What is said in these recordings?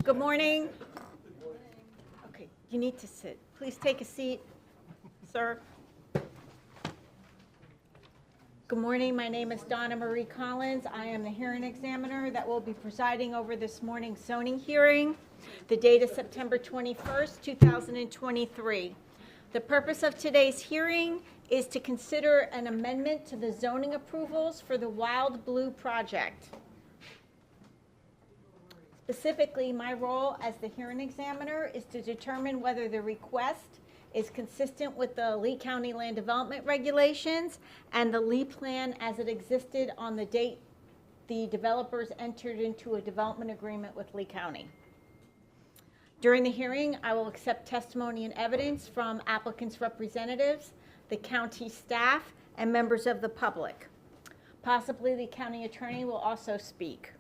Good morning. Okay, you need to sit. Please take a seat, sir. Good morning. My name is Donna Marie Collins. I am the hearing examiner that will be presiding over this morning's zoning hearing. The date is September 21st, 2023. The purpose of today's hearing is to consider an amendment to the zoning approvals for the WildBlue project. Specifically, my role as the hearing examiner is to determine whether the request is consistent with the Lee County Land Development Regulations and the Lee Plan as it existed on the date the developers entered into a development agreement with Lee County. During the hearing, I will accept testimony and evidence from applicants' representatives, the county staff, and members of the public. Possibly the county attorney will also speak.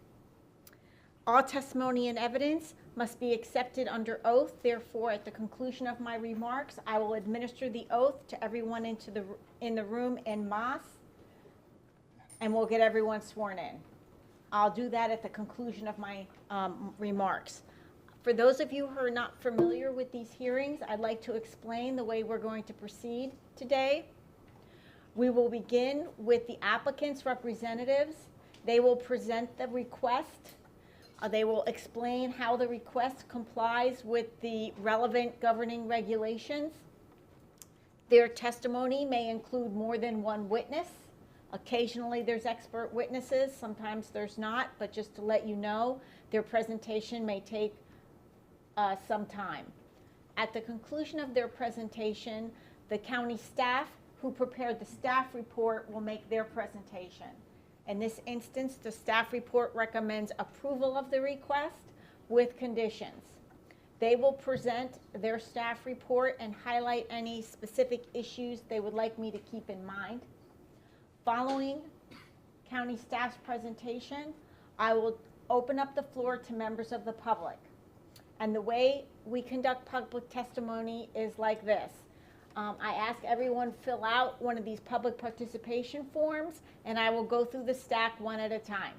All testimony and evidence must be accepted under oath. Therefore, at the conclusion of my remarks, I will administer the oath to everyone in the room en masse, and we'll get everyone sworn in. I'll do that at the conclusion of my remarks. For those of you who are not familiar with these hearings, I'd like to explain the way we're going to proceed today. We will begin with the applicant's representatives. They will present the request. They will explain how the request complies with the relevant governing regulations. Their testimony may include more than one witness. Occasionally there's expert witnesses, sometimes there's not, but just to let you know, their presentation may take some time. At the conclusion of their presentation, the county staff who prepared the staff report will make their presentation. In this instance, the staff report recommends approval of the request with conditions. They will present their staff report and highlight any specific issues they would like me to keep in mind. Following county staff's presentation, I will open up the floor to members of the public. And the way we conduct public testimony is like this. I ask everyone fill out one of these public participation forms, and I will go through the stack one at a time.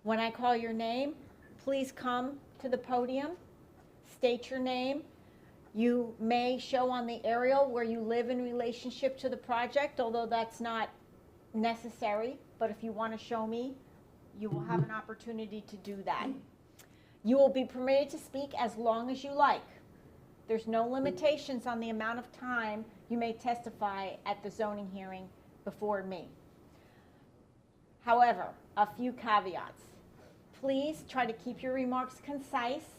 When I call your name, please come to the podium, state your name. You may show on the aerial where you live in relationship to the project, although that's not necessary, but if you want to show me, you will have an opportunity to do that. You will be permitted to speak as long as you like. There's no limitations on the amount of time you may testify at the zoning hearing before me. However, a few caveats. Please try to keep your remarks concise,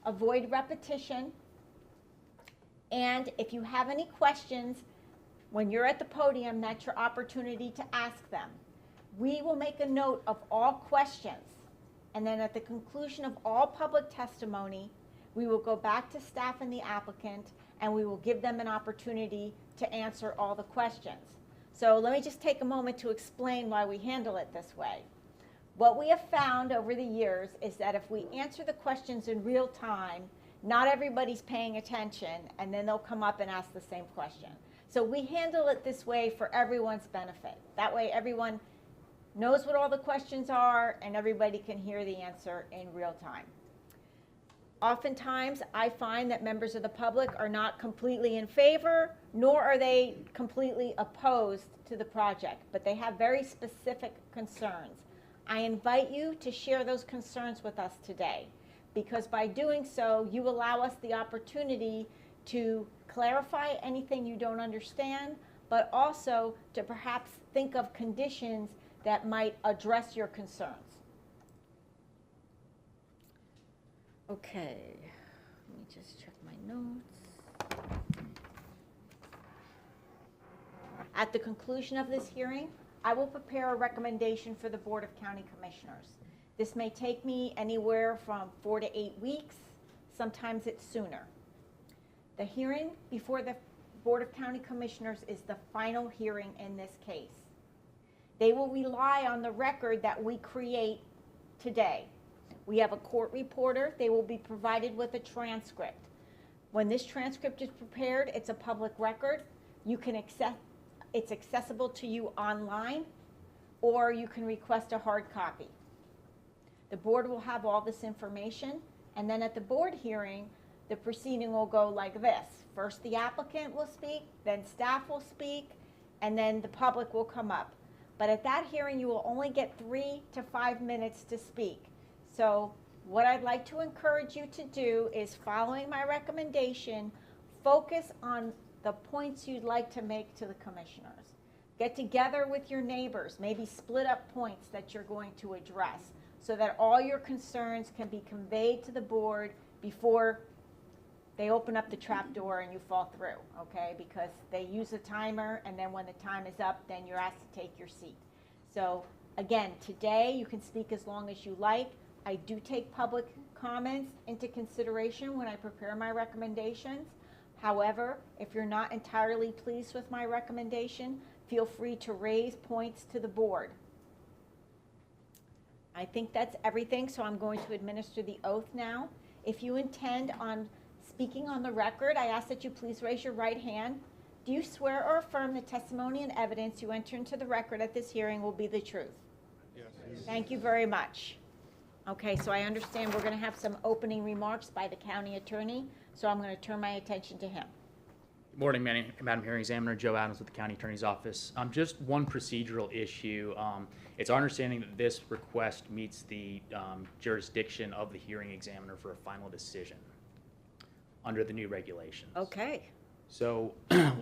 avoid repetition, and if you have any questions, when you're at the podium, that's your opportunity to ask them. We will make a note of all questions, and then at the conclusion of all public testimony, we will go back to staff and the applicant, and we will give them an opportunity to answer all the questions. So let me just take a moment to explain why we handle it this way. What we have found over the years is that if we answer the questions in real time, not everybody's paying attention, and then they'll come up and ask the same question. So we handle it this way for everyone's benefit. That way everyone knows what all the questions are, and everybody can hear the answer in real time. Oftentimes, I find that members of the public are not completely in favor, nor are they completely opposed to the project, but they have very specific concerns. I invite you to share those concerns with us today, because by doing so, you allow us the opportunity to clarify anything you don't understand, but also to perhaps think of conditions that might address your concerns. Okay, let me just check my notes. At the conclusion of this hearing, I will prepare a recommendation for the Board of County Commissioners. This may take me anywhere from 4 to 8 weeks. Sometimes it's sooner. The hearing before the Board of County Commissioners is the final hearing in this case. They will rely on the record that we create today. We have a court reporter. They will be provided with a transcript. When this transcript is prepared, it's a public record. You can it's accessible to you online, or you can request a hard copy. The board will have all this information, and then at the board hearing, the proceeding will go like this. First, the applicant will speak, then staff will speak, and then the public will come up. But at that hearing, you will only get 3 to 5 minutes to speak. So what I'd like to encourage you to do is, following my recommendation, focus on the points you'd like to make to the commissioners. Get together with your neighbors, maybe split up points that you're going to address so that all your concerns can be conveyed to the board before they open up the trap door and you fall through, okay? Because they use a timer, and then when the time is up, then you're asked to take your seat. So again, today you can speak as long as you like. I do take public comments into consideration when I prepare my recommendations. However, if you're not entirely pleased with my recommendation, feel free to raise points to the board. I think that's everything, so I'm going to administer the oath now. If you intend on speaking on the record, I ask that you please raise your right hand. Do you swear or affirm the testimony and evidence you enter into the record at this hearing will be the truth? Yes. Thank you very much. Okay, so I understand we're going to have some opening remarks by the county attorney, so I'm going to turn my attention to him. Good morning, Madam Hearing Examiner. Joe Adams with the County Attorney's Office. Just one procedural issue. It's our understanding that this request meets the jurisdiction of the hearing examiner for a final decision under the new regulations. Okay. So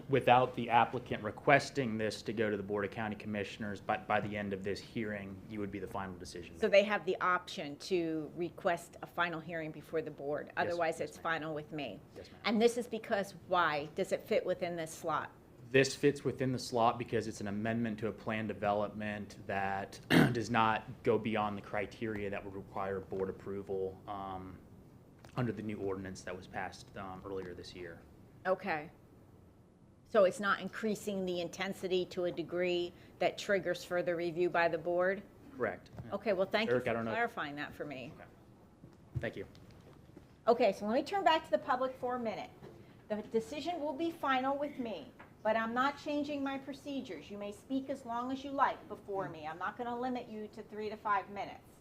without the applicant requesting this to go to the Board of County Commissioners, by the end of this hearing, you would be the final decision. So they have the option to request a final hearing before the board. Yes, Otherwise, yes, it's ma'am. final with me. Yes, ma'am. And this is because why? Does it fit within this slot? This fits within the slot because it's an amendment to a plan development that does not go beyond the criteria that would require board approval under the new ordinance that was passed earlier this year. Okay. So it's not increasing the intensity to a degree that triggers further review by the board? Correct. Okay, well, thank you Eric, I for don't know. clarifying that for me. Okay. Thank you. Okay, so let me turn back to the public for a minute. The decision will be final with me, but I'm not changing my procedures. You may speak as long as you like before me. I'm not going to limit you to 3 to 5 minutes.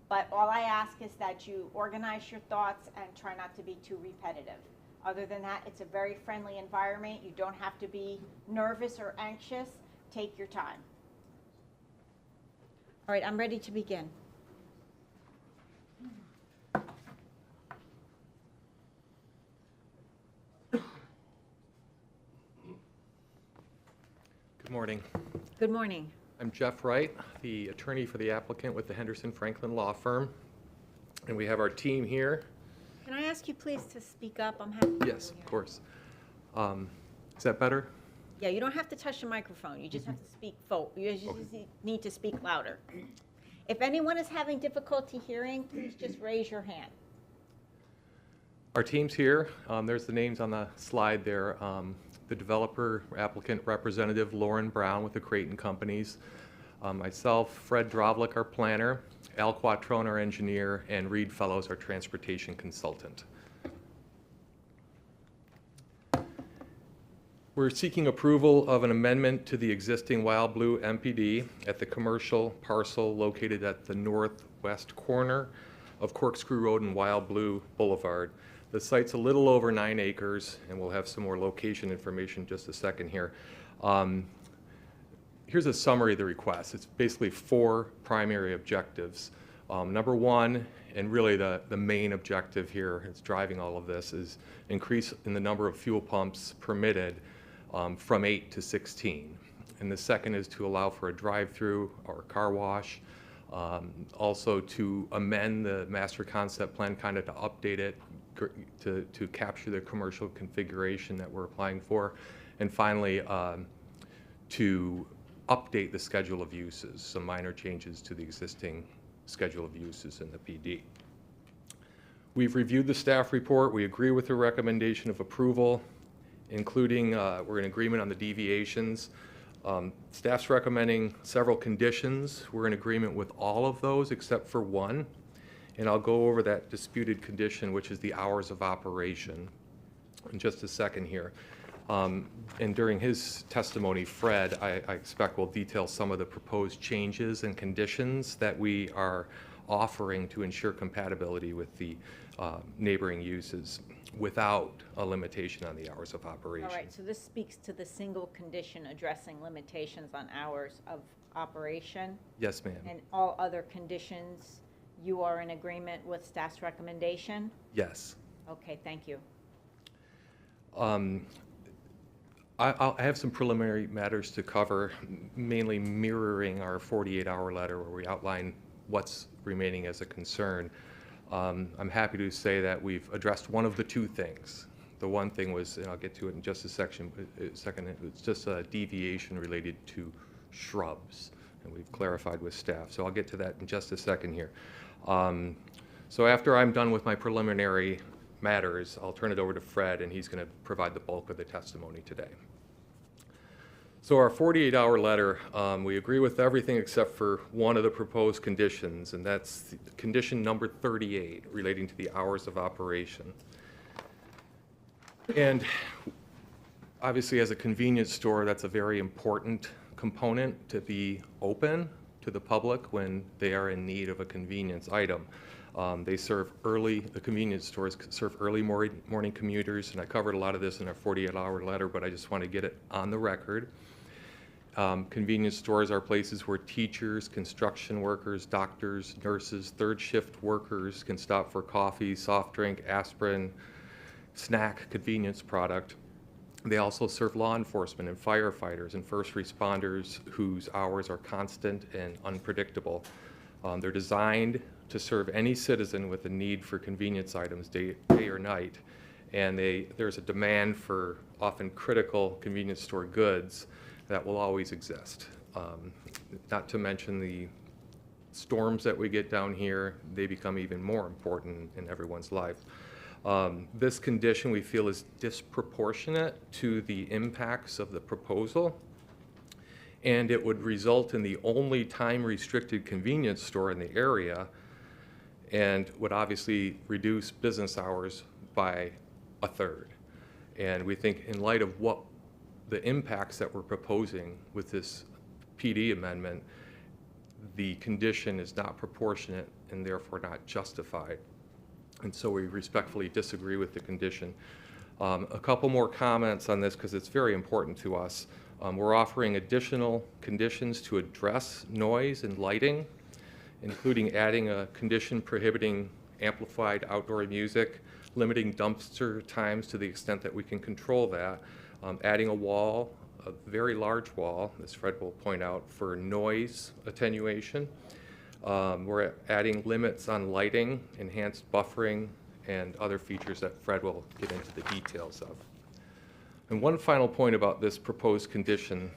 But all I ask is that you organize your thoughts and try not to be too repetitive. Other than that, it's a very friendly environment. You don't have to be nervous or anxious. Take your time. All right, I'm ready to begin. Good morning. Good morning. I'm Jeff Wright, the attorney for the applicant with the Henderson Franklin Law Firm. And we have our team here. Can I ask you please to speak up? I'm happy to Yes, hear. of course. Is that better? Yeah, you don't have to touch the microphone. You just have to speak you just need to speak louder. If anyone is having difficulty hearing, please just raise your hand. Our team's here. There's the names on the slide there. The developer applicant representative, Lauren Brown with the Creighton Companies. Myself, Fred Drovlik, our planner, Al Quattrone, our engineer, and Reed Fellows, our transportation consultant. We're seeking approval of an amendment to the existing WildBlue MPD at the commercial parcel located at the northwest corner of Corkscrew Road and WildBlue Boulevard. The site's a little over 9 acres, and we'll have some more location information in just a second here. Here's a summary of the request. It's basically 4 primary objectives. Number 1, and really the main objective here that's driving all of this, is increase in the number of fuel pumps permitted from 8 to 16. And the second is to allow for a drive-through or car wash. Also to amend the master concept plan, kind of to update it to capture the commercial configuration that we're applying for. And finally, to update the schedule of uses, some minor changes to the existing schedule of uses in the PD. We've reviewed the staff report. We agree with the recommendation of approval, including we're in agreement on the deviations. Staff's recommending several conditions. We're in agreement with all of those except for one, and I'll go over that disputed condition, which is the hours of operation, in just a second here. And during his testimony, Fred, I expect will detail some of the proposed changes and conditions that we are offering to ensure compatibility with the neighboring uses without a limitation on the hours of operation. All right, so this speaks to the single condition addressing limitations on hours of operation. Yes, ma'am. And all other conditions, you are in agreement with staff's recommendation? Yes. Okay, thank you. I have some preliminary matters to cover, mainly mirroring our 48-hour letter where we outline what's remaining as a concern. I'm happy to say that we've addressed one of the two things. The one thing was, and I'll get to it in just a second, it's just a deviation related to shrubs, and we've clarified with staff. So I'll get to that in just a second here. So after I'm done with my preliminary matters, I'll turn it over to Fred, and he's going to provide the bulk of the testimony today. So our 48-hour letter, we agree with everything except for one of the proposed conditions, and that's condition number 38 relating to the hours of operation. And obviously, as a convenience store, that's a very important component to be open to the public when they are in need of a convenience item. They serve early, the convenience stores serve early morning commuters, and I covered a lot of this in our 48-hour letter, but I just want to get it on the record. Convenience stores are places where teachers, construction workers, doctors, nurses, third shift workers can stop for coffee, soft drink, aspirin, snack, convenience product. They also serve law enforcement and firefighters and first responders whose hours are constant and unpredictable. They're designed to serve any citizen with a need for convenience items day or night. And there's a demand for often critical convenience store goods that will always exist. Not to mention the storms that we get down here, they become even more important in everyone's life. This condition we feel is disproportionate to the impacts of the proposal, and it would result in the only time-restricted convenience store in the area and would obviously reduce business hours by a third. And we think in light of what the impacts that we're proposing with this PD amendment, the condition is not proportionate and therefore not justified. And so we respectfully disagree with the condition. A couple more comments on this because it's very important to us. We're offering additional conditions to address noise and lighting, including adding a condition prohibiting amplified outdoor music, limiting dumpster times to the extent that we can control that, adding a wall, a very large wall, as Fred will point out, for noise attenuation. We're adding limits on lighting, enhanced buffering, and other features that Fred will get into the details of. And one final point about this proposed condition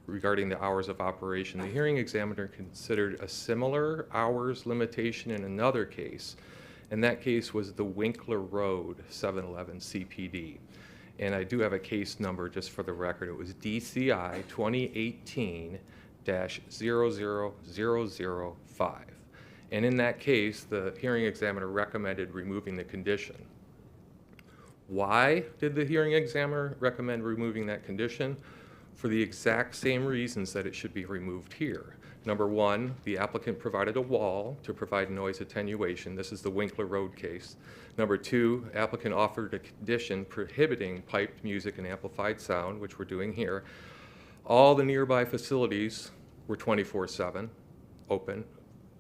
regarding the hours of operation. The hearing examiner considered a similar hours limitation in another case, and that case was the Winkler Road 711 CPD. And I do have a case number just for the record. It was DCI2018-00005. And in that case, the hearing examiner recommended removing the condition. Why did the hearing examiner recommend removing that condition? For the exact same reasons that it should be removed here. Number one, the applicant provided a wall to provide noise attenuation. This is the Winkler Road case. Number two, applicant offered a condition prohibiting piped music and amplified sound, which we're doing here. All the nearby facilities were 24/7, open,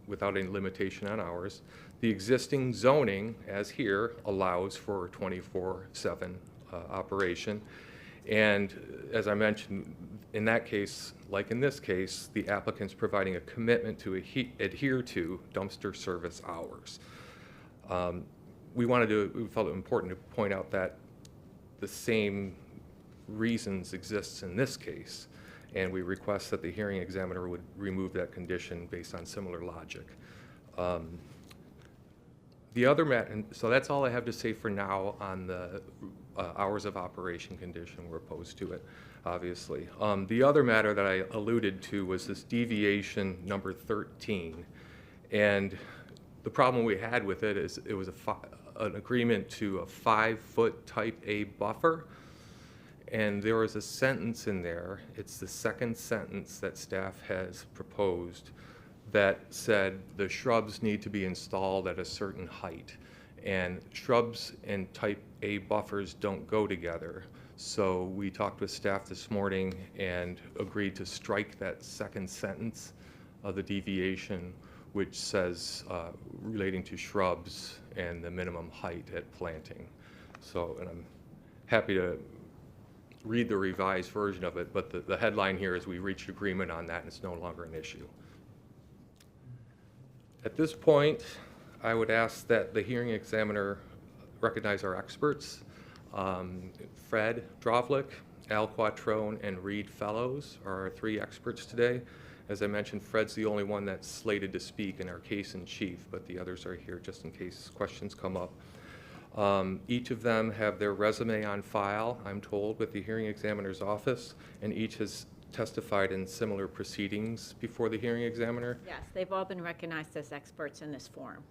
without any limitation on hours. The existing zoning, as here, allows for 24/7 operation. And as I mentioned, in that case, like in this case, the applicant's providing a commitment to adhere to dumpster service hours. We felt it important to point out that the same reasons exist in this case, and we request that the hearing examiner would remove that condition based on similar logic. So that's all I have to say for now on the hours of operation condition. We're opposed to it, obviously. The other matter that I alluded to was this deviation number 13. And the problem we had with it is it was an agreement to a 5-foot type A buffer. And there was a sentence in there, it's the second sentence that staff has proposed, that said the shrubs need to be installed at a certain height. And shrubs and type A buffers don't go together. So we talked with staff this morning and agreed to strike that second sentence of the deviation, which says relating to shrubs and the minimum height at planting. So, and I'm happy to read the revised version of it, but the headline here is we reached agreement on that and it's no longer an issue. At this point, I would ask that the hearing examiner recognize our experts. Fred Drovlik, Al Quattrone, and Reed Fellows are our three experts today. As I mentioned, Fred's the only one that's slated to speak in our case in chief, but the others are here just in case questions come up. Each of them have their resume on file, I'm told, with the hearing examiner's office, and each has testified in similar proceedings before the hearing examiner. Yes, they've all been recognized as experts in this forum.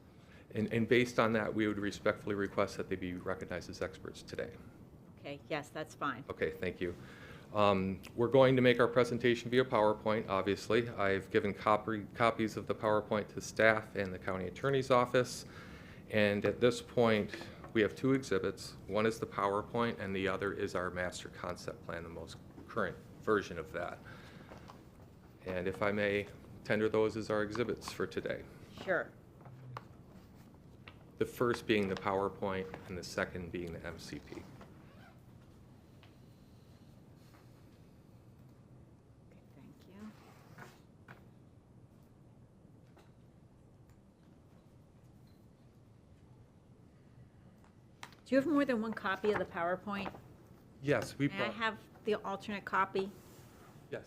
And based on that, we would respectfully request that they be recognized as experts today. Okay, yes, that's fine. Okay, thank you. We're going to make our presentation via PowerPoint, obviously. I've given copies of the PowerPoint to staff and the county attorney's office. And at this point, we have two exhibits. One is the PowerPoint, and the other is our master concept plan, the most current version of that. And if I may tender those as our exhibits for today. Sure. The first being the PowerPoint, and the second being the MCP. Okay, thank you. Do you have more than one copy of the PowerPoint? Yes, we May I brought. have the alternate copy? Yes.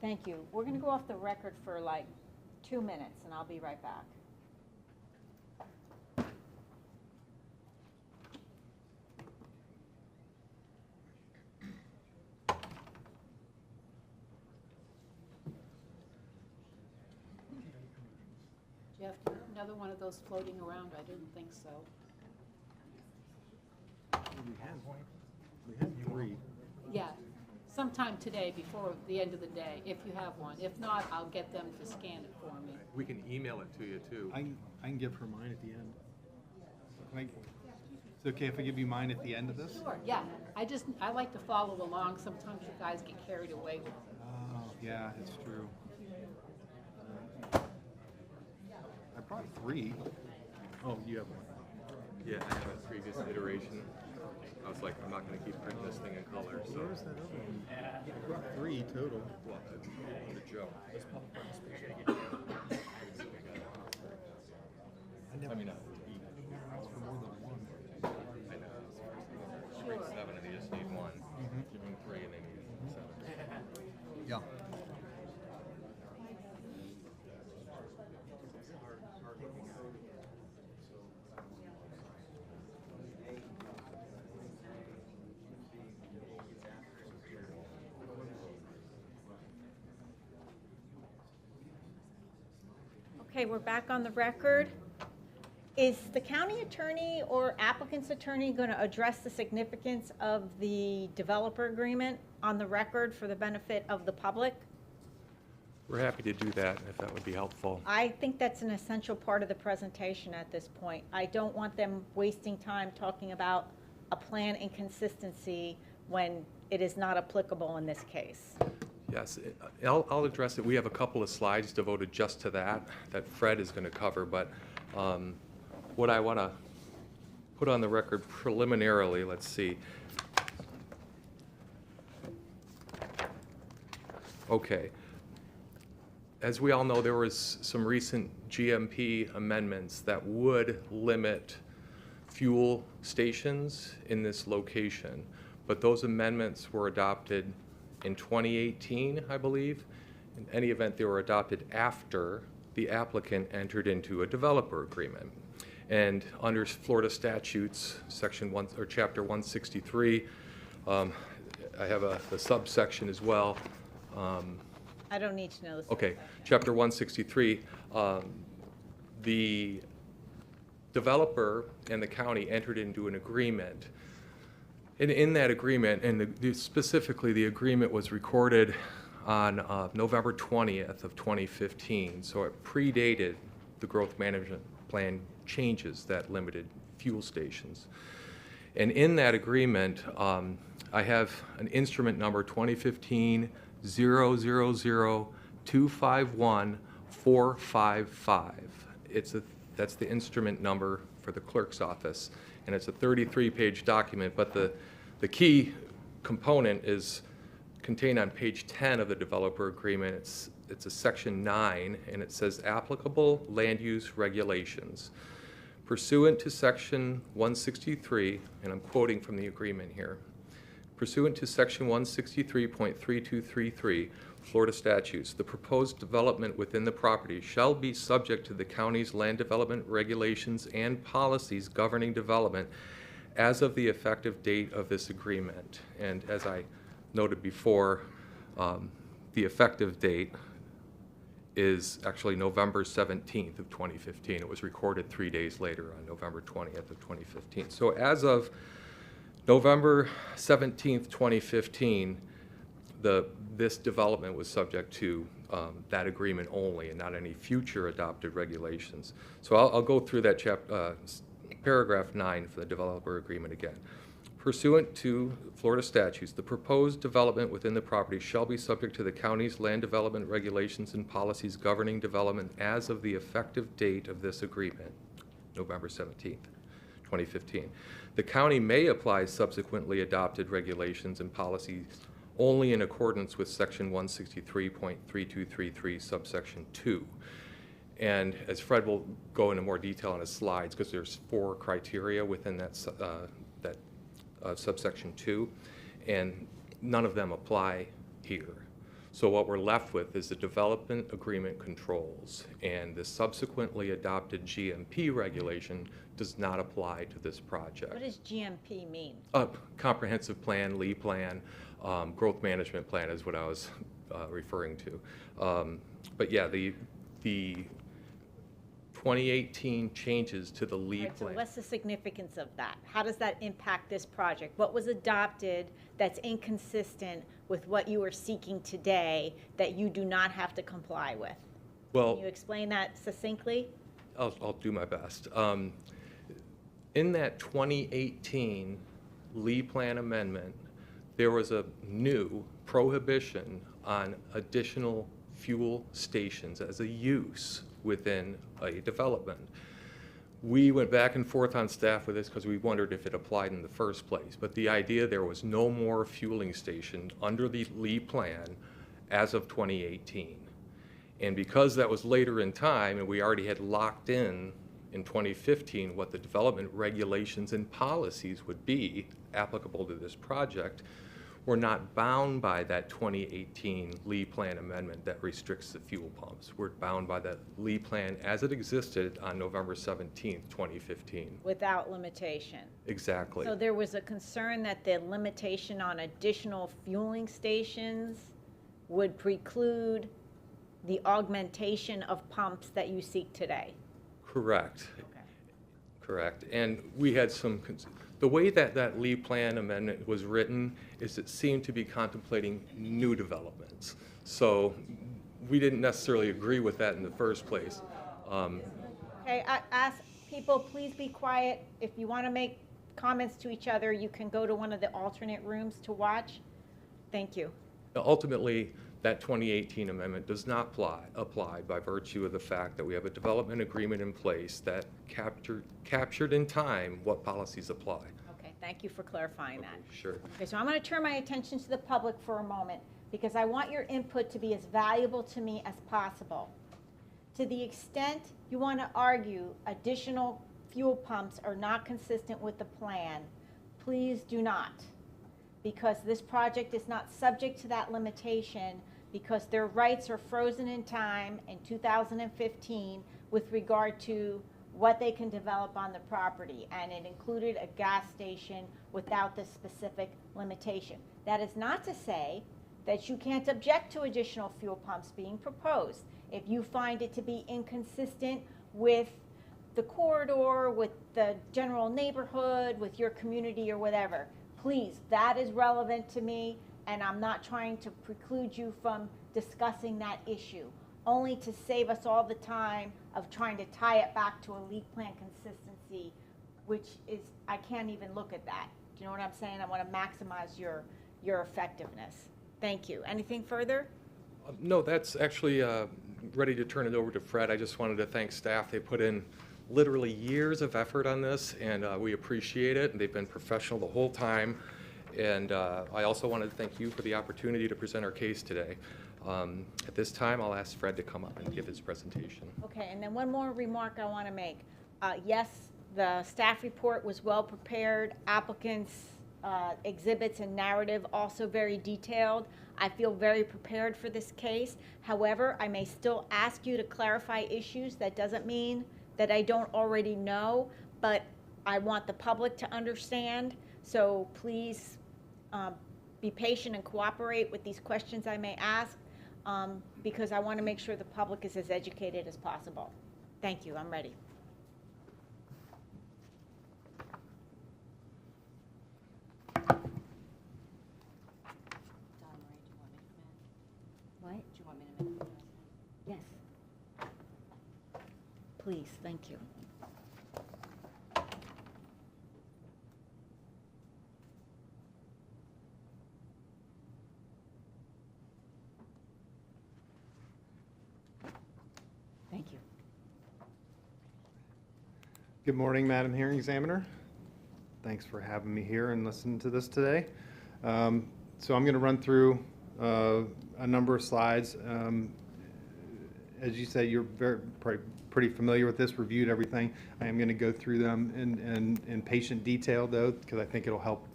Thank you. We're going to go off the record for like 2 minutes, and I'll be right back. Jeff, another one of those floating around? I didn't think so. We had three. Yeah, sometime today before the end of the day, if you have one. If not, I'll get them to scan it for me. We can email it to you, too. I can give her mine at the end. Is it okay if I give you mine at the end of this? Sure, yeah. I like to follow along. Sometimes you guys get carried away with it. Oh, yeah, it's true. I brought three. Oh, you have one. Yeah, I have a previous iteration. I was like, I'm not going to keep printing this thing in color, so. Where's that other one? I brought three total. Well, to Joe. I mean, For more than one. I know. Bring 7 and they just need 1. Give them 3 and they need 7. Yeah. Okay, we're back on the record. Is the county attorney or applicant's attorney going to address the significance of the developer agreement on the record for the benefit of the public? We're happy to do that, if that would be helpful. I think that's an essential part of the presentation at this point. I don't want them wasting time talking about a plan inconsistency when it is not applicable in this case. Yes, I'll address it. We have a couple of slides devoted just to that Fred is going to cover, but what I want to put on the record preliminarily, let's see. Okay. As we all know, there was some recent GMP amendments that would limit fuel stations in this location, but those amendments were adopted in 2018, I believe. In any event, they were adopted after the applicant entered into a developer agreement. And under Florida statutes, section 1 or chapter 163, I have the subsection as well. I don't need to know this. Okay, Chapter 163, the developer and the county entered into an agreement. And in that agreement, and specifically the agreement was recorded on November 20th of 2015, so it predated the growth management plan changes that limited fuel stations. And in that agreement, I have an instrument number 2015-000-251-455. That's the instrument number for the clerk's office, and it's a 33-page document, but the key component is contained on page 10 of the developer agreement. It's a section 9, and it says applicable land use regulations. Pursuant to section 163, and I'm quoting from the agreement here, pursuant to section 163.3233 Florida statutes, the proposed development within the property shall be subject to the county's land development regulations and policies governing development as of the effective date of this agreement. And as I noted before, the effective date is actually November 17th of 2015. It was recorded 3 days later on November 20th of 2015. So as of November 17th, 2015, this development was subject to that agreement only and not any future adopted regulations. So I'll go through that paragraph 9 for the developer agreement again. Pursuant to Florida statutes, the proposed development within the property shall be subject to the county's land development regulations and policies governing development as of the effective date of this agreement, November 17th, 2015. The county may apply subsequently adopted regulations and policies only in accordance with section 163.3233 subsection 2. And as Fred will go into more detail on his slides, because there's 4 criteria within that subsection 2, and none of them apply here. So what we're left with is the development agreement controls, and the subsequently adopted GMP regulation does not apply to this project. What does GMP mean? Comprehensive plan, Lee plan, growth management plan is what I was referring to. But yeah, the 2018 changes to the Lee Right, so plan. what's the significance of that? How does that impact this project? What was adopted that's inconsistent with what you are seeking today that you do not have to comply with? Well, Can you explain that succinctly? I'll do my best. In that 2018 Lee Plan amendment, there was a new prohibition on additional fuel stations as a use within a development. We went back and forth on staff with this because we wondered if it applied in the first place. But the idea there was no more fueling station under the Lee Plan as of 2018. And because that was later in time and we already had locked in 2015 what the development regulations and policies would be applicable to this project, we're not bound by that 2018 Lee Plan amendment that restricts the fuel pumps. We're bound by that Lee Plan as it existed on November 17th, 2015. Without limitation. Exactly. So there was a concern that the limitation on additional fueling stations would preclude the augmentation of pumps that you seek today. Correct. Okay. Correct. And we had the way that Lee Plan amendment was written is it seemed to be contemplating new developments. So we didn't necessarily agree with that in the first place. Okay, I ask people, please be quiet. If you want to make comments to each other, you can go to one of the alternate rooms to watch. Thank you. Ultimately, that 2018 amendment does not apply by virtue of the fact that we have a development agreement in place that captured in time what policies apply. Okay, thank you for clarifying that. Sure. Okay, so I'm going to turn my attention to the public for a moment because I want your input to be as valuable to me as possible. To the extent you want to argue additional fuel pumps are not consistent with the plan, please do not, because this project is not subject to that limitation because their rights are frozen in time in 2015 with regard to what they can develop on the property, and it included a gas station without the specific limitation. That is not to say that you can't object to additional fuel pumps being proposed. If you find it to be inconsistent with the corridor, with the general neighborhood, with your community or whatever, please, that is relevant to me, and I'm not trying to preclude you from discussing that issue, only to save us all the time of trying to tie it back to a leak plan consistency, which is, I can't even look at that. Do you know what I'm saying? I want to maximize your effectiveness. Thank you. Anything further? No, that's actually ready to turn it over to Fred. I just wanted to thank staff. They put in literally years of effort on this, and we appreciate it. And they've been professional the whole time. And I also wanted to thank you for the opportunity to present our case today. At this time, I'll ask Fred to come up and give his presentation. Okay, and then one more remark I want to make. Yes, the staff report was well prepared. Applicants' exhibits and narrative also very detailed. I feel very prepared for this case. However, I may still ask you to clarify issues. That doesn't mean that I don't already know, but I want the public to understand. So please be patient and cooperate with these questions I may ask, because I want to make sure the public is as educated as possible. Thank you. I'm ready. What? Do you want me to make a Yes. Please, thank you. Thank you. Good morning, Madam Hearing Examiner. Thanks for having me here and listening to this today. So I'm going to run through a number of slides. As you said, you're pretty familiar with this, reviewed everything. I am going to go through them in patient detail, though, because I think it'll help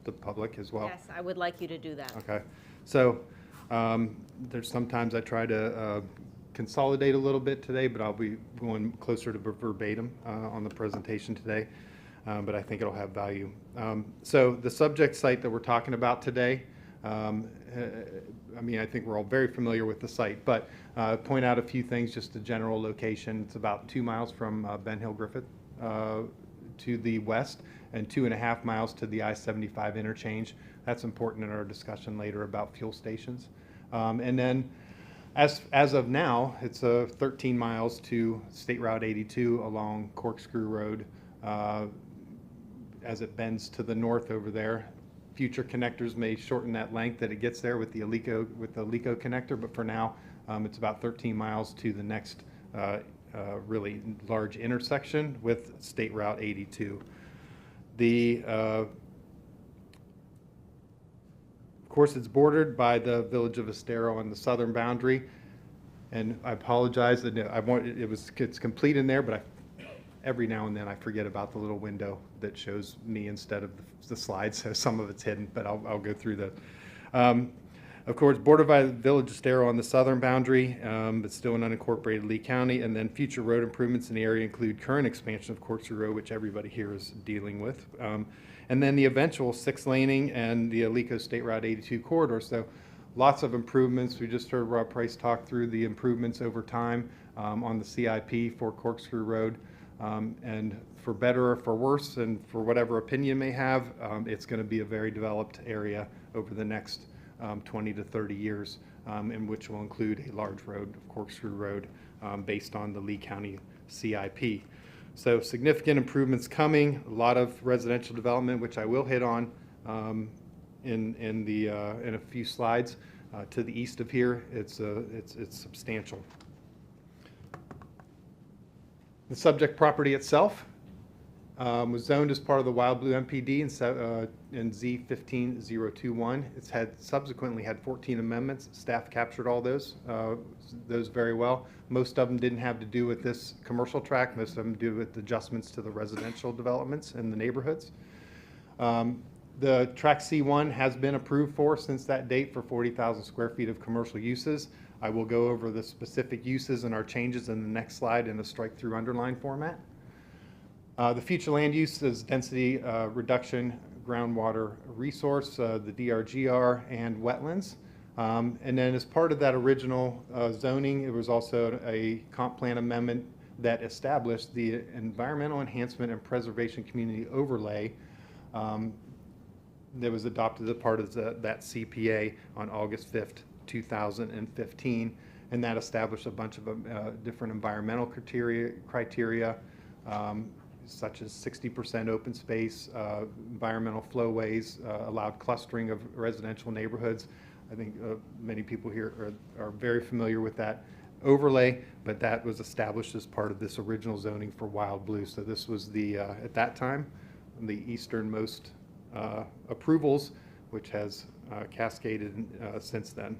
the public as well. Yes, I would like you to do that. Okay. So there's sometimes I try to consolidate a little bit today, but I'll be going closer to verbatim on the presentation today, but I think it'll have value. So the subject site that we're talking about today, I mean, I think we're all very familiar with the site, but point out a few things, just a general location. It's about 2 miles from Ben Hill Griffith to the west and 2.5 miles to the I-75 interchange. That's important in our discussion later about fuel stations. And then as of now, it's 13 miles to State Route 82 along Corkscrew Road as it bends to the north over there. Future connectors may shorten that length that it gets there with the Alico connector, but for now, it's about 13 miles to the next really large intersection with State Route 82. Of course, it's bordered by the village of Estero on the southern boundary, and I apologize that it's complete in there, but every now and then I forget about the little window that shows me instead of the slides, so some of it's hidden, but I'll go through that. Of course, bordered by the village of Estero on the southern boundary, but still in unincorporated Lee County, and then future road improvements in the area include current expansion of Corkscrew Road, which everybody here is dealing with, and then the eventual 6-laning and the Alico State Route 82 corridor. So lots of improvements. We just heard Rob Price talk through the improvements over time on the CIP for Corkscrew Road. And for better or for worse, and for whatever opinion may have, it's going to be a very developed area over the next 20 to 30 years, in which will include a large road, Corkscrew Road, based on the Lee County CIP. So significant improvements coming, a lot of residential development, which I will hit on in a few slides. To the east of here, it's substantial. The subject property itself was zoned as part of the WildBlue MPD in Z15021. It's subsequently had 14 amendments. Staff captured all those very well. Most of them didn't have to do with this commercial tract. Most of them do with adjustments to the residential developments in the neighborhoods. The tract C1 has been approved for since that date for 40,000 square feet of commercial uses. I will go over the specific uses and our changes in the next slide in a strike-through underline format. The future land use is density reduction, groundwater resource, the DRGR, and wetlands. And then as part of that original zoning, it was also a comp plan amendment that established the Environmental Enhancement and Preservation Community Overlay that was adopted as part of that CPA on August 5th, 2015. And that established a bunch of different environmental criteria such as 60% open space, environmental flowways, allowed clustering of residential neighborhoods. I think many people here are very familiar with that overlay, but that was established as part of this original zoning for WildBlue. So this was the, at that time, the easternmost approvals, which has cascaded since then.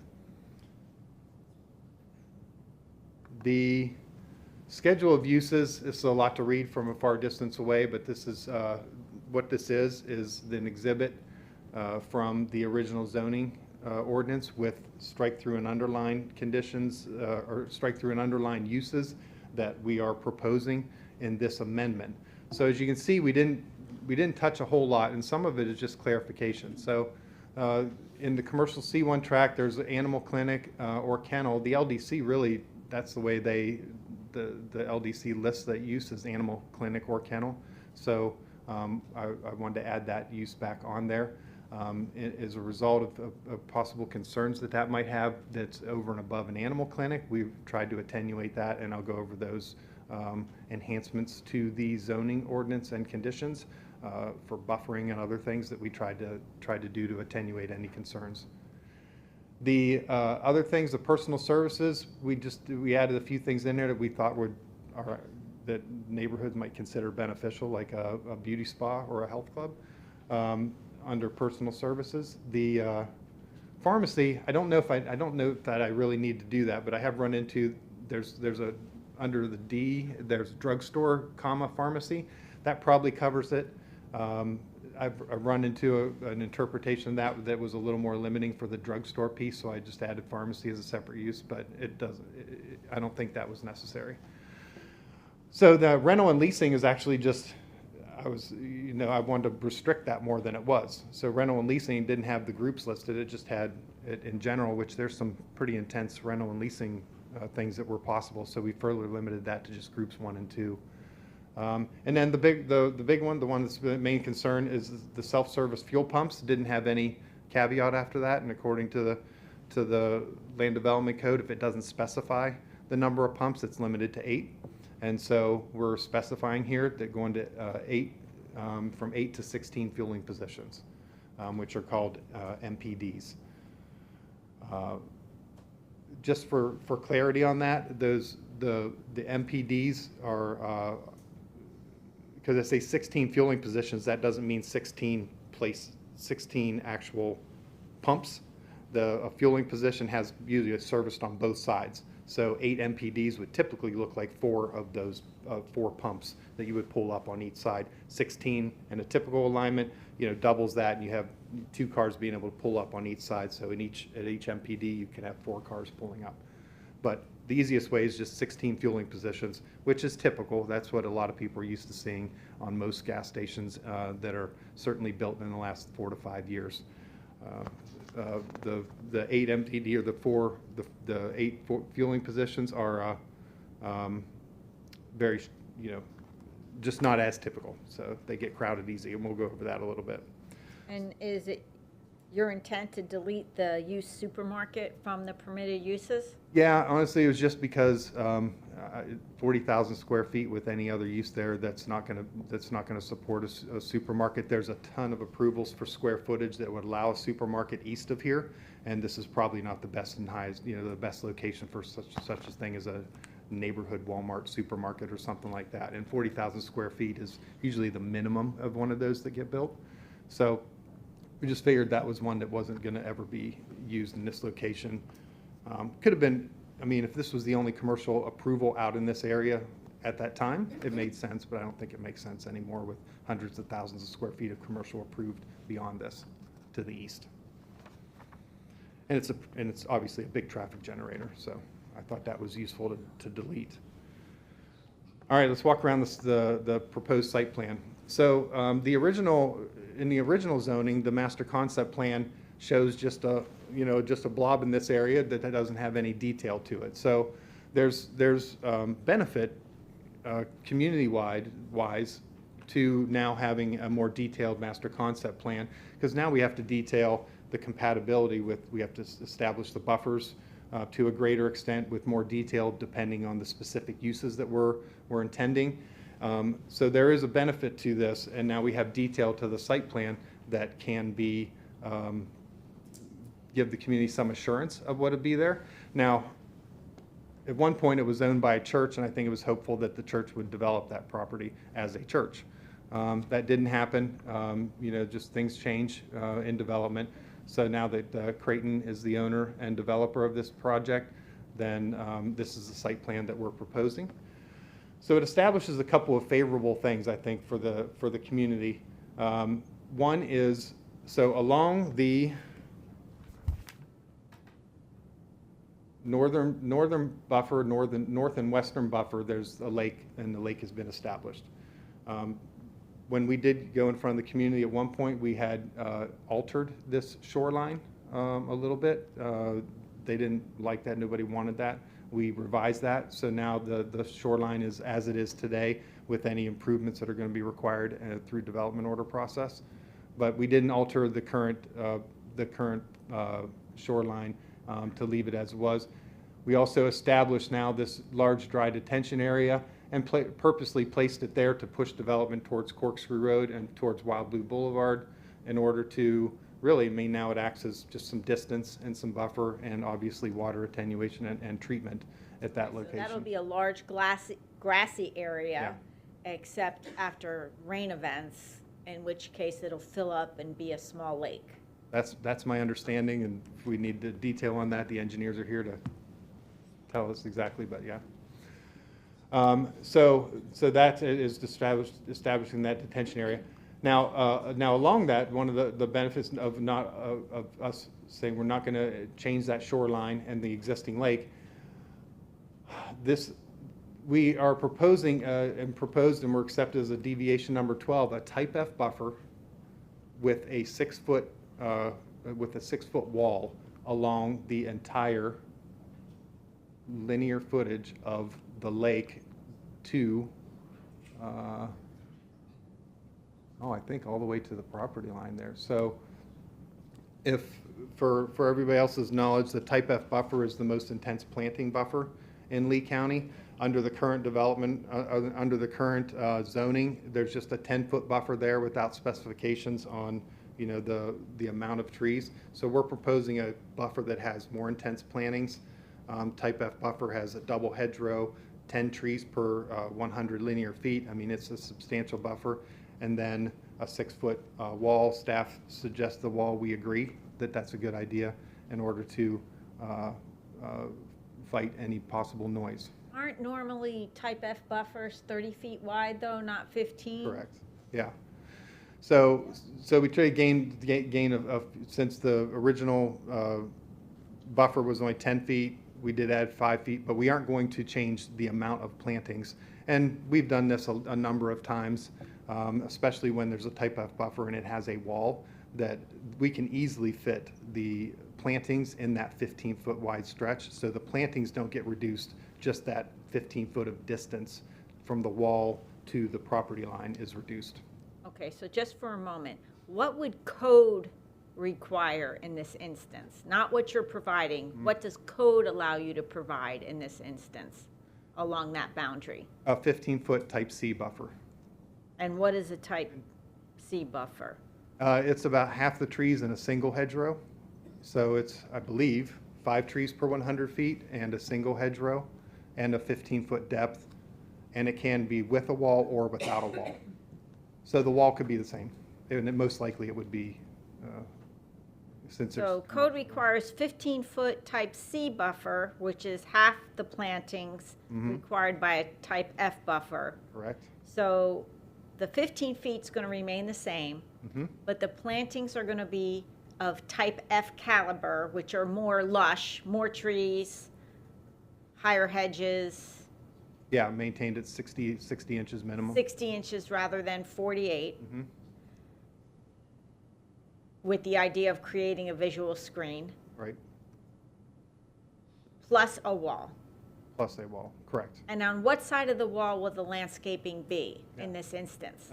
The schedule of uses is a lot to read from a far distance away, but this is what this is an exhibit from the original zoning ordinance with strike through and underline conditions or strike through and underline uses that we are proposing in this amendment. So as you can see, we didn't touch a whole lot, and some of it is just clarification. So in the commercial C1 tract, there's an animal clinic or kennel. The LDC really, that's the way the LDC lists that use as animal clinic or kennel. So I wanted to add that use back on there. As a result of possible concerns that might have that's over and above an animal clinic, we've tried to attenuate that, and I'll go over those enhancements to the zoning ordinance and conditions for buffering and other things that we tried to do to attenuate any concerns. The other things, the personal services, we added a few things in there that we thought that neighborhoods might consider beneficial, like a beauty spa or a health club. Under personal services, the pharmacy, I don't know that I really need to do that, but I have run into there's under the D, there's drugstore, pharmacy. That probably covers it. I've run into an interpretation of that was a little more limiting for the drugstore piece, so I just added pharmacy as a separate use, but it doesn't. I don't think that was necessary. So the rental and leasing is actually just, I wanted to restrict that more than it was. So rental and leasing didn't have the groups listed, it just had it in general, which there's some pretty intense rental and leasing things that were possible, so we further limited that to just groups 1 and 2. And then the big one, the one that's the main concern, is the self-service fuel pumps. Didn't have any caveat after that, and according to the land development code, if it doesn't specify the number of pumps, it's limited to 8. And so we're specifying here that going to 8, from 8 to 16 fueling positions, which are called MPDs. Just for clarity on that, the MPDs are, because I say 16 fueling positions, that doesn't mean 16 actual pumps. A fueling position has usually serviced on both sides. So 8 MPDs would typically look like 4 of those 4 pumps that you would pull up on each side. 16 in a typical alignment, doubles that, and you have 2 cars being able to pull up on each side. So at each MPD, you can have 4 cars pulling up. But the easiest way is just 16 fueling positions, which is typical. That's what a lot of people are used to seeing on most gas stations that are certainly built in the last 4 to 5 years. The 8 MPD or the 8 fueling positions are very, just not as typical. So they get crowded easy, and we'll go over that a little bit. And is it your intent to delete the use supermarket from the permitted uses? Yeah, honestly, it was just because 40,000 square feet with any other use there, that's not going to support a supermarket. There's a ton of approvals for square footage that would allow a supermarket east of here, and this is probably not the best and highest, the best location for such a thing as a neighborhood Walmart supermarket or something like that. And 40,000 square feet is usually the minimum of one of those that get built. So we just figured that was one that wasn't going to ever be used in this location. Could have been, if this was the only commercial approval out in this area at that time, it made sense, but I don't think it makes sense anymore with hundreds of thousands of square feet of commercial approved beyond this to the east. And it's obviously a big traffic generator, so I thought that was useful to delete. All right, let's walk around the proposed site plan. So in the original zoning, the master concept plan shows just just a blob in this area that doesn't have any detail to it. So there's benefit community-wise to now having a more detailed master concept plan, because now we have to detail the compatibility we have to establish the buffers to a greater extent with more detail depending on the specific uses that we're intending. So there is a benefit to this, and now we have detail to the site plan that can be give the community some assurance of what would be there. Now, at one point, it was owned by a church, and I think it was hopeful that the church would develop that property as a church. That didn't happen. Just things change in development. So now that Creighton is the owner and developer of this project, then this is the site plan that we're proposing. So it establishes a couple of favorable things, I think, for the community. One is, so along the north and western buffer, there's a lake, and the lake has been established. When we did go in front of the community at one point, we had altered this shoreline a little bit. They didn't like that. Nobody wanted that. We revised that. So now the shoreline is as it is today, with any improvements that are going to be required through development order process. But we didn't alter the current shoreline to leave it as it was. We also established now this large dry detention area and purposely placed it there to push development towards Corkscrew Road and towards WildBlue Boulevard in order to really, now it acts as just some distance and some buffer and obviously water attenuation and treatment at that location. So that'll be a large grassy area, except after rain events, in which case it'll fill up and be a small lake. That's my understanding, and if we need the detail on that, the engineers are here to tell us exactly, but yeah. So that is establishing that detention area. Now along that, one of the benefits of us saying we're not going to change that shoreline and the existing lake, we are proposing and we're accepted as a deviation number 12, a type F buffer with a 6 foot wall along the entire linear footage of the lake to I think all the way to the property line there. So if for everybody else's knowledge, the type F buffer is the most intense planting buffer in Lee County. Under the current development, under the current zoning, there's just a 10-foot buffer there without specifications on the amount of trees. So we're proposing a buffer that has more intense plantings. Type F buffer has a double hedgerow, 10 trees per 100 linear feet. I mean, it's a substantial buffer. And then a 6-foot wall. Staff suggests the wall. We agree that that's a good idea in order to fight any possible noise. Aren't normally type F buffers 30 feet wide though, not 15? Correct. Yeah. So we try to gain of since the original buffer was only 10 feet, we did add 5 feet, but we aren't going to change the amount of plantings. And we've done this a number of times, especially when there's a type F buffer and it has a wall, that we can easily fit the plantings in that 15-foot wide stretch. So the plantings don't get reduced, just that 15 foot of distance from the wall to the property line is reduced. Okay, so just for a moment, what would code require in this instance? Not what you're providing. What does code allow you to provide in this instance along that boundary? A 15-foot type C buffer. And what is a type C buffer? It's about half the trees in a single hedgerow. So it's, I believe, 5 trees per 100 feet and a single hedgerow and a 15-foot depth. And it can be with a wall or without a wall. So the wall could be the same. And most likely it would be, since So code requires 15-foot type C buffer, which is half the plantings required by a type F buffer. Correct. So the 15 feet's going to remain the same, but the plantings are going to be of type F caliber, which are more lush, more trees, higher hedges. Yeah, maintained at 60 inches minimum. 60 inches rather than 48. With the idea of creating a visual screen. right? Plus a wall. Plus a wall, correct. And on what side of the wall will the landscaping be in Yeah. this instance?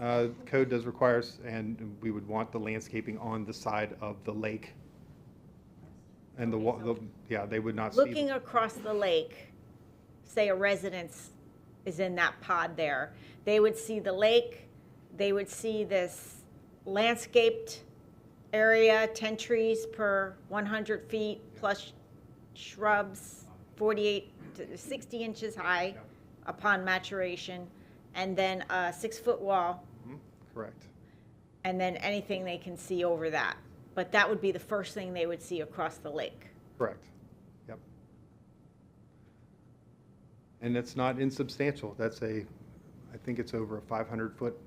Code does require us, and we would want the landscaping on the side of the lake. And yeah, they would not see. Looking across the lake, say a residence is in that pod there, they would see the lake, they would see this landscaped area, 10 trees per 100 feet, plus shrubs, 48 to 60 inches high upon maturation, and then a 6-foot wall, Correct. and then anything they can see over that. But that would be the first thing they would see across the lake. Correct. Yep. And it's not insubstantial. I think it's over a 500-foot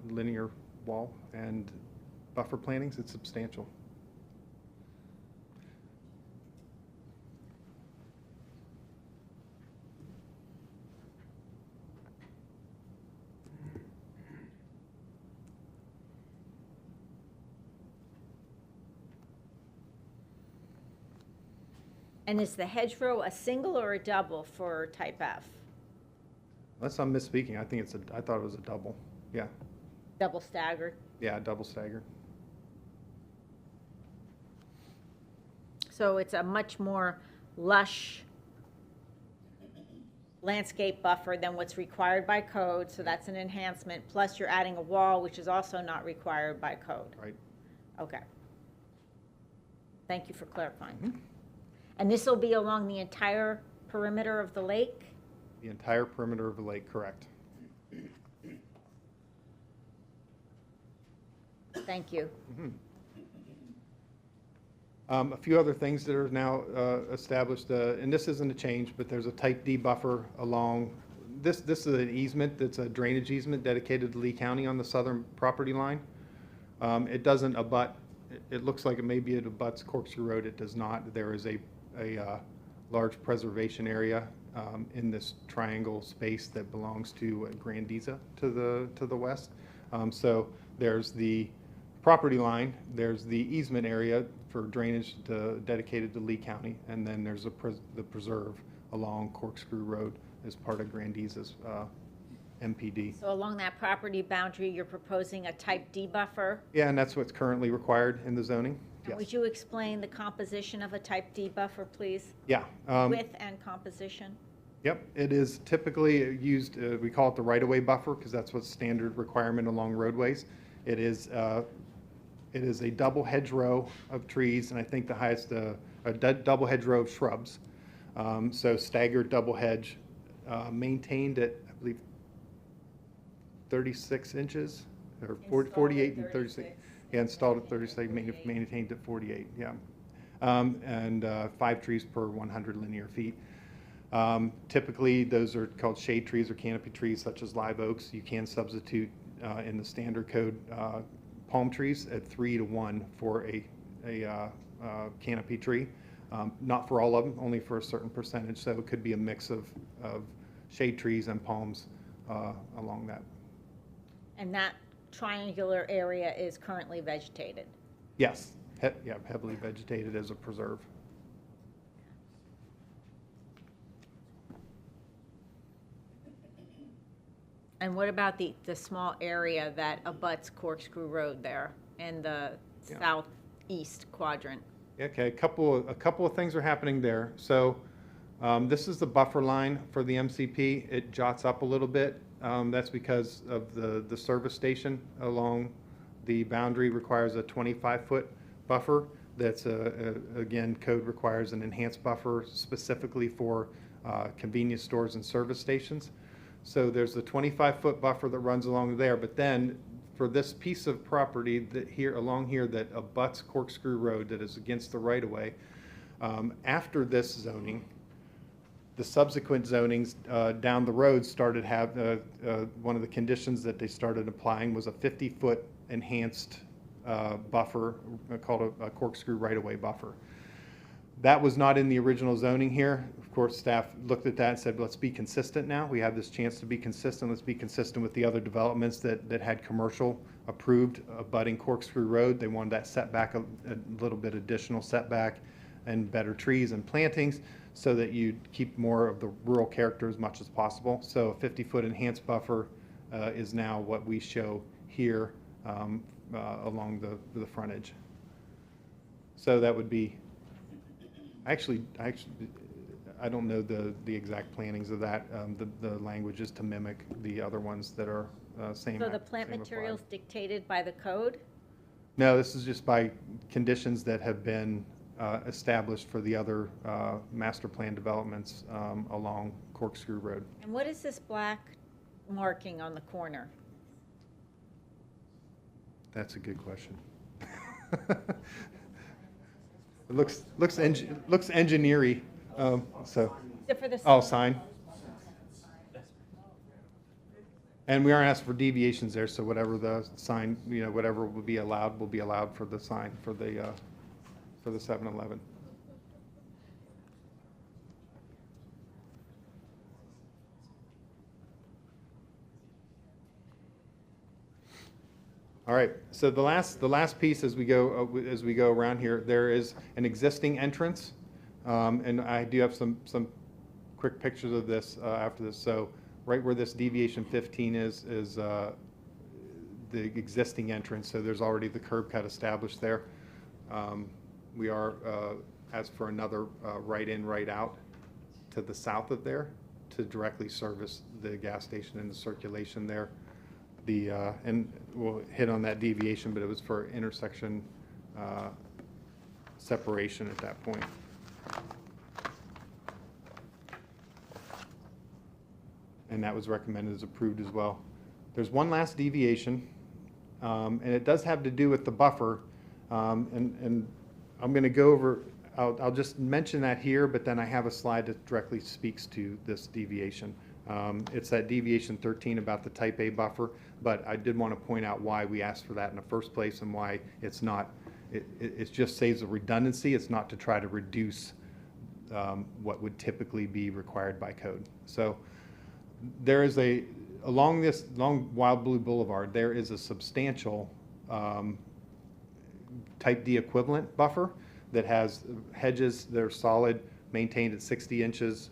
linear wall, and buffer plantings, it's substantial. And is the hedgerow a single or a double for type F? Unless I'm misspeaking, I thought it was a double. Yeah, Double staggered? yeah, double staggered. So it's a much more lush landscape buffer than what's required by code, so that's an enhancement. Plus you're adding a wall, which is also not required by code. Right. Okay. Thank you for clarifying. And this will be along the entire perimeter of the lake? The entire perimeter of the lake, correct. Thank you. A few other things that are now established, and this isn't a change, but there's a type D buffer along, this is an easement, that's a drainage easement dedicated to Lee County on the southern property line. It doesn't abut, it looks like it maybe it abuts Corkscrew Road, it does not. There is a large preservation area in this triangle space that belongs to Grandiza to the west. So there's the property line, there's the easement area for drainage dedicated to Lee County, and then there's the preserve along Corkscrew Road as part of Grandiza's MPD. So along that property boundary, you're proposing a type D buffer? Yeah, and that's what's currently required in the zoning. And Yes. would you explain the composition of a type D buffer, please? Yeah. Width and composition? Yep, it is typically used, we call it the right-of-way buffer because that's what's standard requirement along roadways. It is a double hedgerow of trees, and I think the highest, double hedgerow of shrubs. So staggered double hedge, maintained at, I believe, 36 inches, or 48 and 36. Yeah, installed at 36, maintained at 48, yeah. And 5 trees per 100 linear feet. Typically, those are called shade trees or canopy trees, such as live oaks. You can substitute in the standard code palm trees at 3-to-1 for a canopy tree. Not for all of them, only for a certain percentage. So it could be a mix of shade trees and palms along that. And that triangular area is currently vegetated? Yes, yeah, heavily vegetated as a preserve. And what about the small area that abuts Corkscrew Road there in the Yeah. southeast quadrant? Okay, a couple of things are happening there. So this is the buffer line for the MCP. It jots up a little bit. That's because of the service station along the boundary requires a 25-foot buffer. That's, again, code requires an enhanced buffer specifically for convenience stores and service stations. So there's a 25-foot buffer that runs along there, but then for this piece of property that along here that abuts Corkscrew Road that is against the right-of-way, after this zoning, the subsequent zonings down the road started one of the conditions that they started applying was a 50-foot enhanced buffer called a corkscrew right-of-way buffer. That was not in the original zoning here. Of course, staff looked at that and said, let's be consistent now. We have this chance to be consistent. Let's be consistent with the other developments that had commercial approved abutting Corkscrew Road. They wanted that setback, a little bit additional setback. and better trees and plantings so that you keep more of the rural character as much as possible. So a 50-foot enhanced buffer is now what we show here along the frontage. So that would be, actually, I don't know the exact plannings of that. The language is to mimic the other ones that are same. So the plant same materials applied. dictated by the code? No, this is just by conditions that have been established for the other master plan developments along Corkscrew Road. And what is this black marking on the corner? That's a good question. It looks engineering, so. Is it for the? Oh, sign. And we aren't asking for deviations there, so whatever the sign, whatever will be allowed for the sign for the 7-Eleven. All right, so the last piece as we go around here, there is an existing entrance, and I do have some quick pictures of this after this. So right where this deviation 15 is the existing entrance. So there's already the curb cut established there. We are as for another right in, right out to the south of there to directly service the gas station and the circulation there. And we'll hit on that deviation, but it was for intersection separation at that point. And that was recommended as approved as well. There's one last deviation, and it does have to do with the buffer. And I'm going to go over, I'll just mention that here, but then I have a slide that directly speaks to this deviation. It's that deviation 13 about the type A buffer, but I did want to point out why we asked for that in the first place and why it's not, it just saves a redundancy. It's not to try to reduce what would typically be required by code. So there is along WildBlue Boulevard, there is a substantial type D equivalent buffer that has hedges that are solid, maintained at 60 inches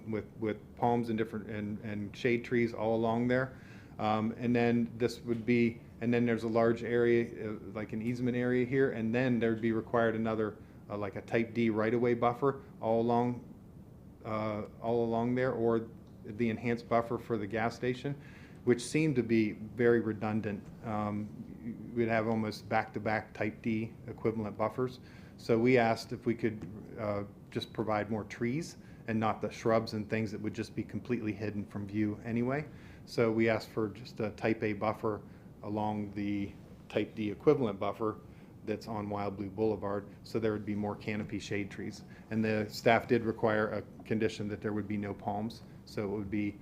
with palms and different and shade trees all along there. And then this would be, and then there's a large area, like an easement area here, and then there'd be required another, like a type D right-of-way buffer all along there, or the enhanced buffer for the gas station, which seemed to be very redundant. We'd have almost back-to-back type D equivalent buffers. So we asked if we could just provide more trees and not the shrubs and things that would just be completely hidden from view anyway. So we asked for just a type A buffer along the type D equivalent buffer that's on WildBlue Boulevard, so there would be more canopy shade trees. And the staff did require a condition that there would be no palms, so it would be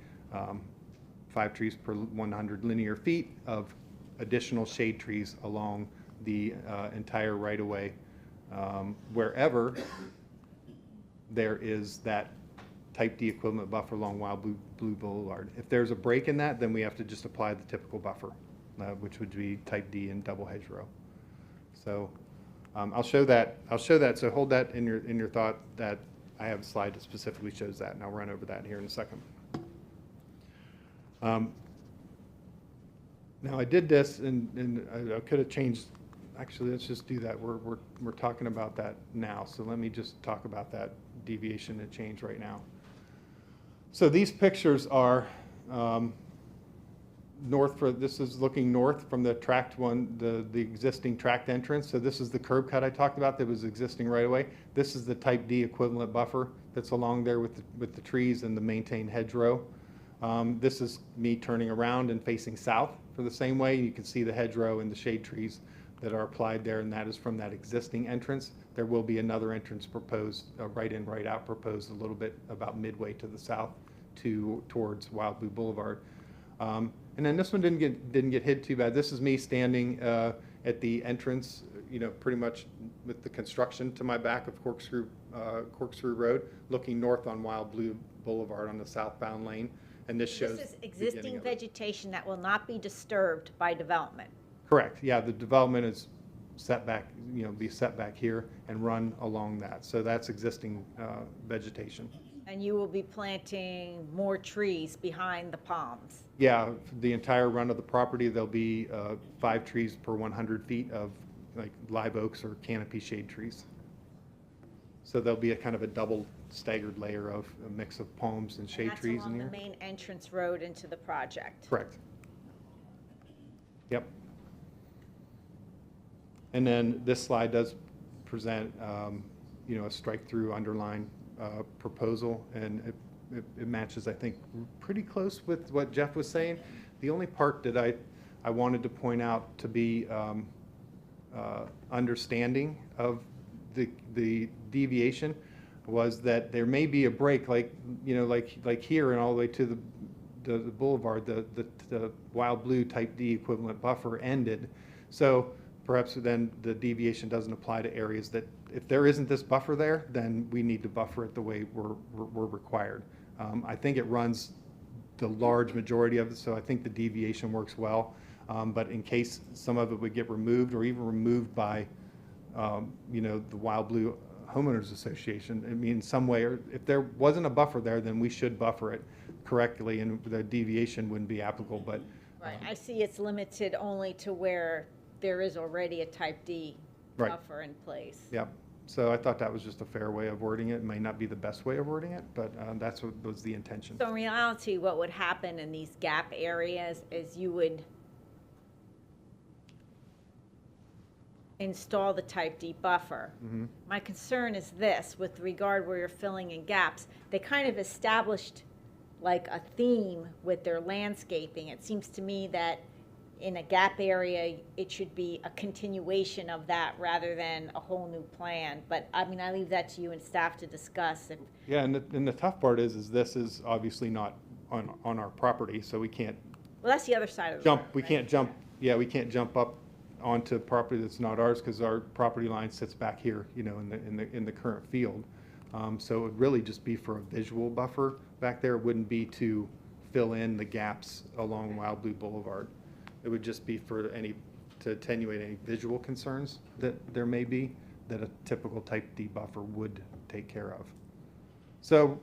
5 trees per 100 linear feet of additional shade trees along the entire right-of-way wherever there is that type D equivalent buffer along WildBlue Boulevard. If there's a break in that, then we have to just apply the typical buffer, which would be type D and double hedgerow. So I'll show that. So hold that in your thought that I have a slide that specifically shows that, and I'll run over that here in a second. Now I did this, and I could have changed. Actually, let's just do that. We're talking about that now. So let me just talk about that deviation and change right now. So these pictures are this is looking north from the tract one, the existing tract entrance. So this is the curb cut I talked about that was existing right away. This is the type D equivalent buffer that's along there with the trees and the maintained hedgerow. This is me turning around and facing south for the same way. You can see the hedgerow and the shade trees that are applied there, and that is from that existing entrance. There will be another entrance proposed, right in, right out proposed a little bit about midway to the south towards WildBlue Boulevard. And then this one didn't get hit too bad. This is me standing at the entrance, pretty much with the construction to my back of Corkscrew Road, looking north on WildBlue Boulevard on the southbound lane. And this shows This is existing vegetation that will not be disturbed by development. Correct. Yeah, the development is setback, be set back here and run along that. So that's existing vegetation. And you will be planting more trees behind the palms. Yeah, the entire run of the property, there'll be 5 trees per 100 feet of like live oaks or canopy shade trees. So there'll be a kind of a double staggered layer of a mix of palms and shade trees in And here. that's along the main entrance road into the project. Correct. Yep. And then this slide does present, a strike-through underline proposal, and it matches, I think, pretty close with what Jeff was saying. The only part that I wanted to point out to be understanding of the deviation was that there may be a break, like here and all the way to the boulevard, the WildBlue type D equivalent buffer ended. So perhaps then the deviation doesn't apply to areas that, if there isn't this buffer there, then we need to buffer it the way we're required. I think it runs the large majority of it, so I think the deviation works well. But in case some of it would get removed or even removed by, the WildBlue Homeowners Association, I mean, in some way, or if there wasn't a buffer there, then we should buffer it correctly and the deviation wouldn't be applicable, but. Right, I see it's limited only to where there is already a type D Right. buffer in place. Yep. So I thought that was just a fair way of wording it. It may not be the best way of wording it, but that's what was the intention. So in reality, what would happen in these gap areas is you would install the type D buffer. Mhm. My concern is this, with regard where you're filling in gaps, they kind of established like a theme with their landscaping. It seems to me that in a gap area, it should be a continuation of that rather than a whole new plan. But I mean, I leave that to you and staff to discuss. Yeah, and the tough part is this is obviously not on our property, so we can't Well, that's the other side of the jump, road, we right? can't jump, yeah, we can't jump up onto property that's not ours because our property line sits back here, in the current field. So it would really just be for a visual buffer back there. It wouldn't be to fill in the gaps along WildBlue Boulevard. It would just be to attenuate any visual concerns that there may be that a typical type D buffer would take care of. So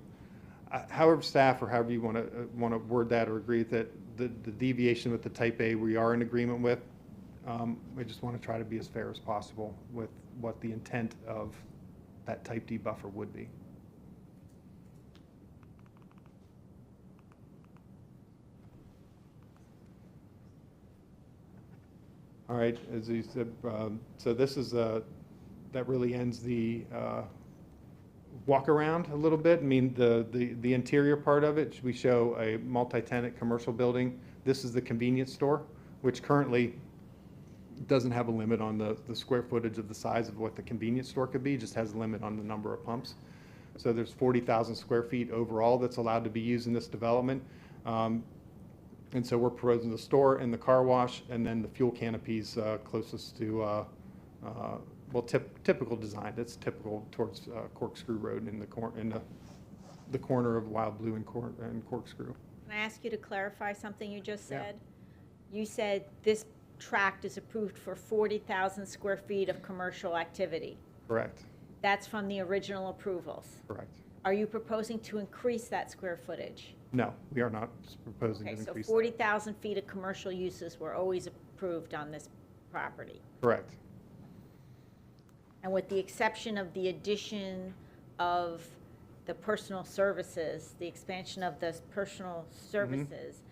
however staff or however you want to word that or agree that the deviation with the type A we are in agreement with, we just want to try to be as fair as possible with what the intent of that type D buffer would be. All right, as you said, so this is that really ends the walk around a little bit. I mean, the interior part of it, we show a multi-tenant commercial building. This is the convenience store, which currently doesn't have a limit on the square footage of the size of what the convenience store could be, just has a limit on the number of pumps. So there's 40,000 square feet overall that's allowed to be used in this development. And so we're proposing the store and the car wash, and then the fuel canopies closest to, typical design. That's typical towards Corkscrew Road in the corner of WildBlue and Corkscrew. Can I ask you to clarify something you just Yeah. said? You said this tract is approved for 40,000 square feet of commercial activity. Correct, That's from the original approvals. correct. Are you proposing to increase that square footage? No, we are not proposing to Okay, so increase that. 40,000 feet of commercial uses were always approved on this property. Correct, And with the exception of the addition of the personal services, the expansion of the personal services,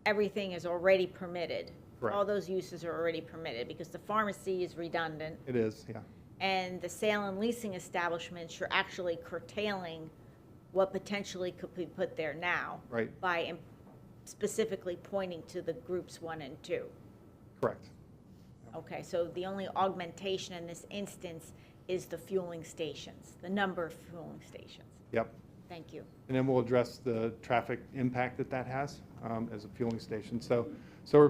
everything is already permitted. Correct. All those uses are already permitted because the pharmacy is redundant it is, yeah. and the sale and leasing establishments, you're actually curtailing what potentially could be put there now. Right. By specifically pointing to the groups 1 and 2. Correct. Okay, so the only augmentation in this instance is the fueling stations, the number of fueling stations. Yep. Thank you. And then we'll address the traffic impact that has as a fueling station. So we're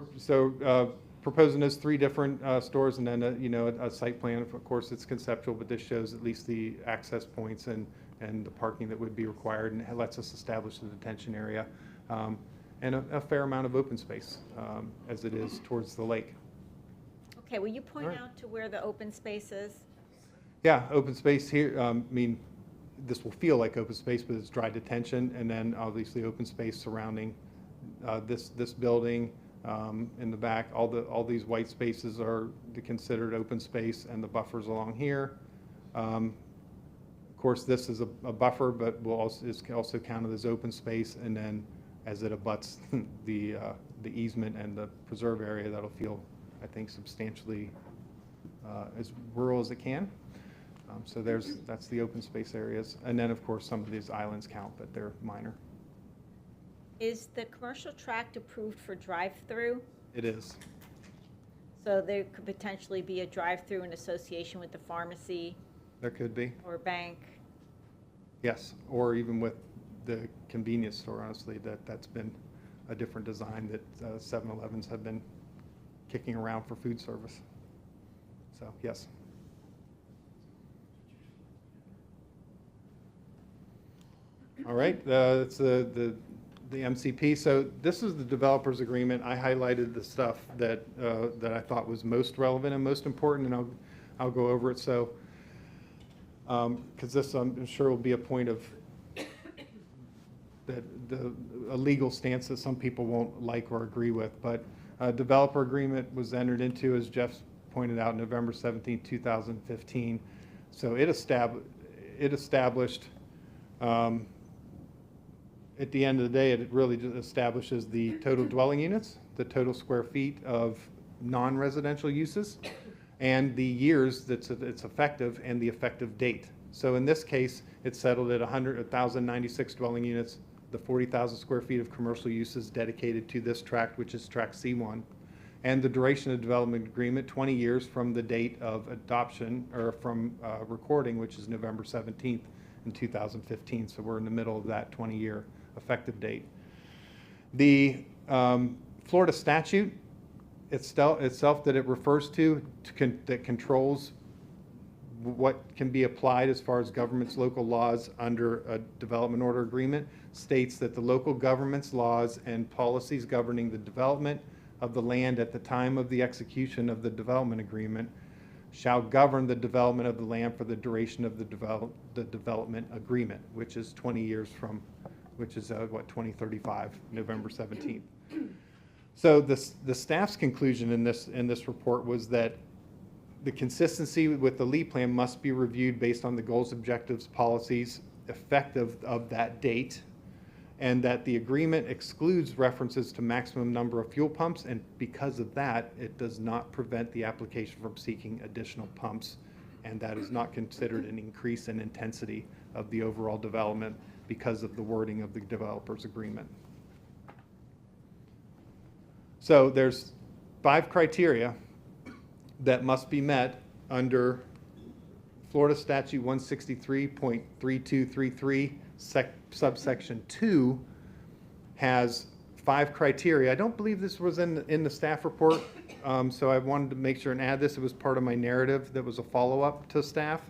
proposing those 3 different stores, and then a site plan. Of course, it's conceptual, but this shows at least the access points and the parking that would be required, and it lets us establish the detention area and a fair amount of open space as it is towards the lake. Okay, will you point All right. out to where the open space is? Yeah, open space here, I mean, this will feel like open space, but it's dry detention, and then obviously open space surrounding this building in the back. All these white spaces are considered open space, and the buffers along here. Of course, this is a buffer, but is also counted as open space, and then as it abuts the easement and the preserve area, that'll feel, I think, substantially as rural as it can. So that's the open space areas. And then, of course, some of these islands count, but they're minor. Is the commercial tract approved for drive-through? It is. So there could potentially be a drive-through in association with the pharmacy There could be, or bank? yes. Or even with the convenience store, honestly, that's been a different design that 7-Elevens have been kicking around for food service. So, yes. All right, it's the MCP. So this is the developers agreement. I highlighted the stuff that I thought was most relevant and most important, and I'll go over it. So, because this I'm sure will be a point of a legal stance that some people won't like or agree with. But a developer agreement was entered into, as Jeff pointed out, November 17, 2015. So it established. At the end of the day, it really just establishes the total dwelling units, the total square feet of non-residential uses, and the years that it's effective and the effective date. So in this case, it's settled at 1,096 dwelling units, the 40,000 square feet of commercial uses dedicated to this tract, which is tract C1. And the duration of the development agreement, 20 years from the date of adoption, or from recording, which is November 17th in 2015. So we're in the middle of that 20-year effective date. The Florida statute itself that it refers to that controls what can be applied as far as government's local laws under a development order agreement states that the local government's laws and policies governing the development of the land at the time of the execution of the development agreement shall govern the development of the land for the duration of the development agreement, which is 20 years from, which is 2035, November 17th. So the staff's conclusion in this report was that the consistency with the LEED plan must be reviewed based on the goals, objectives, policies effective of that date, and that the agreement excludes references to maximum number of fuel pumps, and because of that, it does not prevent the application from seeking additional pumps, and that is not considered an increase in intensity of the overall development because of the wording of the developer's agreement. So there's 5 criteria that must be met under Florida Statute 163.3233, subsection 2 has 5 criteria. I don't believe this was in the staff report, so I wanted to make sure and add this. It was part of my narrative that was a follow-up to staff.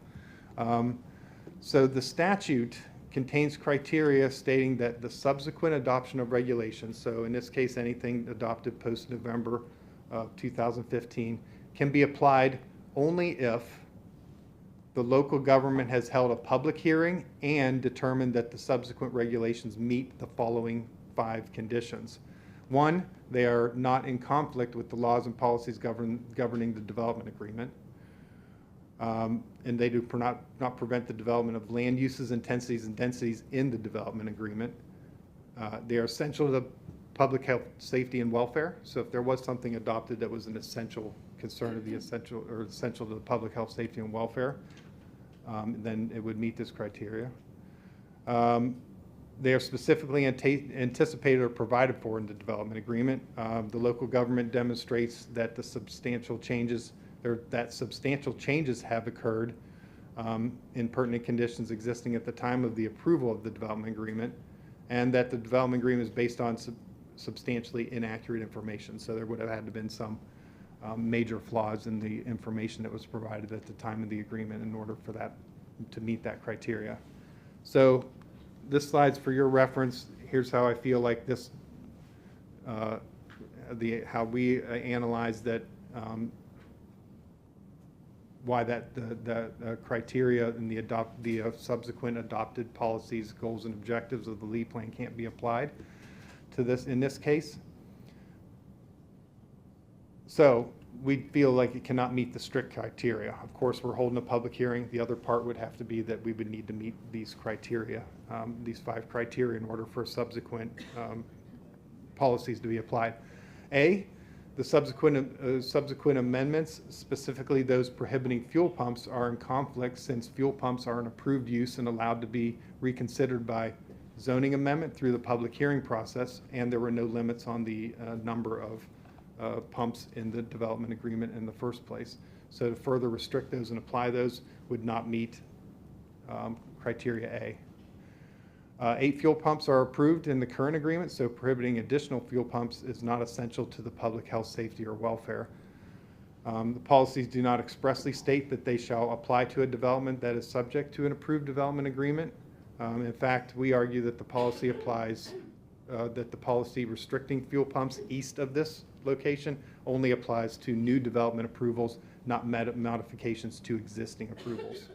So the statute contains criteria stating that the subsequent adoption of regulations, so in this case anything adopted post-November of 2015, can be applied only if the local government has held a public hearing and determined that the subsequent regulations meet the following 5 conditions. 1, they are not in conflict with the laws and policies governing the development agreement. And they do not prevent the development of land uses, intensities, and densities in the development agreement. They are essential to public health, safety, and welfare. So if there was something adopted that was an essential concern of the essential to the public health, safety, and welfare, then it would meet this criteria. They are specifically anticipated or provided for in the development agreement. The local government demonstrates that the substantial changes have occurred in pertinent conditions existing at the time of the approval of the development agreement, and that the development agreement is based on substantially inaccurate information. So there would have had to have been some major flaws in the information that was provided at the time of the agreement in order for that to meet that criteria. So this slide's for your reference. Here's how I feel like this, how we analyze that why the criteria and the subsequent adopted policies, goals, and objectives of the LEED plan can't be applied to this in this case. So we feel like it cannot meet the strict criteria. Of course, we're holding a public hearing. The other part would have to be that we would need to meet these criteria, these 5 criteria, in order for subsequent policies to be applied. A, the subsequent amendments, specifically those prohibiting fuel pumps, are in conflict since fuel pumps are an approved use and allowed to be reconsidered by zoning amendment through the public hearing process, and there were no limits on the number of pumps in the development agreement in the first place. So to further restrict those and apply those would not meet criteria A. 8 fuel pumps are approved in the current agreement, so prohibiting additional fuel pumps is not essential to the public health, safety, or welfare. The policies do not expressly state that they shall apply to a development that is subject to an approved development agreement. In fact, we argue that the policy applies, that the policy restricting fuel pumps east of this location only applies to new development approvals, not modifications to existing approvals.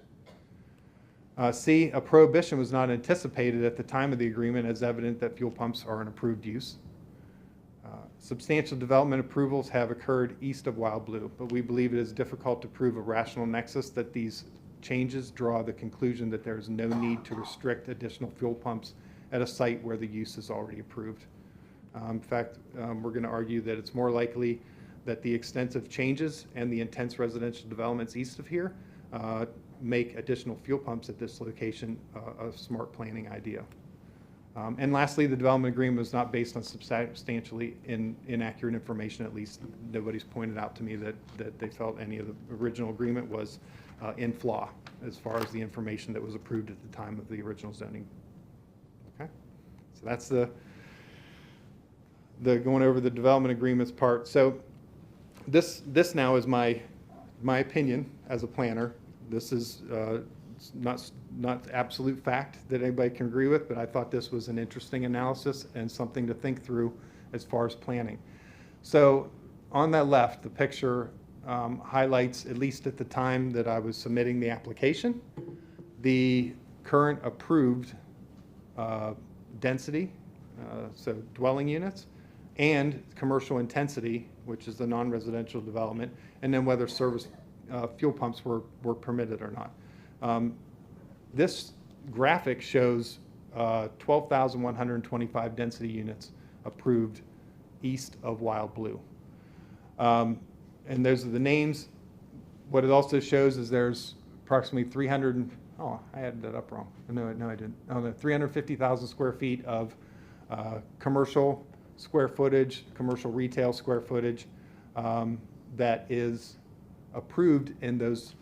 C, a prohibition was not anticipated at the time of the agreement, as evident that fuel pumps are an approved use. Substantial development approvals have occurred east of WildBlue, but we believe it is difficult to prove a rational nexus that these changes draw the conclusion that there is no need to restrict additional fuel pumps at a site where the use is already approved. In fact, we're going to argue that it's more likely that the extensive changes and the intense residential developments east of here make additional fuel pumps at this location a smart planning idea. And lastly, the development agreement was not based on substantially inaccurate information. At least nobody's pointed out to me that they felt any of the original agreement was in flaw as far as the information that was approved at the time of the original zoning. Okay, so that's the going over the development agreements part. So this now is my opinion as a planner. This is not absolute fact that anybody can agree with, but I thought this was an interesting analysis and something to think through as far as planning. So on that left, the picture highlights, at least at the time that I was submitting the application, the current approved density, so dwelling units, and commercial intensity, which is the non-residential development, and then whether service fuel pumps were permitted or not. This graphic shows 12,125 density units approved east of WildBlue. And those are the names. What it also shows is there's approximately 300, oh, I added that up wrong. No, I didn't. Oh, no, 350,000 square feet of commercial square footage, commercial retail square footage that is approved in those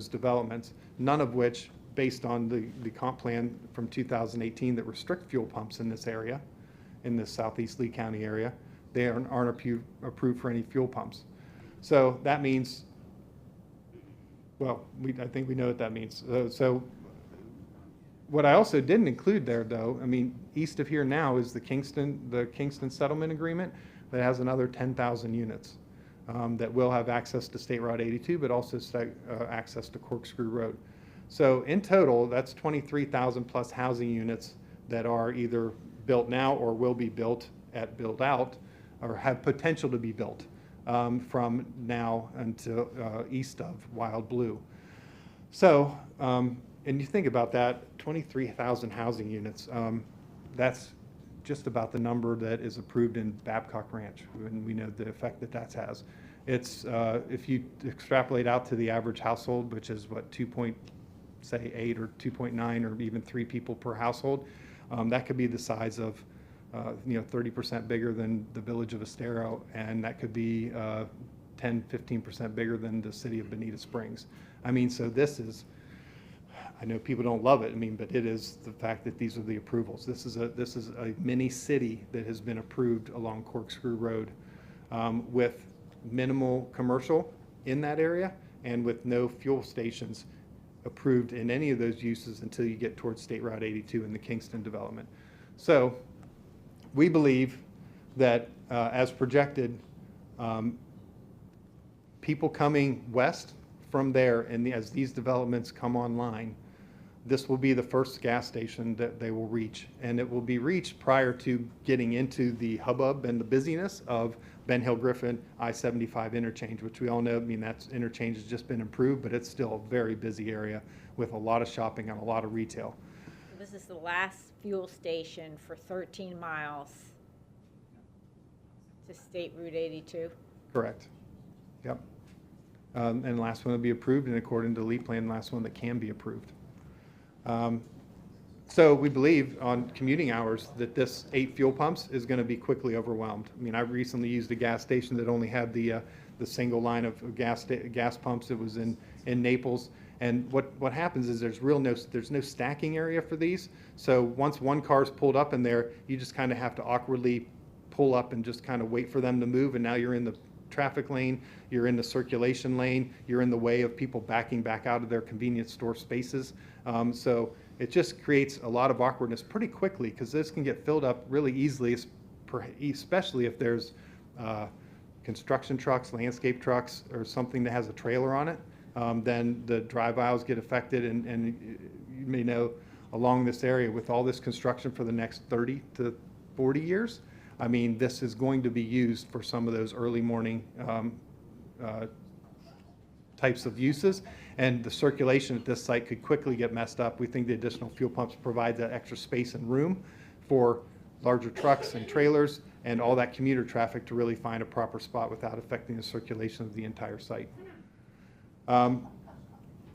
developments, none of which, based on the comp plan from 2018 that restrict fuel pumps in this area, in this southeast Lee County area, they aren't approved for any fuel pumps. So that means, well, I think we know what that means. So what I also didn't include there, though, I mean, east of here now is the Kingston settlement agreement that has another 10,000 units that will have access to State Route 82, but also access to Corkscrew Road. So in total, that's 23,000 plus housing units that are either built now or will be built at build out, or have potential to be built from now until east of WildBlue. So, and you think about that, 23,000 housing units, that's just about the number that is approved in Babcock Ranch, and we know the effect that has. It's, if you extrapolate out to the average household, which is what, 2.8 or 2.9 or even 3 people per household, that could be the size of 30% bigger than the village of Estero, and that could be 10-15% bigger than the city of Bonita Springs. I mean, so this is, I know people don't love it, I mean, but it is the fact that these are the approvals. This is a mini city that has been approved along Corkscrew Road with minimal commercial in that area and with no fuel stations approved in any of those uses until you get towards State Route 82 in the Kingston development. So we believe that as projected, people coming west from there, and as these developments come online, this will be the first gas station that they will reach. And it will be reached prior to getting into the hubbub and the busyness of Ben Hill Griffin I-75 interchange, which we all know, I mean, that interchange has just been improved, but it's still a very busy area with a lot of shopping and a lot of retail. This is the last fuel station for 13 miles to State Route 82. Correct. Yep. And the last one will be approved, and according to the LEAP plan, the last one that can be approved. So we believe on commuting hours that this 8 fuel pumps is going to be quickly overwhelmed. I mean, I recently used a gas station that only had the single line of gas pumps. It was in Naples. And what happens is there's no stacking area for these. So once one car's pulled up in there, you just kind of have to awkwardly pull up and just kind of wait for them to move. And now you're in the traffic lane, you're in the circulation lane, you're in the way of people backing back out of their convenience store spaces. So it just creates a lot of awkwardness pretty quickly, because this can get filled up really easily, especially if there's construction trucks, landscape trucks, or something that has a trailer on it. Then the drive aisles get affected, and you may know along this area with all this construction for the next 30 to 40 years, I mean, this is going to be used for some of those early morning types of uses, and the circulation at this site could quickly get messed up. We think the additional fuel pumps provide that extra space and room for larger trucks and trailers and all that commuter traffic to really find a proper spot without affecting the circulation of the entire site.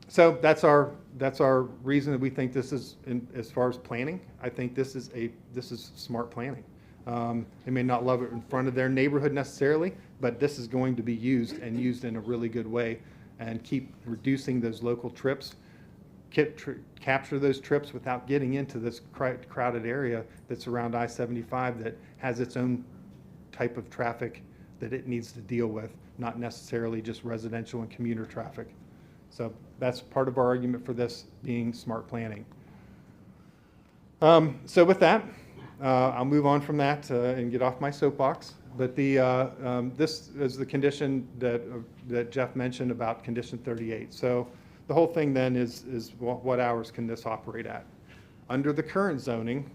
So that's our reason that we think this is, as far as planning, I think this is smart planning. They may not love it in front of their neighborhood necessarily, but this is going to be used, and used in a really good way, and keep reducing those local trips, capture those trips without getting into this crowded area that's around I-75 that has its own type of traffic that it needs to deal with, not necessarily just residential and commuter traffic. So that's part of our argument for this being smart planning. So with that, I'll move on from that and get off my soapbox. But this is the condition that Jeff mentioned about condition 38. So the whole thing then is what hours can this operate at? Under the current zoning,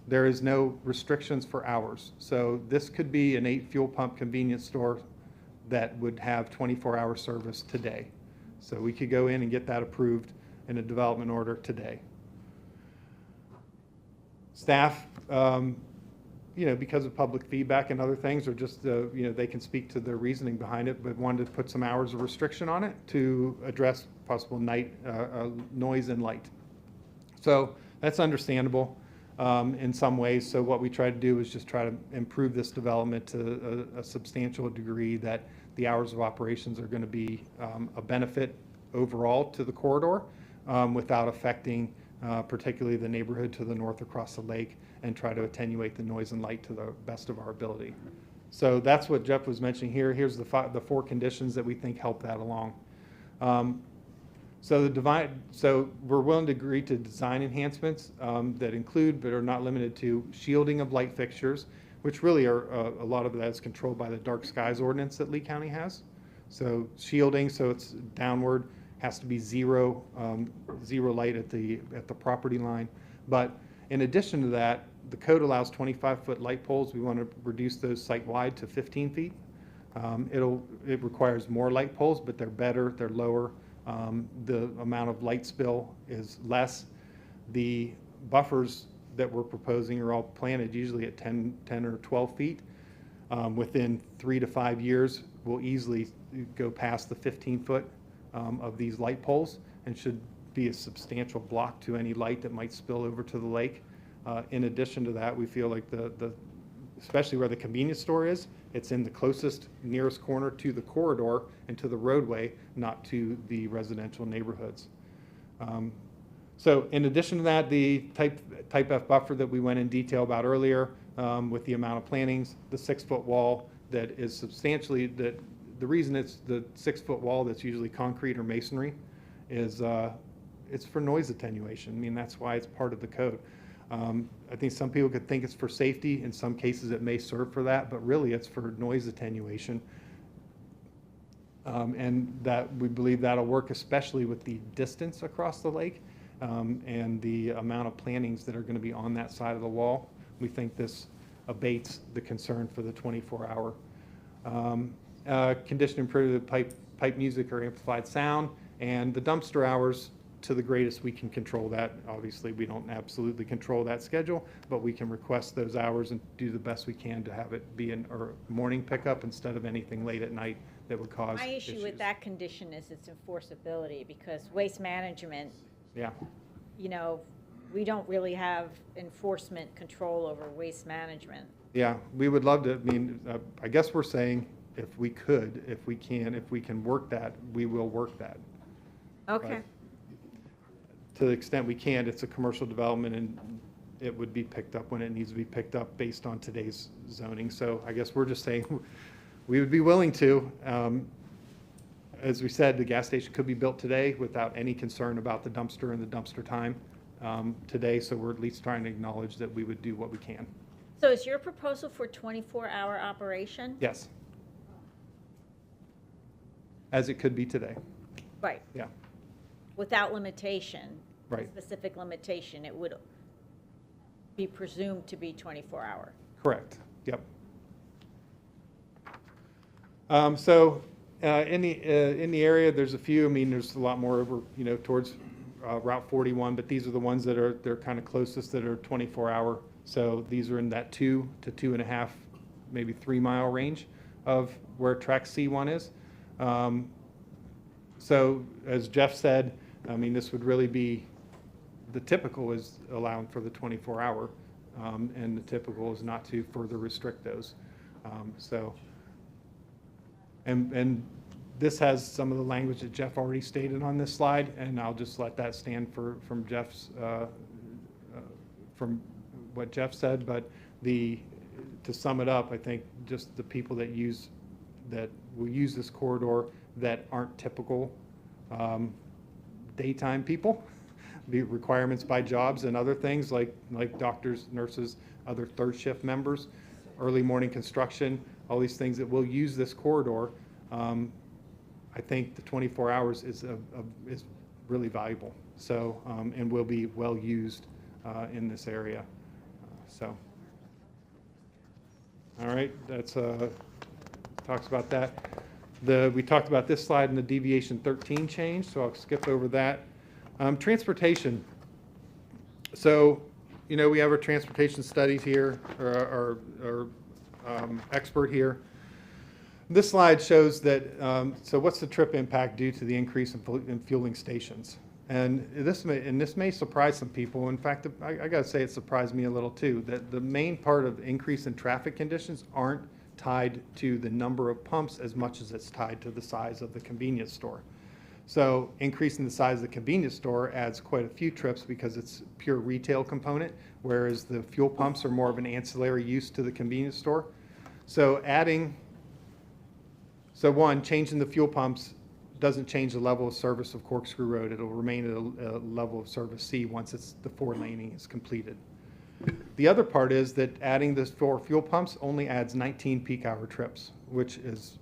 there is no restrictions for hours. So this could be an 8 fuel pump convenience store that would have 24-hour service today. So we could go in and get that approved in a development order today. Staff, because of public feedback and other things, or just, they can speak to their reasoning behind it, but wanted to put some hours of restriction on it to address possible night noise and light. So that's understandable in some ways. So what we try to do is just try to improve this development to a substantial degree that the hours of operations are going to be a benefit overall to the corridor without affecting particularly the neighborhood to the north across the lake, and try to attenuate the noise and light to the best of our ability. So that's what Jeff was mentioning here. Here's the 4 conditions that we think help that along. So we're willing to agree to design enhancements that include but are not limited to shielding of light fixtures, which really are a lot of that is controlled by the dark skies ordinance that Lee County has. So shielding, so it's downward, has to be zero light at the property line. But in addition to that, the code allows 25-foot light poles. We want to reduce those site-wide to 15 feet. It requires more light poles, but they're better, they're lower. The amount of light spill is less. The buffers that we're proposing are all planted usually at 10 or 12 feet. Within 3 to 5 years, we'll easily go past the 15-foot of these light poles, and should be a substantial block to any light that might spill over to the lake. In addition to that, we feel like especially where the convenience store is, it's in the closest, nearest corner to the corridor and to the roadway, not to the residential neighborhoods. So in addition to that, the type F buffer that we went in detail about earlier, with the amount of plantings, the 6-foot wall that is substantially, the reason it's the 6-foot wall that's usually concrete or masonry is it's for noise attenuation. I mean, that's why it's part of the code. I think some people could think it's for safety. In some cases, it may serve for that, but really it's for noise attenuation. And that we believe that'll work, especially with the distance across the lake and the amount of plantings that are going to be on that side of the wall. We think this abates the concern for the 24-hour. Condition improved the pipe music or amplified sound, and the dumpster hours to the greatest we can control that. Obviously, we don't absolutely control that schedule, but we can request those hours and do the best we can to have it be a morning pickup instead of anything late at night that would cause My issue issues. with that condition is its enforceability, because waste management, Yeah, you know, we don't really have enforcement control over waste management. yeah, we would love to, I mean, I guess we're saying if we could, if we can work that, we will work that. Okay. To the extent we can, it's a commercial development and it would be picked up when it needs to be picked up based on today's zoning. So I guess we're just saying we would be willing to. As we said, the gas station could be built today without any concern about the dumpster and the dumpster time today. So we're at least trying to acknowledge that we would do what we can. So is your proposal for 24-hour operation? Yes. As it could be today. Right, Yeah, without limitation. Right. Specific limitation, it would be presumed to be 24-hour. correct. Yep. So in the area, there's a few. I mean, there's a lot more over, you know, towards Route 41, but these are the ones that they're kind of closest that are 24-hour. So these are in that 2 to 2.5, maybe 3 mile range of where track C1 is. So as Jeff said, I mean, this would really be, the typical is allowing for the 24-hour, and the typical is not to further restrict those. And this has some of the language that Jeff already stated on this slide, and I'll just let that stand from Jeff's, from what Jeff said. But to sum it up, I think just the people that will use this corridor that aren't typical daytime people, the requirements by jobs and other things like doctors, nurses, other third shift members, early morning construction, all these things that will use this corridor. I think the 24 hours is really valuable. So and will be well used in this area. So all right, that's talks about that. We talked about this slide in the deviation 13 change, so I'll skip over that. Transportation. So, you know, we have our transportation studies here, or expert here. This slide shows that, so what's the trip impact due to the increase in fueling stations? And this may surprise some people. In fact, I got to say it surprised me a little too, that the main part of increase in traffic conditions aren't tied to the number of pumps as much as it's tied to the size of the convenience store. So increasing the size of the convenience store adds quite a few trips because it's pure retail component, whereas the fuel pumps are more of an ancillary use to the convenience store. So changing the fuel pumps doesn't change the level of service of Corkscrew Road. It'll remain at a level of service C once the 4-laning is completed. The other part is that adding the 4 fuel pumps only adds 19 peak hour trips, which is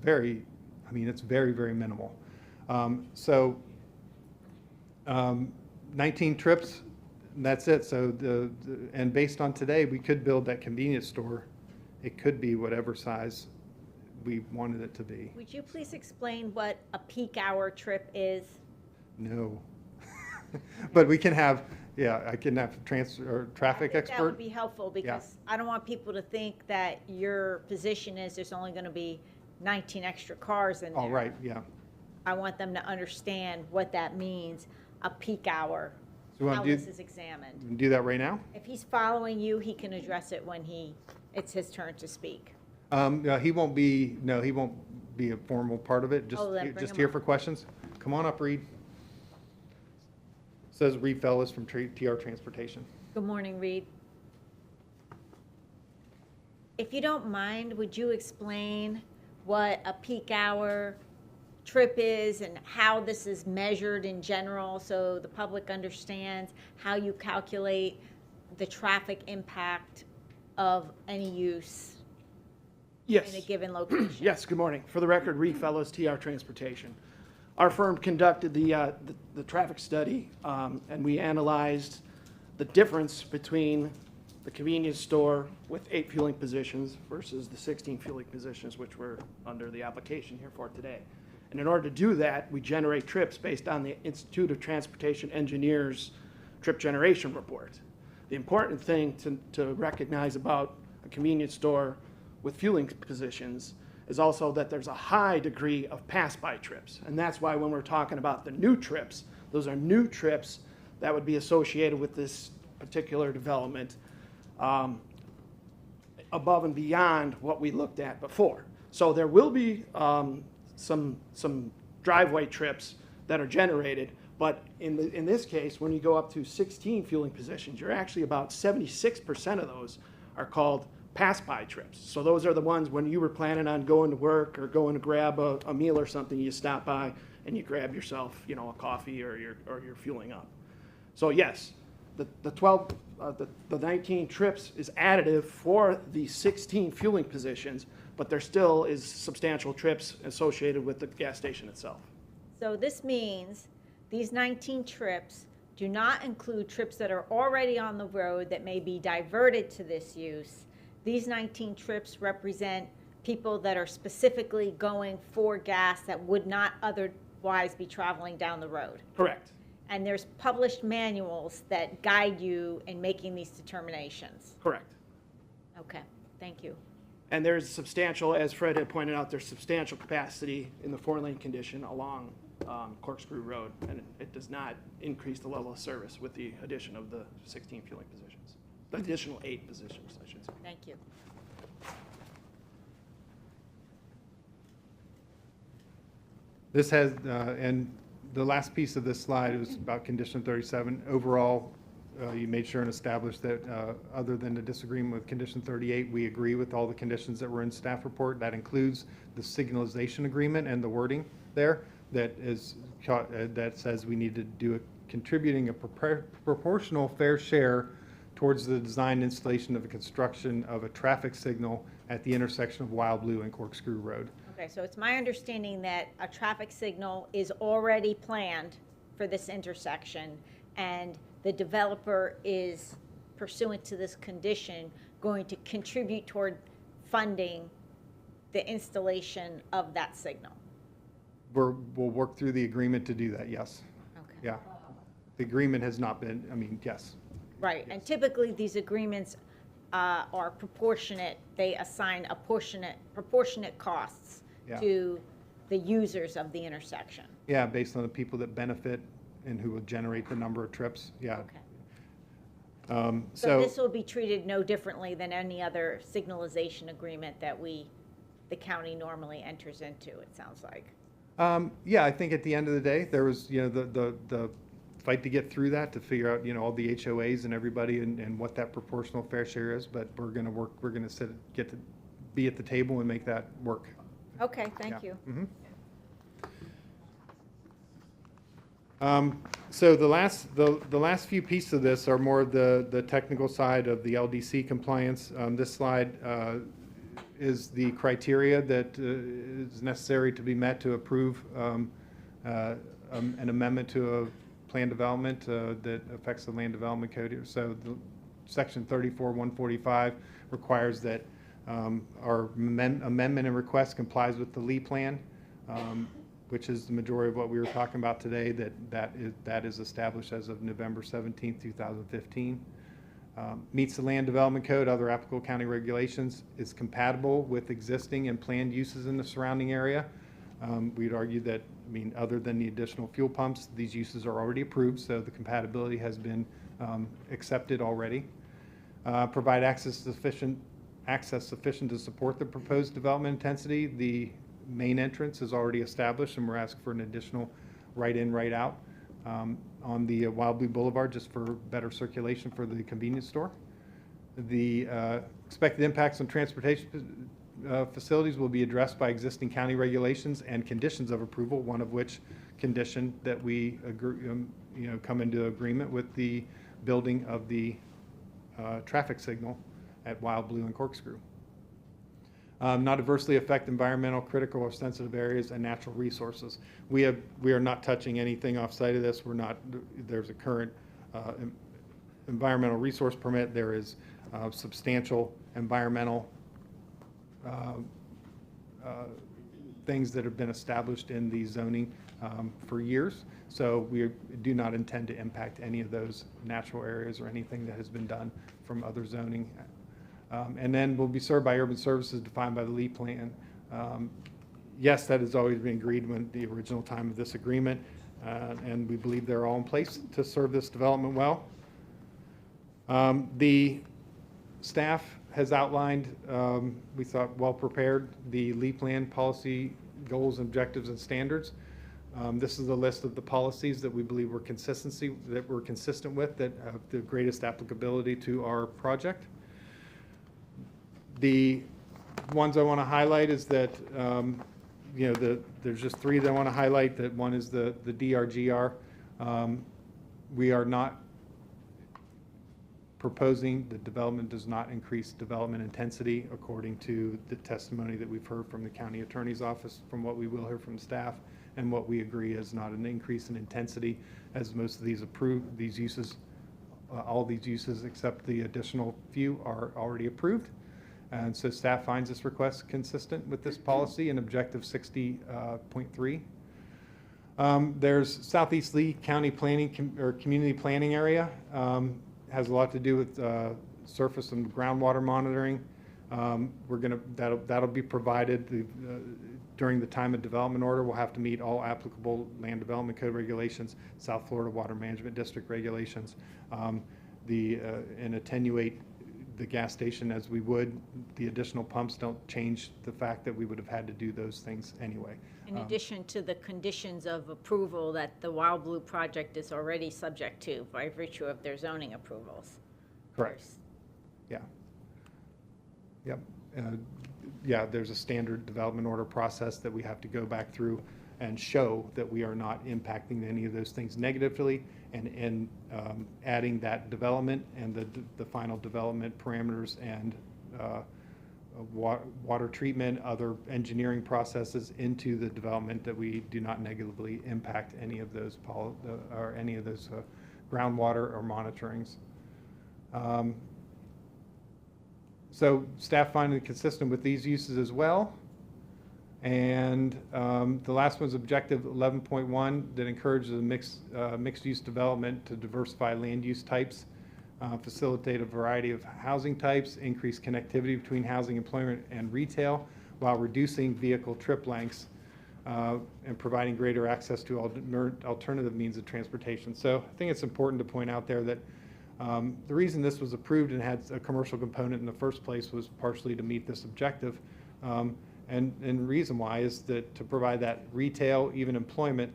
very, I mean, it's very, very minimal. 19 trips, and that's it. So and based on today, we could build that convenience store. It could be whatever size we wanted it to be. Would you please explain what a peak hour trip is? No. But we can have, I can have traffic That expert. would be helpful, because I don't want people to think that your position is there's only going to be 19 extra cars in there. Oh, right, yeah. I want them to understand what that means, a peak hour, So you how want to this is examined. do that right now? If he's following you, he can address it when it's his turn to speak. No, he won't be a formal part of it, Oh, then bring just him here up. for questions. Come on up, Reed. Says Reed Fellis from TR Transportation. Good morning, Reed. If you don't mind, would you explain what a peak hour trip is and how this is measured in general, so the public understands how you calculate the traffic impact of any use? Yes. in a given location? Yes, good morning. For the record, Reed Fellows, TR Transportation. Our firm conducted the traffic study, and we analyzed the difference between the convenience store with 8 fueling positions versus the 16 fueling positions, which were under the application here for today. And in order to do that, we generate trips based on the Institute of Transportation Engineers trip generation report. The important thing to recognize about a convenience store with fueling positions is also that there's a high degree of pass-by trips. And that's why when we're talking about the new trips, those are new trips that would be associated with this particular development, above and beyond what we looked at before. So there will be some driveway trips that are generated, but in this case, when you go up to 16 fueling positions, you're actually about 76% of those are called pass-by trips. So those are the ones when you were planning on going to work or going to grab a meal or something, you stop by and you grab yourself, you know, a coffee or you're fueling up. So yes, the 19 trips is additive for the 16 fueling positions, but there still is substantial trips associated with the gas station itself. So this means these 19 trips do not include trips that are already on the road that may be diverted to this use. These 19 trips represent people that are specifically going for gas that would not otherwise be traveling down the road. Correct. And there's published manuals that guide you in making these determinations. Correct. Okay, thank you. And there's substantial, as Fred had pointed out, there's substantial capacity in the 4-lane condition along Corkscrew Road, and it does not increase the level of service with the addition of the 16 fueling positions. The additional 8 positions, I should say. Thank you. This has, and the last piece of this slide was about condition 37. Overall, you made sure and established that other than the disagreement with condition 38, we agree with all the conditions that were in staff report. That includes the signalization agreement and the wording there that says we need to do contributing a proportional fair share towards the design and installation of the construction of a traffic signal at the intersection of WildBlue and Corkscrew Road. Okay, so it's my understanding that a traffic signal is already planned for this intersection, and the developer is, pursuant to this condition, going to contribute toward funding the installation of that signal. We'll work through the agreement to do that, yes. Okay. Yeah. The agreement has not been, I mean, yes. Right, and typically these agreements are proportionate. They assign proportionate costs Yeah. to the users of the intersection. Yeah, based on the people that benefit and who will generate the number of trips, yeah. Okay. So this will be treated no differently than any other signalization agreement that the county normally enters into, it sounds like. Yeah, I think at the end of the day, there was, you know, the fight to get through that, to figure out, you know, all the HOAs and everybody and what that proportional fair share is, but we're going to work, we're going to get to be at the table and make that work. Okay, thank you. So the last few pieces of this are more the technical side of the LDC compliance. This slide is the criteria that is necessary to be met to approve an amendment to a plan development that affects the land development code here. So the section 34-145 requires that our amendment and request complies with the Lee plan, which is the majority of what we were talking about today, that is established as of November 17th, 2015. Meets the land development code, other applicable county regulations, is compatible with existing and planned uses in the surrounding area. We'd argue that, I mean, other than the additional fuel pumps, these uses are already approved, so the compatibility has been accepted already. Provide access sufficient to support the proposed development intensity. The main entrance is already established, and we're asking for an additional right in, right out on the WildBlue Boulevard, just for better circulation for the convenience store. The expected impacts on transportation facilities will be addressed by existing county regulations and conditions of approval, one of which condition that we agree, come into agreement with the building of the traffic signal at WildBlue and Corkscrew. not adversely affect environmental, critical, or sensitive areas and natural resources. We are not touching anything off-site of this. There's a current environmental resource permit. There is substantial environmental things that have been established in the zoning for years. So we do not intend to impact any of those natural areas or anything that has been done from other zoning. And then will be served by urban services defined by the LEED plan. Yes, that has always been agreed when the original time of this agreement, and we believe they're all in place to serve this development well. The staff has outlined, we thought well prepared, the LEED plan policy goals, objectives, and standards. This is a list of the policies that we believe we're consistent with, that have the greatest applicability to our project. The ones I want to highlight is that, there's just three that I want to highlight. That one is the DRGR. We are not proposing the development does not increase development intensity according to the testimony that we've heard from the county attorney's office, from what we will hear from staff, and what we agree is not an increase in intensity, as most of these uses, all these uses except the additional few are already approved. And so staff finds this request consistent with this policy and objective 60.3. There's Southeast Lee County Planning or Community Planning Area. Has a lot to do with surface and groundwater monitoring. That'll be provided during the time of development order. We'll have to meet all applicable land development code regulations, South Florida Water Management District regulations, and attenuate the gas station as we would. The additional pumps don't change the fact that we would have had to do those things anyway. In addition to the conditions of approval that the WildBlue project is already subject to by virtue of their zoning approvals. Correct. Yeah. Yep. Yeah, there's a standard development order process that we have to go back through and show that we are not impacting any of those things negatively, and adding that development and the final development parameters and water treatment, other engineering processes into the development, that we do not negatively impact any of those groundwater or monitorings. So staff find it consistent with these uses as well. And the last one's objective 11.1, that encourages a mixed-use development to diversify land use types, facilitate a variety of housing types, increase connectivity between housing, employment, and retail, while reducing vehicle trip lengths and providing greater access to alternative means of transportation. So I think it's important to point out there that the reason this was approved and had a commercial component in the first place was partially to meet this objective. And the reason why is that to provide that retail, even employment,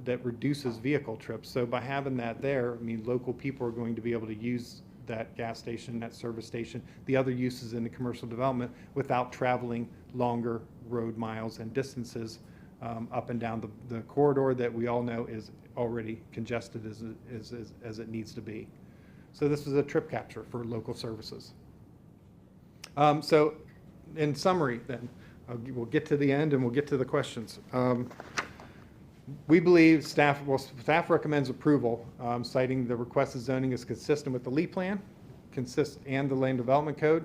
that reduces vehicle trips. So by having that there, I mean, local people are going to be able to use that gas station, that service station, the other uses in the commercial development without traveling longer road miles and distances up and down the corridor that we all know is already congested as it needs to be. So this is a trip capture for local services. So in summary then, we'll get to the end and we'll get to the questions. We believe staff recommends approval, citing the requested zoning is consistent with the LEED plan, and the land development code,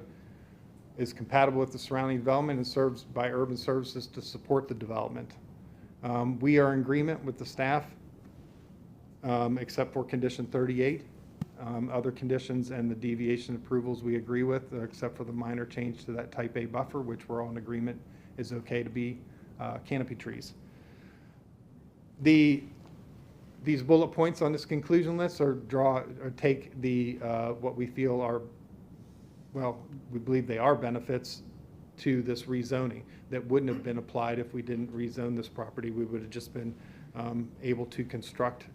is compatible with the surrounding development, and serves by urban services to support the development. We are in agreement with the staff, except for condition 38. Other conditions and the deviation approvals we agree with, except for the minor change to that type A buffer, which we're all in agreement is okay to be canopy trees. These bullet points on this conclusion list take the what we feel are, well, we believe they are benefits to this rezoning that wouldn't have been applied if we didn't rezone this property. We would have just been able to construct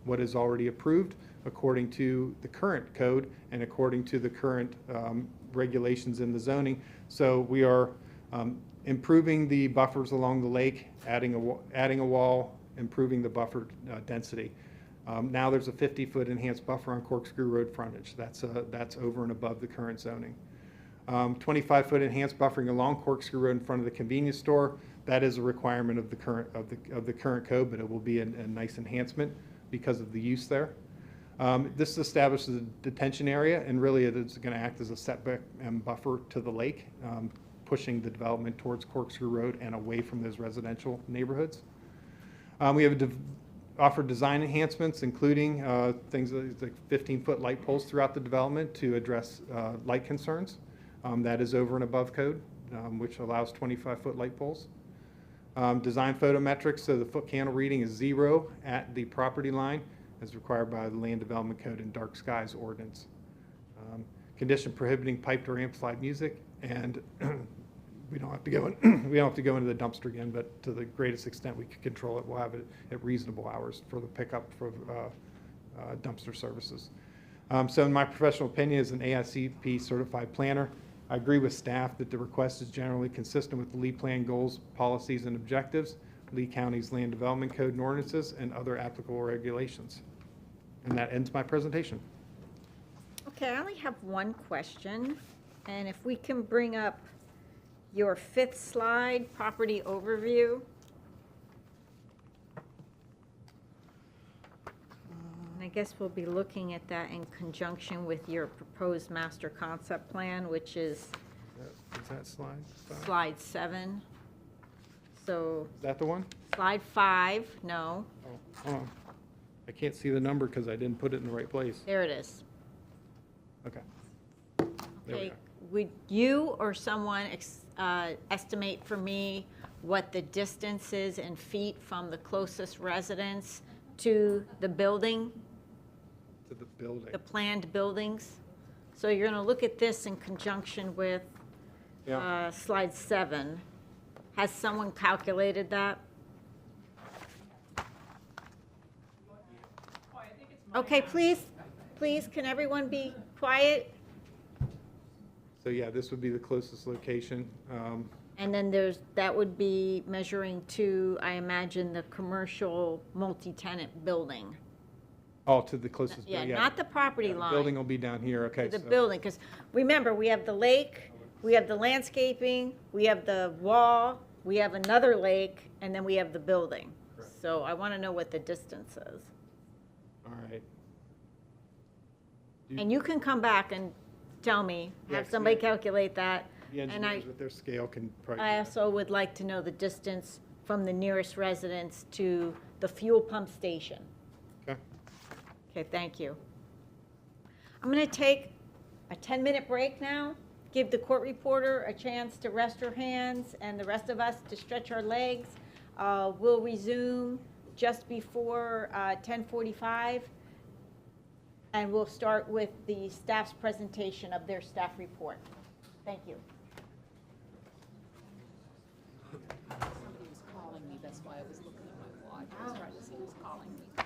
what is already approved according to the current code and according to the current regulations in the zoning. So we are improving the buffers along the lake, adding a wall, improving the buffer density. Now there's a 50-foot enhanced buffer on Corkscrew Road frontage. That's over and above the current zoning. 25-foot enhanced buffering along Corkscrew Road in front of the convenience store. That is a requirement of the current code, but it will be a nice enhancement because of the use there. This establishes a detention area, and really it is going to act as a setback and buffer to the lake, pushing the development towards Corkscrew Road and away from those residential neighborhoods. We have offered design enhancements, including things like 15-foot light poles throughout the development to address light concerns. That is over and above code, which allows 25-foot light poles. Design photometrics, so the foot candle reading is 0 at the property line, as required by the Land Development Code and Dark Skies Ordinance. Condition prohibiting piped or amplified music, and we don't have to go into the dumpster again, but to the greatest extent we can control it, we'll have it at reasonable hours for the pickup for dumpster services. So in my professional opinion, as an AICP certified planner, I agree with staff that the request is generally consistent with the Lee Plan goals, policies, and objectives, Lee County's Land Development Code and ordinances, and other applicable regulations. And that ends my presentation. Okay, I only have one question, and if we can bring up your 5th slide, property overview. And I guess we'll be looking at that in conjunction with your proposed master concept plan, which is Is that slide 5? slide 7. So Is that the one? slide 5, no, Oh, hold on. I can't see the number because I didn't put it in the right place. there it is. Okay. There we Okay, go. would you or someone estimate for me what the distance is in feet from the closest residence to the building, To the building. the planned buildings? So you're going to look at this in conjunction with Yeah. slide 7. Has someone calculated that? Okay, please, can everyone be quiet? So yeah, this would be the closest location. And then that would be measuring to, I imagine, the commercial multi-tenant building. Oh, to the closest. Yeah, not the property Yeah, the line. building will be down here, okay. The so- building, because remember, we have the lake, we have the landscaping, we have the wall, we have another lake, and then we have the building. So I want to know what the distance is. All right. And you can come back and tell me, Yeah, have 'cause somebody we- calculate that. The And engineers with their scale can probably. I also would like to know the distance from the nearest residence to the fuel pump station. Okay. Okay, thank you. I'm going to take a 10-minute break now, give the court reporter a chance to rest her hands and the rest of us to stretch our legs. We'll resume just before 10:45, and we'll start with the staff's presentation of their staff report. Thank you. Somebody was calling me, that's why I was looking at my watch. I was trying to see who's calling me.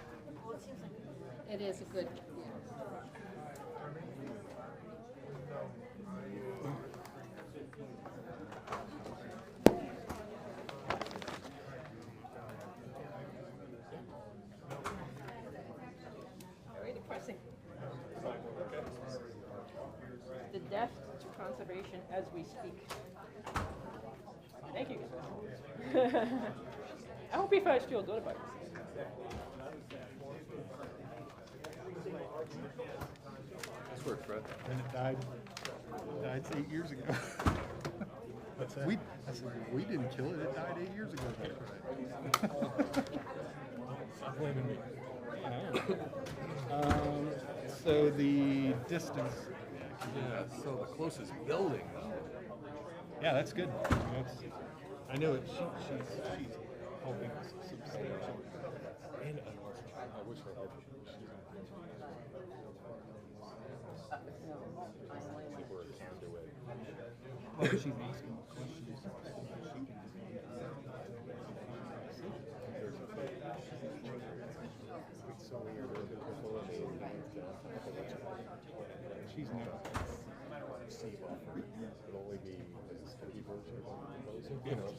It is a good, yeah. Very depressing. The death to conservation as we speak. Thank you. I hope you guys feel good about it. Nice work, Fred. And it died 8 years ago. What's that? I said, we didn't kill it, it died 8 years ago. Stop blaming me. So the distance, Yeah, so the closest building, though. yeah, that's good. I know it, she's helping substantial. And I wish I had. We're a conduit. Well, she's asking questions. She's not. It'll only be 50 birds or something. You know,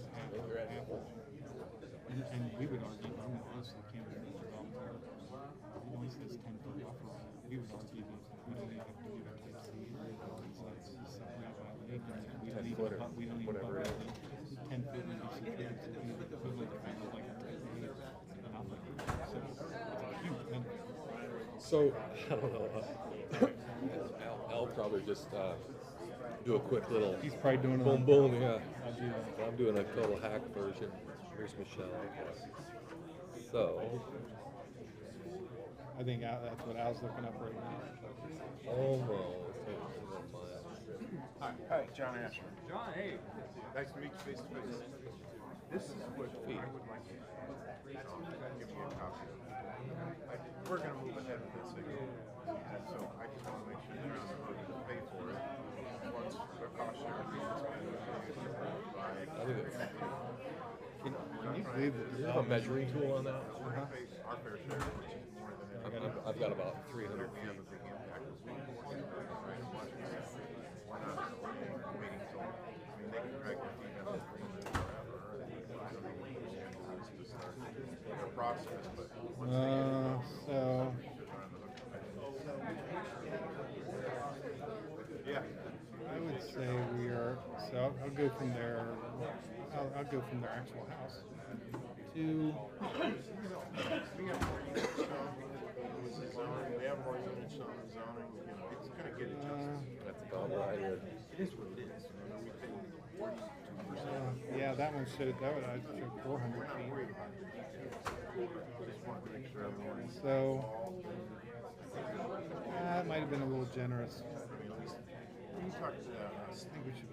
and we would argue, I mean, honestly, Canada development, it only says 10-foot buffer. We would argue that we don't have to do that type C, it's separated by 10 footer, whatever it is. 10 feet would be secure, so it'd be the equivalent of like a 10 acre. So it's huge. And So, I don't know. I'll probably just do a quick little he's probably doing it. boom boom, yeah. I'll do that. I'm doing a total hack version. Here's Michelle. So, I think that's what Al's looking up right now. almost. Hi, John Asher. John, hey. Nice to meet you face to face. This is what I would like to give you a copy of. We're going to move ahead with this video. And so I just want to make sure you're on the hook to pay for it. Once the cost share agreement's been I think it's, Can you believe that do you have a measuring tool on that? our fair share, which is more than everybody. I've got about 300 We have a big impact as well. We're not waiting till, I mean, they can drag their feet up and forever. I don't know when the schedule is to start their process, but once they get it, so they're on the hook. Yeah. I would say we are, so I'll go from their, I'll go from their actual house to, We have more units shown with the zoning, we have more units shown in zoning, you know, it's gonna get adjusted. That's about right. It is what it is, you know, we pay 42%. yeah, that one showed, that one I showed 400 We're not feet. worried about it. Just want to make sure everyone's So, that might have been a little generous. When you talk to I think we should,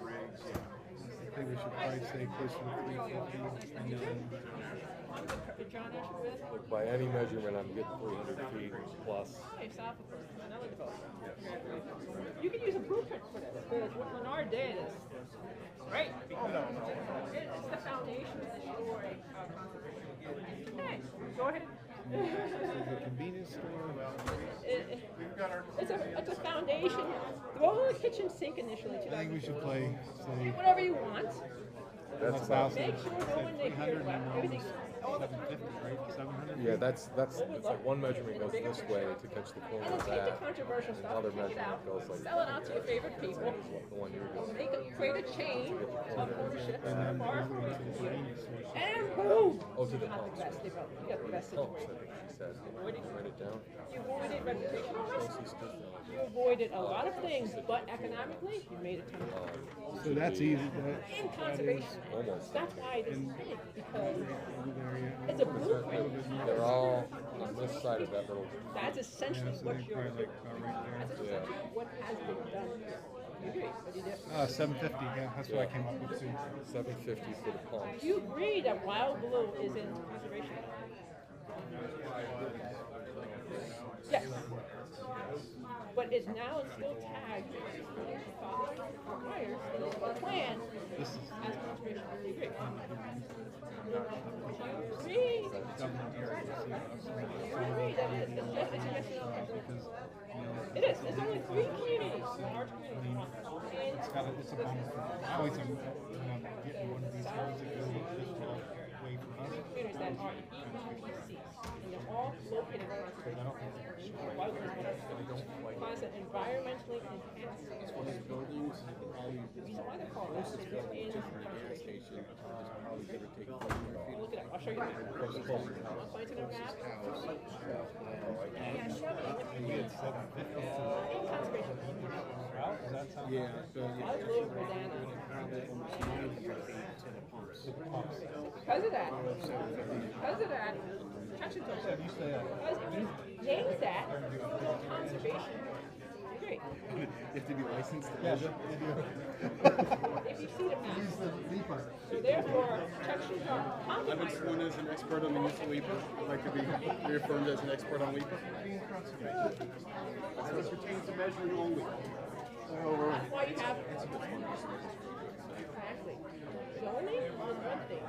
Riggs, I think we should probably say closer to 350. And then, John Asher with? By any measurement, I'm getting 300 feet plus. Hi, South of course, another developer. Congratulations. You can use a blueprint for this, because what Leonard did is great. Because it's the foundation of the shore conservation. Hey, go ahead. the convenience store. It's a foundation. Throw the kitchen sink initially too. I think we should play, say, Whatever you want. That's House about, Make sure no one they hear 300 about and everything. All the 750, right? 700? yeah, that's, it's like one measurement goes this way to catch the corner And then of take the that. controversial And stuff, another take it out, measurement goes like. sell it out to your favorite people, The one you're doing. create a chain of ownership And then far we'll go from to the you, convenience store. and boom! Oh, to the Not pumps. the best development. You got the best Pumps, I situation. think she said. Write it down. You avoided reputational risk. Closest to- You avoided a lot of things, but economically, you made a ton of money. So that's easy. And conservation. Almost. That's why it is big, because That, it's a blueprint. They're all on this side of that little, That's essentially so what they you're probably doing. like right That's there. essentially what has been done. You agree, but you did. 750, yeah, that's what I came up with too. 750 for the pumps. Do you agree that WildBlue is in conservation? Yes. But it's now still tagged requires the plan This is as conservation. Do you agree? Do you agree? government area. Do you agree that it's just, it's a national Because, you know, It is. There's only 3 communities, large communities. it's got a, it's a bummer. I always am, getting one of these hills that goes this way from us. Communities that are EPCs, and they're all located in conservation. Class it environmentally enhanced. The reason why they're called that is because in conservation. Look it up. I'll show you the map. I'll find it on a map. Yeah, show it. In conservation. Yeah, so WildBlue, Rosanna. Because of that, Texas because if you change that to conservation, great. you have to be licensed to measure. If you see the map. So therefore, Texas are I've been compromised. sworn as an expert on the use of WEPA. I'd like to be reaffirmed as an expert on WEPA. As it pertains to measuring only. That's why you have. Exactly. Zoning is one thing.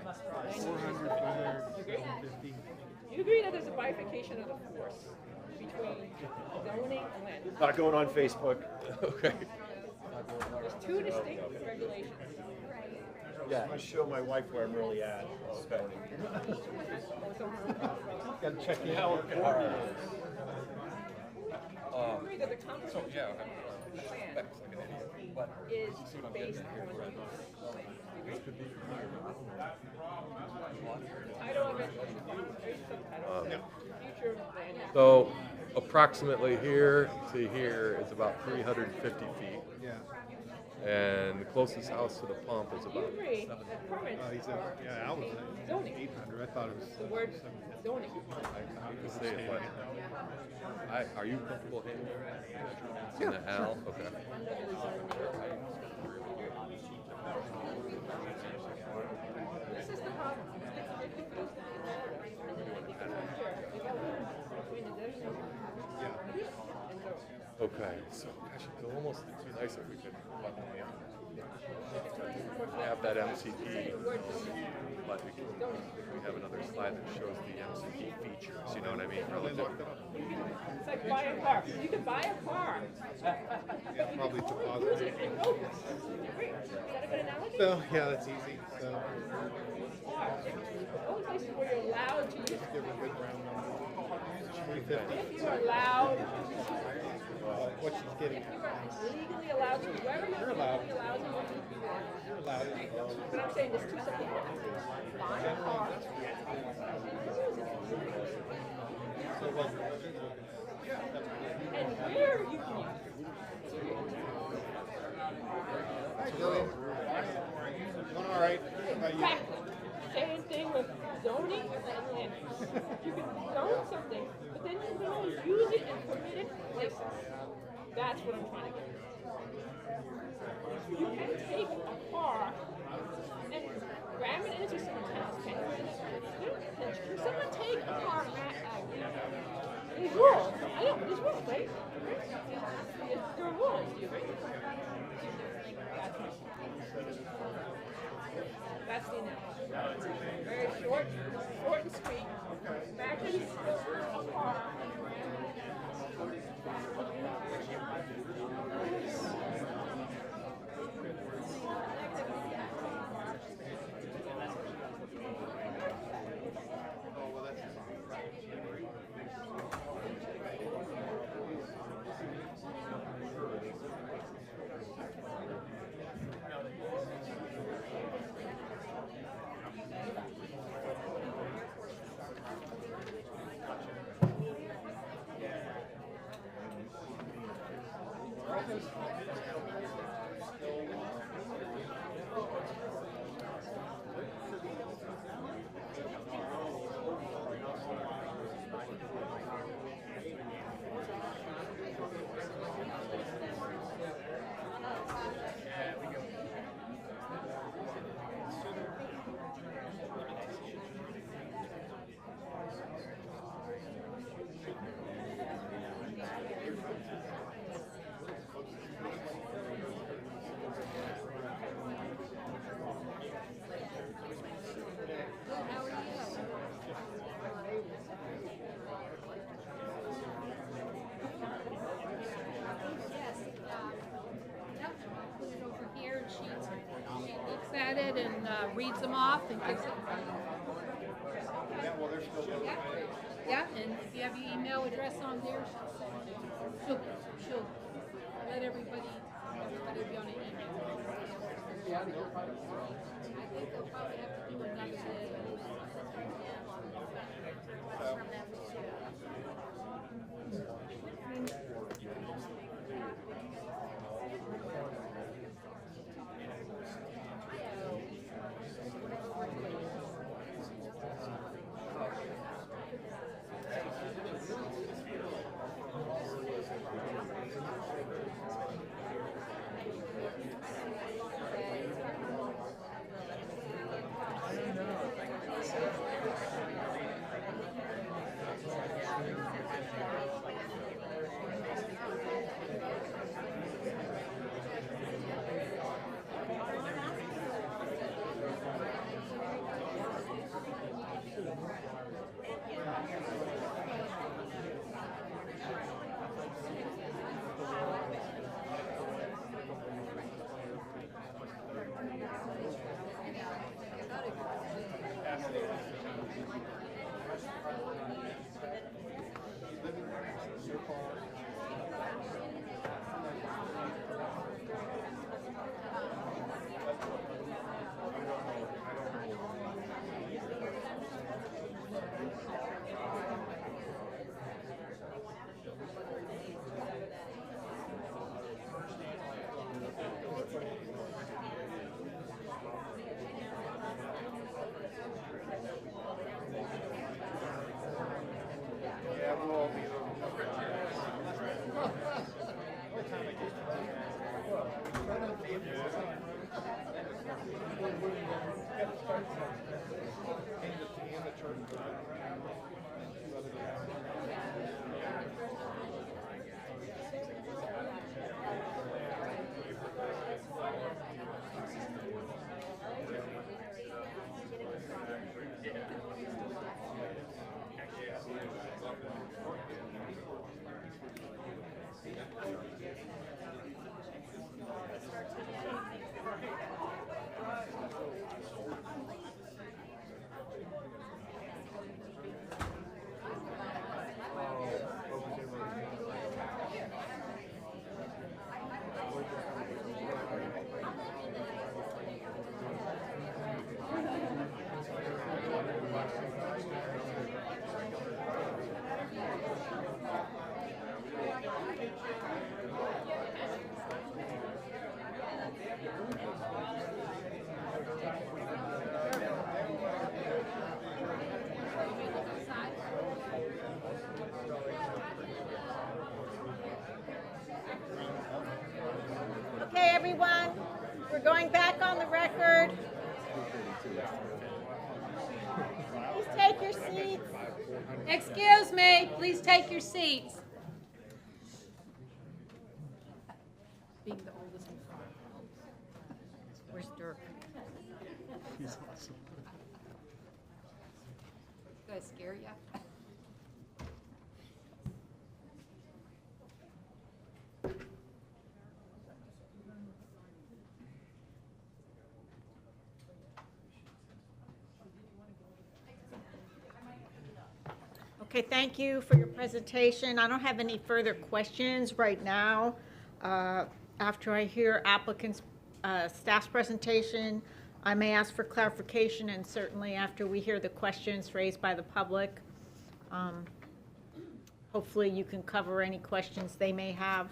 400 there, Agree? 750. You agree that there's a bifurcation of the force between zoning and land? Not going on Facebook. Okay. There's 2 distinct regulations. Yeah. I'm gonna show my wife where I'm really at. Okay. Gotta check in. You agree that the comprehensive yeah, plan like an idiot. is based on title of it, future land use. So approximately here to here is about 350 feet. Yeah. And the closest house to the pump is You about agree that permits He said, yeah, I was zoning, 800. I thought it was. the word zoning. I can say it, but are you comfortable handling in the L? Okay. This is the problem. Okay, so gosh, it would almost be nice if we could have that MCP, but we have another slide that shows the MCP features, you know what I mean? Relative. It's like buy a car. You can buy a car. Yeah, probably to Use positive. it and go. Great. Is that a good analogy? So, yeah, that's easy. So, Only places where you're allowed to use give a good round number. 350. if you're allowed, What she's getting if at. you are legally allowed to, wherever you're allowed. legally allowed to, You're allowed it. but I'm saying there's two separate things. Buy a car. So, well, And where you can use it. hi, Jillian. Doing all right. How about you? Exactly. Same thing with zoning and land use. You can zone something, but then you can only use it in permitted places. That's what I'm trying to get at. You can take a car and ram it into someone's house. Can someone take a car and there's rules. I know, there's rules, right? There are rules, do you agree? That's the analogy. Very short and sweet. Imagine a car. At it and reads them off and gives it. Yeah, and if you have your email address on there, she'll let everybody be on an email. I think they'll probably have to do another day. everyone. We're going back on the record. Please take your seats. Excuse me, please take your seats. Being the oldest in front. Where's Dirk? He's awesome. Did I scare you? Okay, thank you for your presentation. I don't have any further questions right now. After I hear applicants' staff's presentation, I may ask for clarification, and certainly after we hear the questions raised by the public, hopefully you can cover any questions they may have.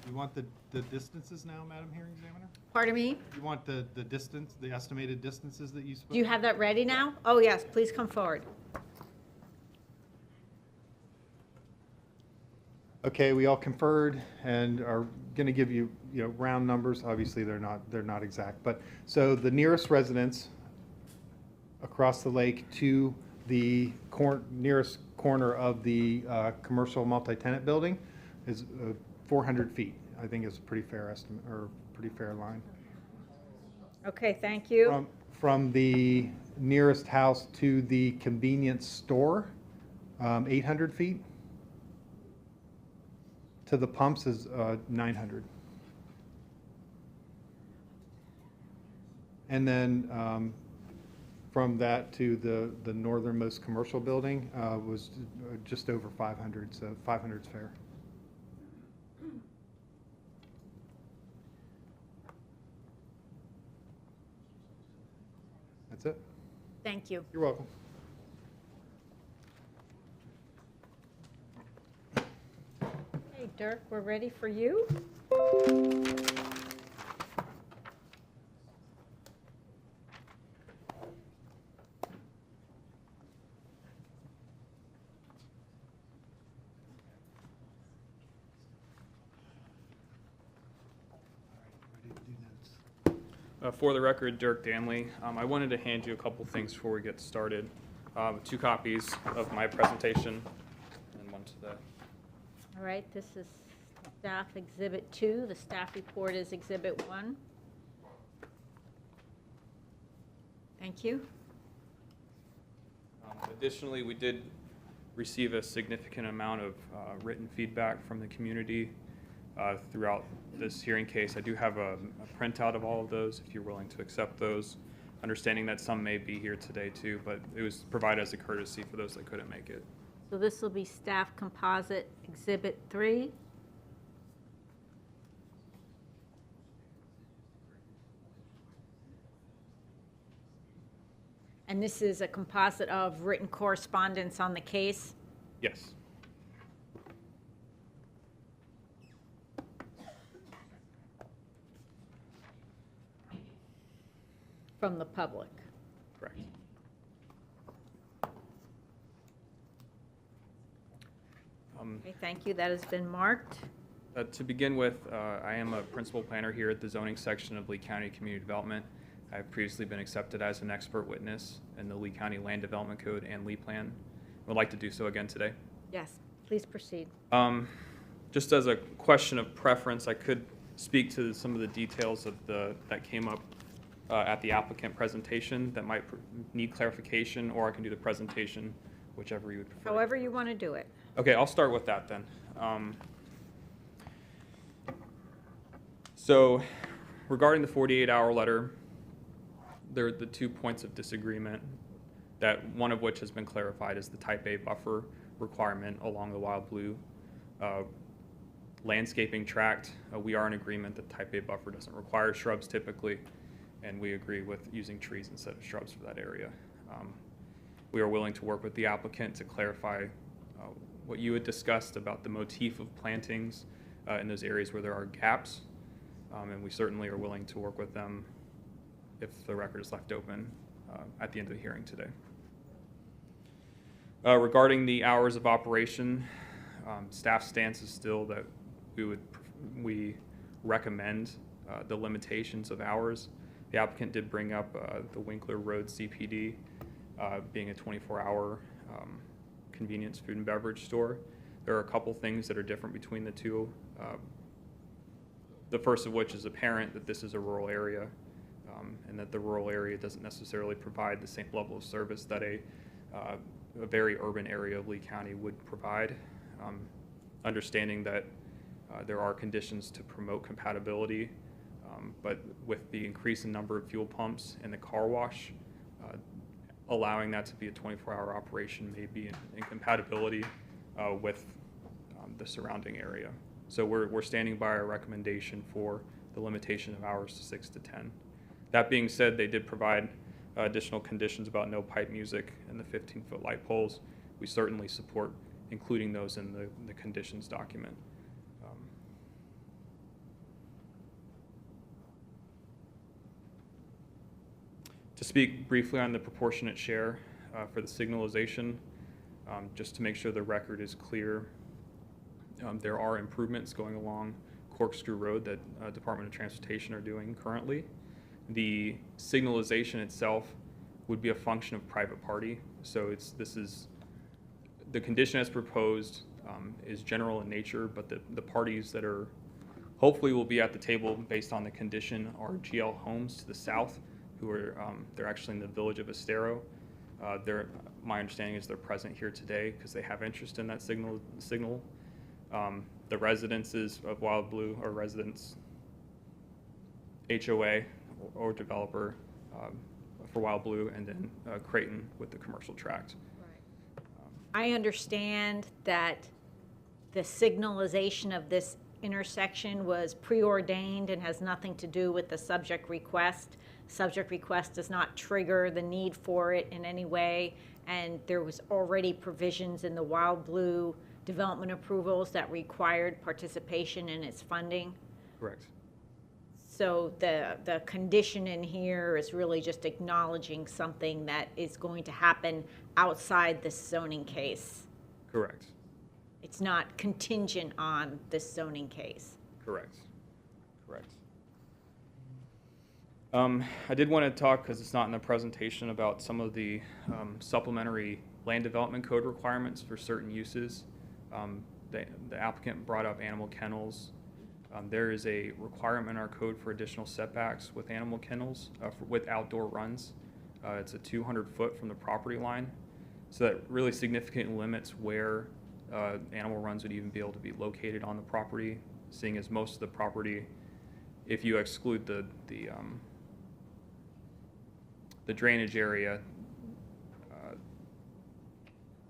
You want the distances now, Madam Hearing Examiner? Pardon me? You want the distance, the estimated distances that you spoke? Do you have that ready now? Oh, yes, please come forward. Okay, we all conferred and are going to give you, round numbers. Obviously, they're not exact. But so the nearest residence across the lake to the nearest corner of the commercial multi-tenant building is 400 feet. I think it's a pretty fair estimate, or pretty fair line. Okay, thank you. From the nearest house to the convenience store, 800 feet. To the pumps is 900. And then from that to the northernmost commercial building was just over 500, so 500 is fair. That's it. Thank you. You're welcome. Okay, Dirk, we're ready for you. For the record, Dirk Danley. I wanted to hand you a couple things before we get started. 2 copies of my presentation and one to the... All right, this is Staff Exhibit 2. The staff report is Exhibit 1. Thank you. Additionally, we did receive a significant amount of written feedback from the community throughout this hearing case. I do have a printout of all of those if you're willing to accept those, understanding that some may be here today too, but it was provided as a courtesy for those that couldn't make it. So this will be Staff Composite Exhibit 3. And this is a composite of written correspondence on the case? Yes. From the public? Correct. Okay, thank you. That has been marked. To begin with, I am a principal planner here at the zoning section of Lee County Community Development. I've previously been accepted as an expert witness in the Lee County Land Development Code and Lee Plan. I would like to do so again today. Yes, please proceed. Just as a question of preference, I could speak to some of the details of that came up at the applicant presentation that might need clarification, or I can do the presentation, whichever you would prefer. However you want to do it. Okay, I'll start with that then. So regarding the 48-hour letter, there are the 2 points of disagreement, that one of which has been clarified is the type A buffer requirement along the WildBlue landscaping tract. We are in agreement that type A buffer doesn't require shrubs typically, and we agree with using trees instead of shrubs for that area. We are willing to work with the applicant to clarify what you had discussed about the motif of plantings in those areas where there are gaps, and we certainly are willing to work with them if the record is left open at the end of the hearing today. Regarding the hours of operation, staff stance is still that we recommend the limitations of hours. The applicant did bring up the Winkler Road CPD being a 24-hour convenience food and beverage store. There are a couple things that are different between the two. The first of which is apparent that this is a rural area, and that the rural area doesn't necessarily provide the same level of service that a very urban area of Lee County would provide. Understanding that there are conditions to promote compatibility, but with the increase in number of fuel pumps and the car wash, allowing that to be a 24-hour operation may be in incompatibility with the surrounding area. So we're standing by our recommendation for the limitation of hours to 6 to 10. That being said, they did provide additional conditions about no pipe music and the 15-foot light poles. We certainly support including those in the conditions document. To speak briefly on the proportionate share for the signalization, just to make sure the record is clear, there are improvements going along Corkscrew Road that Department of Transportation are doing currently. The signalization itself would be a function of private party, so this is the condition as proposed is general in nature, but the parties that are hopefully will be at the table based on the condition are GL Homes to the south, who are they're actually in the village of Estero. My understanding is they're present here today because they have interest in that signal. The residences of WildBlue are residents, HOA or developer for WildBlue, and then Creighton with the commercial tract. I understand that the signalization of this intersection was preordained and has nothing to do with the subject request. Subject request does not trigger the need for it in any way, and there was already provisions in the WildBlue development approvals that required participation in its funding. Correct. So the condition in here is really just acknowledging something that is going to happen outside this zoning case. Correct. It's not contingent on this zoning case. Correct. Correct. I did want to talk, because it's not in the presentation, about some of the supplementary land development code requirements for certain uses. The applicant brought up animal kennels. There is a requirement in our code for additional setbacks with animal kennels, with outdoor runs. It's a 200-foot from the property line. So that really significantly limits where animal runs would even be able to be located on the property, seeing as most of the property, if you exclude the drainage area,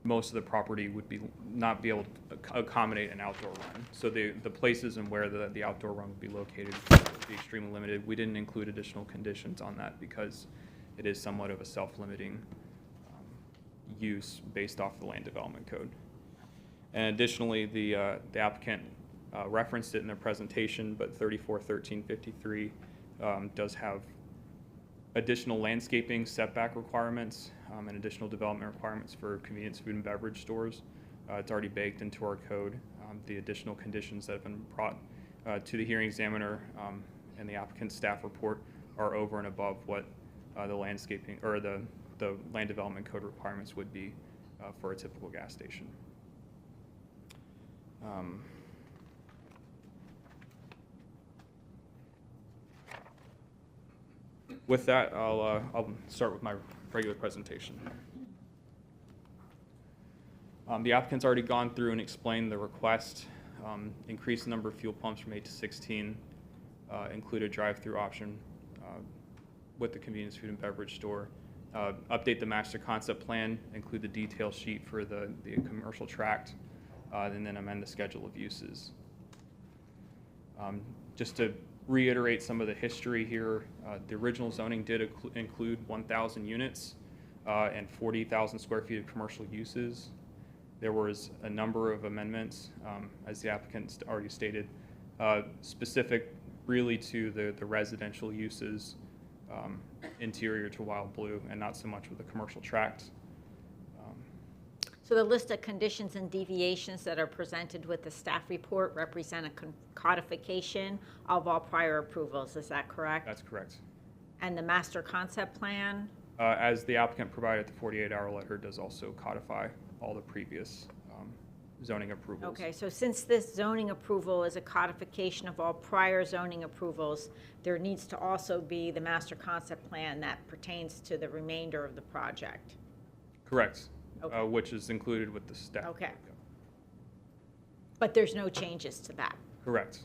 most of the property would not be able to accommodate an outdoor run. So the places and where the outdoor run would be located would be extremely limited. We didn't include additional conditions on that because it is somewhat of a self-limiting use based off the land development code. And additionally, the applicant referenced it in their presentation, but 341353 does have additional landscaping setback requirements and additional development requirements for convenience food and beverage stores. It's already baked into our code. The additional conditions that have been brought to the hearing examiner and the applicant's staff report are over and above what the landscaping or the land development code requirements would be for a typical gas station. With that, I'll start with my regular presentation. The applicant's already gone through and explained the request, increase the number of fuel pumps from 8 to 16, include a drive-through option with the convenience food and beverage store, update the master concept plan, include the detail sheet for the commercial tract, and then amend the schedule of uses. Just to reiterate some of the history here, the original zoning did include 1,000 units and 40,000 square feet of commercial uses. There was a number of amendments, as the applicant already stated, specific really to the residential uses interior to WildBlue and not so much with the commercial tract. So the list of conditions and deviations that are presented with the staff report represent a codification of all prior approvals, is that correct? That's correct. And the master concept plan? As the applicant provided, the 48-hour letter does also codify all the previous zoning approvals. Okay, so since this zoning approval is a codification of all prior zoning approvals, there needs to also be the master concept plan that pertains to the remainder of the project. Correct, Okay. which is included with the staff. Okay. But there's no changes to that? Correct.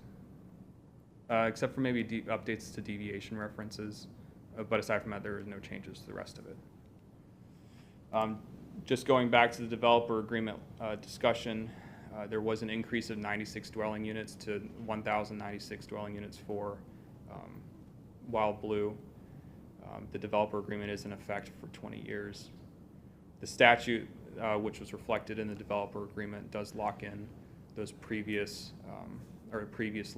Except for maybe updates to deviation references, but aside from that, there are no changes to the rest of it. Just going back to the developer agreement discussion, there was an increase of 96 dwelling units to 1,096 dwelling units for WildBlue. The developer agreement is in effect for 20 years. The statute, which was reflected in the developer agreement, does lock in those previously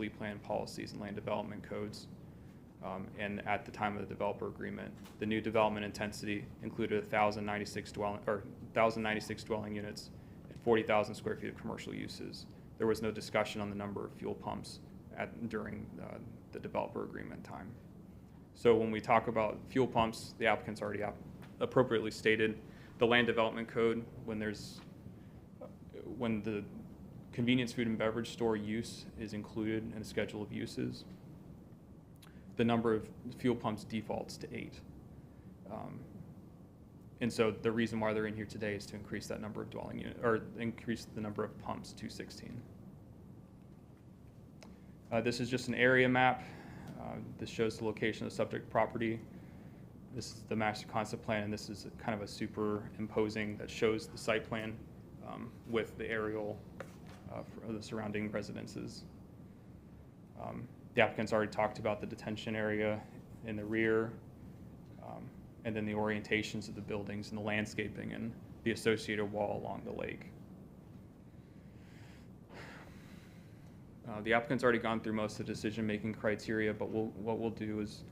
planned policies and land development codes. And at the time of the developer agreement, the new development intensity included 1,096 dwelling units and 40,000 square feet of commercial uses. There was no discussion on the number of fuel pumps during the developer agreement time. So when we talk about fuel pumps, the applicant's already appropriately stated the land development code, when the convenience food and beverage store use is included in a schedule of uses, the number of fuel pumps defaults to 8. And so the reason why they're in here today is to increase that number of dwelling units, or increase the number of pumps to 16. This is just an area map. This shows the location of the subject property. This is the master concept plan, and this is kind of a superimposing that shows the site plan with the aerial for the surrounding residences. The applicant's already talked about the detention area in the rear, and then the orientations of the buildings and the landscaping and the associated wall along the lake. The applicant's already gone through most of the decision-making criteria, but what we'll do is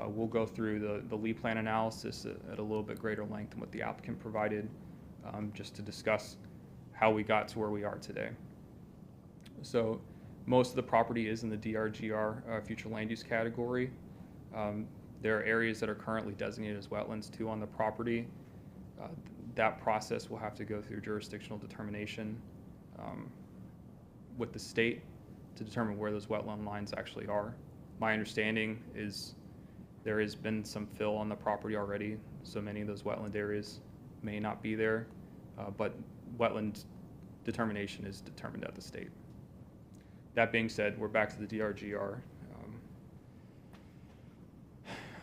we'll go through the LEED plan analysis at a little bit greater length than what the applicant provided, just to discuss how we got to where we are today. So most of the property is in the DRGR future land use category. There are areas that are currently designated as wetlands too on the property. That process will have to go through jurisdictional determination with the state to determine where those wetland lines actually are. My understanding is there has been some fill on the property already, so many of those wetland areas may not be there, but wetland determination is determined at the state. That being said, we're back to the DRGR.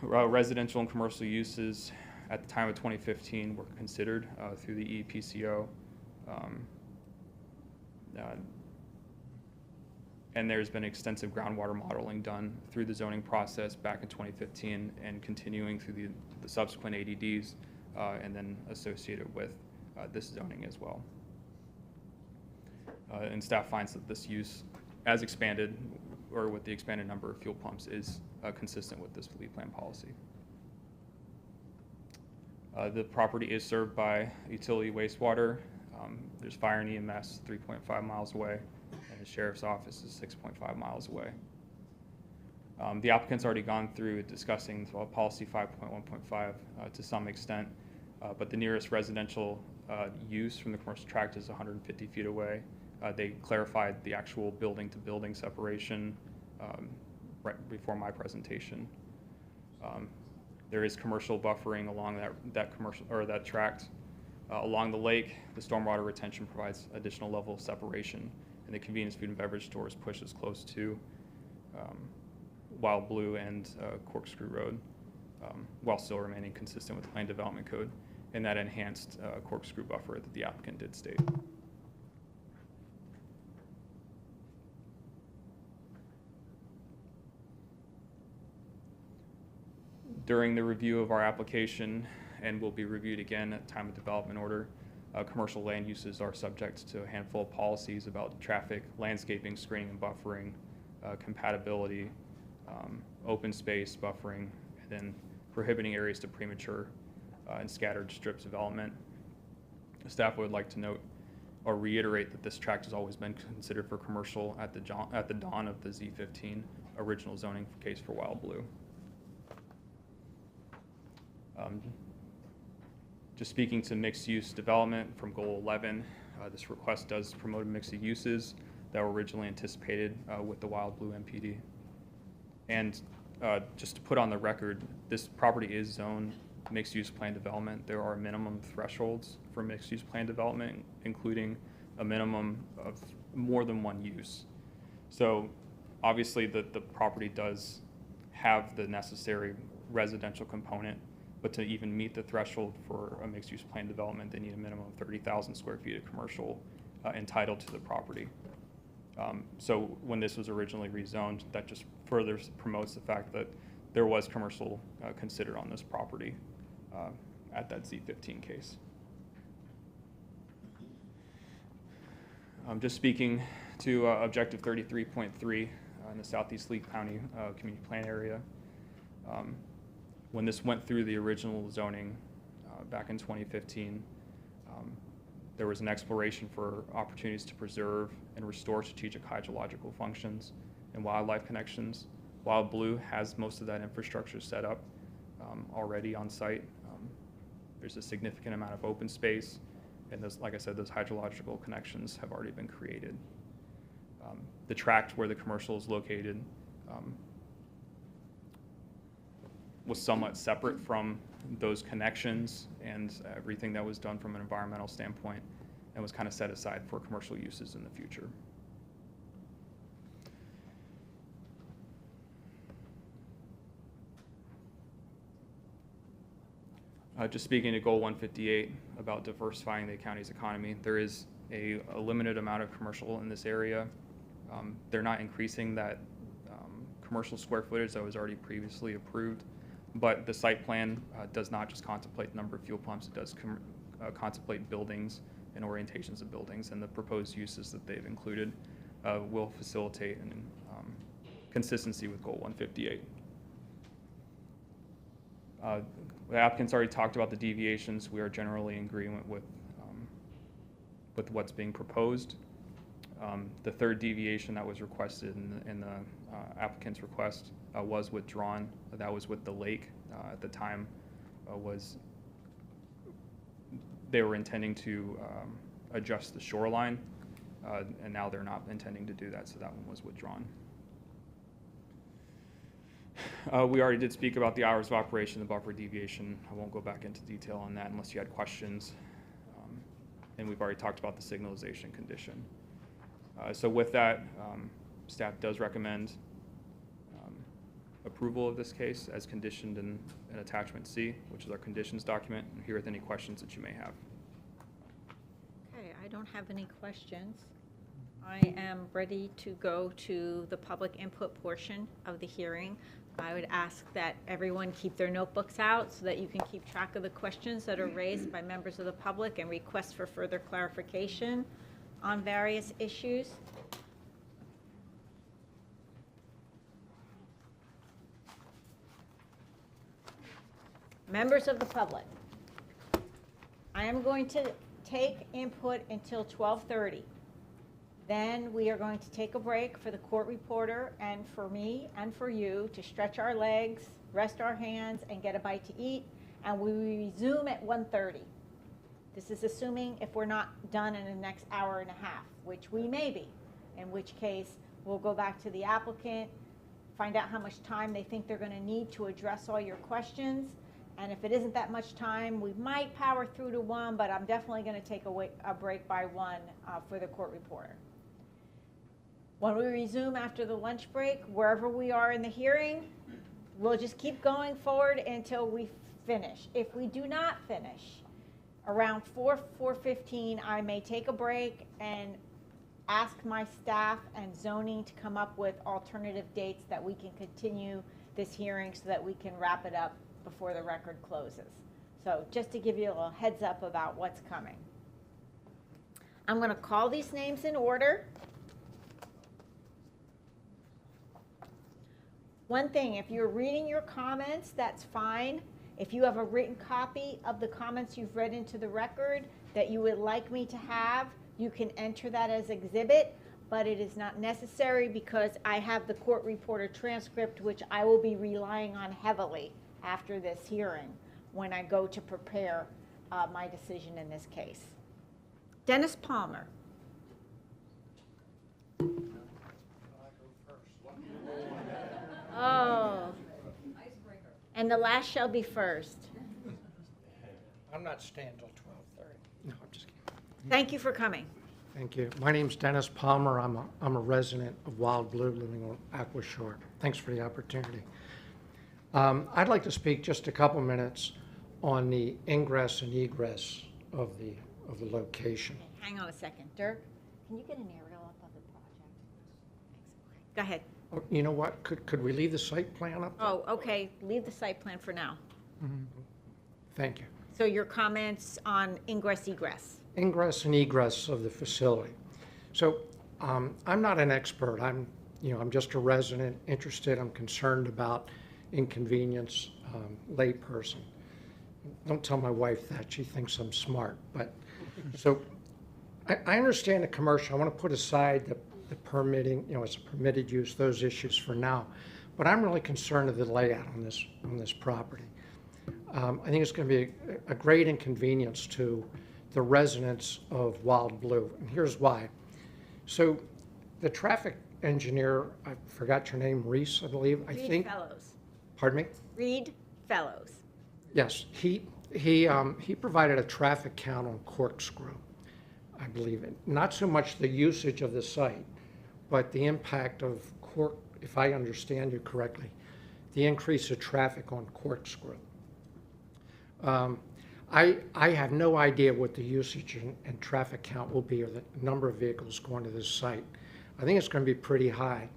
Residential and commercial uses at the time of 2015 were considered through the EPCO. And there's been extensive groundwater modeling done through the zoning process back in 2015 and continuing through the subsequent ADDs and then associated with this zoning as well. And staff finds that this use, as expanded, or with the expanded number of fuel pumps, is consistent with this LEED plan policy. The property is served by utility wastewater. There's fire and EMS 3.5 miles away, and the sheriff's office is 6.5 miles away. The applicant's already gone through discussing policy 5.1.5 to some extent, but the nearest residential use from the commercial tract is 150 feet away. They clarified the actual building-to-building separation right before my presentation. There is commercial buffering along that tract. Along the lake, the stormwater retention provides additional level of separation, and the convenience food and beverage stores push as close to WildBlue and Corkscrew Road, while still remaining consistent with the land development code and that enhanced corkscrew buffer that the applicant did state. During the review of our application, and will be reviewed again at time of development order, commercial land uses are subject to a handful of policies about traffic, landscaping, screening and buffering, compatibility, open space buffering, and then prohibiting areas to premature and scattered strips development. Staff would like to note or reiterate that this tract has always been considered for commercial at the dawn of the Z15 original zoning case for WildBlue. Just speaking to mixed-use development from Goal 11, this request does promote mixed uses that were originally anticipated with the WildBlue MPD. And just to put on the record, this property is zoned mixed-use plan development. There are minimum thresholds for mixed-use plan development, including a minimum of more than one use. So obviously the property does have the necessary residential component, but to even meet the threshold for a mixed-use plan development, they need a minimum of 30,000 square feet of commercial entitled to the property. So when this was originally rezoned, that just further promotes the fact that there was commercial considered on this property at that Z15 case. Just speaking to Objective 33.3 in the Southeast Lee County Community Plan area. When this went through the original zoning back in 2015, there was an exploration for opportunities to preserve and restore strategic hydrological functions and wildlife connections. WildBlue has most of that infrastructure set up already on site. There's a significant amount of open space, and those, like I said, those hydrological connections have already been created. The tract where the commercial is located was somewhat separate from those connections and everything that was done from an environmental standpoint, and was kind of set aside for commercial uses in the future. Just speaking to Goal 158 about diversifying the county's economy, there is a limited amount of commercial in this area. They're not increasing that commercial square footage that was already previously approved, but the site plan does not just contemplate the number of fuel pumps, it does contemplate buildings and orientations of buildings, and the proposed uses that they've included will facilitate an consistency with Goal 158. The applicants already talked about the deviations. We are generally in agreement with what's being proposed. The third deviation that was requested in the applicant's request was withdrawn. That was with the lake. At the time, they were intending to adjust the shoreline, and now they're not intending to do that, so that one was withdrawn. We already did speak about the hours of operation, the buffer deviation. I won't go back into detail on that unless you had questions. And we've already talked about the signalization condition. So with that, staff does recommend approval of this case as conditioned in attachment C, which is our conditions document. I'm here with any questions that you may have. Okay, I don't have any questions. I am ready to go to the public input portion of the hearing. I would ask that everyone keep their notebooks out so that you can keep track of the questions that are raised by members of the public and requests for further clarification on various issues. Members of the public, I am going to take input until 12:30. Then we are going to take a break for the court reporter and for me and for you to stretch our legs, rest our hands, and get a bite to eat. And we resume at 1:30. This is assuming if we're not done in the next hour and a half, which we may be, in which case we'll go back to the applicant, find out how much time they think they're going to need to address all your questions. And if it isn't that much time, we might power through to 1, but I'm definitely going to take a break by 1 for the court reporter. When we resume after the lunch break, wherever we are in the hearing, we'll just keep going forward until we finish. If we do not finish, around 4:15, I may take a break and ask my staff and zoning to come up with alternative dates that we can continue this hearing so that we can wrap it up before the record closes. So just to give you a little heads up about what's coming. I'm going to call these names in order. One thing, if you're reading your comments, that's fine. If you have a written copy of the comments you've read into the record that you would like me to have, you can enter that as exhibit, but it is not necessary because I have the court reporter transcript, which I will be relying on heavily after this hearing when I go to prepare my decision in this case. Dennis Palmer. Oh. And the last shall be first. I'm not staying till 12:30. No, I'm just kidding. Thank you for coming. Thank you. My name's Dennis Palmer. I'm a resident of WildBlue living on Aqua Shore. Thanks for the opportunity. I'd like to speak just a couple minutes on the ingress and egress of the location. Hang on a second. Dirk, can you get an aerial up of the project? Go ahead. Oh, you know what? Could we leave the site plan up? Oh, okay. Leave the site plan for now. Thank you. So your comments on ingress, egress. Ingress and egress of the facility. So I'm not an expert. I'm just a resident, interested. I'm concerned about inconvenience, layperson. Don't tell my wife that. She thinks I'm smart. But so I understand the commercial. I want to put aside the permitting, it's a permitted use, those issues for now. But I'm really concerned of the layout on this property. I think it's going to be a great inconvenience to the residents of WildBlue, and here's why. So the traffic engineer, I forgot your name, Reese, I believe. Reed Fellows. Pardon me? Reed Fellows. Yes, he provided a traffic count on Corkscrew, I believe. Not so much the usage of the site, but the impact of if I understand you correctly, the increase of traffic on Corkscrew. I have no idea what the usage and traffic count will be or the number of vehicles going to this site. I think it's going to be pretty high.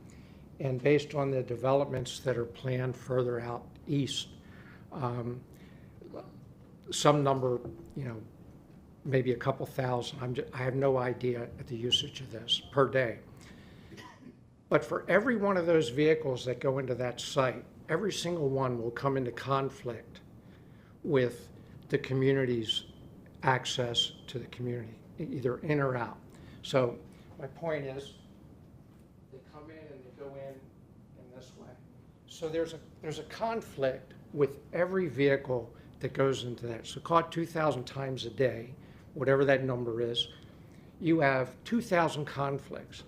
And based on the developments that are planned further out east, some number, maybe a couple thousand. I have no idea at the usage of this per day. But for every one of those vehicles that go into that site, every single one will come into conflict with the community's access to the community, either in or out. So my point is, they come in and they go in this way. So there's a conflict with every vehicle that goes into that. So call it 2,000 times a day, whatever that number is. You have 2,000 conflicts,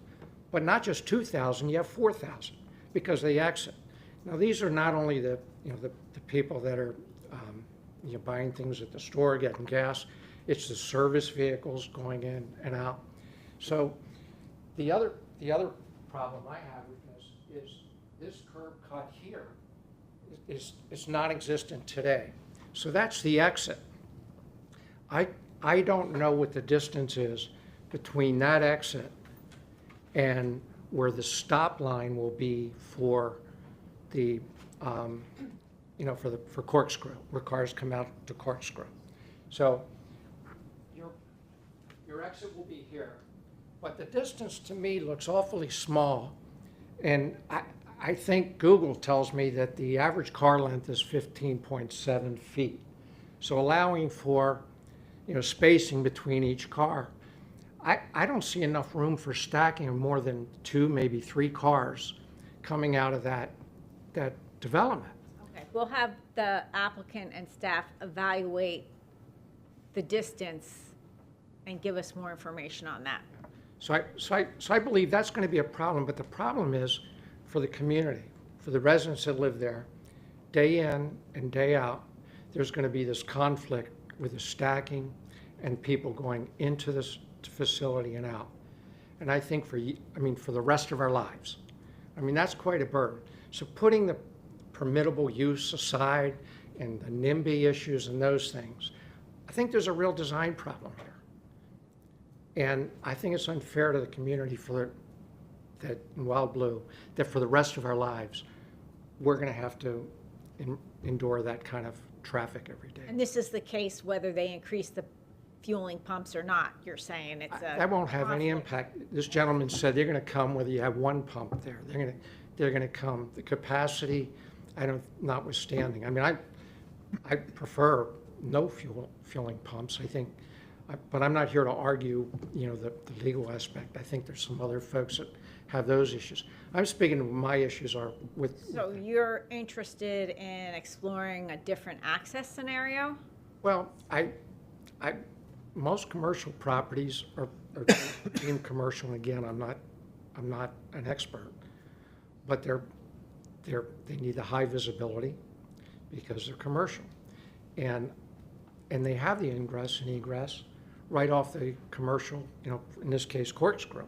but not just 2,000. You have 4,000 because they exit. Now these are not only the people that are buying things at the store, getting gas. It's the service vehicles going in and out. So the other problem I have with this is this curb cut here is non-existent today. So that's the exit. I don't know what the distance is between that exit and where the stop line will be for the for Corkscrew, where cars come out to Corkscrew. So your exit will be here, but the distance to me looks awfully small, and I think Google tells me that the average car length is 15.7 feet. So allowing for spacing between each car, I don't see enough room for stacking of more than 2, maybe 3 cars coming out of that development. Okay, we'll have the applicant and staff evaluate the distance and give us more information on that. So I believe that's going to be a problem, but the problem is for the community, for the residents that live there, day in and day out, there's going to be this conflict with the stacking and people going into this facility and out. And I think for the rest of our lives, that's quite a burden. So putting the permittable use aside and the NIMBY issues and those things, I think there's a real design problem here. And I think it's unfair to the community that in WildBlue, that for the rest of our lives, we're going to have to endure that kind of traffic every day. And this is the case whether they increase the fueling pumps or not, you're saying it's a that won't have any impact. This gentleman said they're going to come whether you have one pump there. They're going to come. The capacity, notwithstanding. I prefer no fueling pumps. I think, but I'm not here to argue, the legal aspect. I think there's some other folks that have those issues. I'm speaking, my issues are with. So you're interested in exploring a different access scenario? Well, most commercial properties are deemed commercial. And again, I'm not an expert, but they need the high visibility because they're commercial, and they have the ingress and egress right off the commercial, in this case, corkscrew.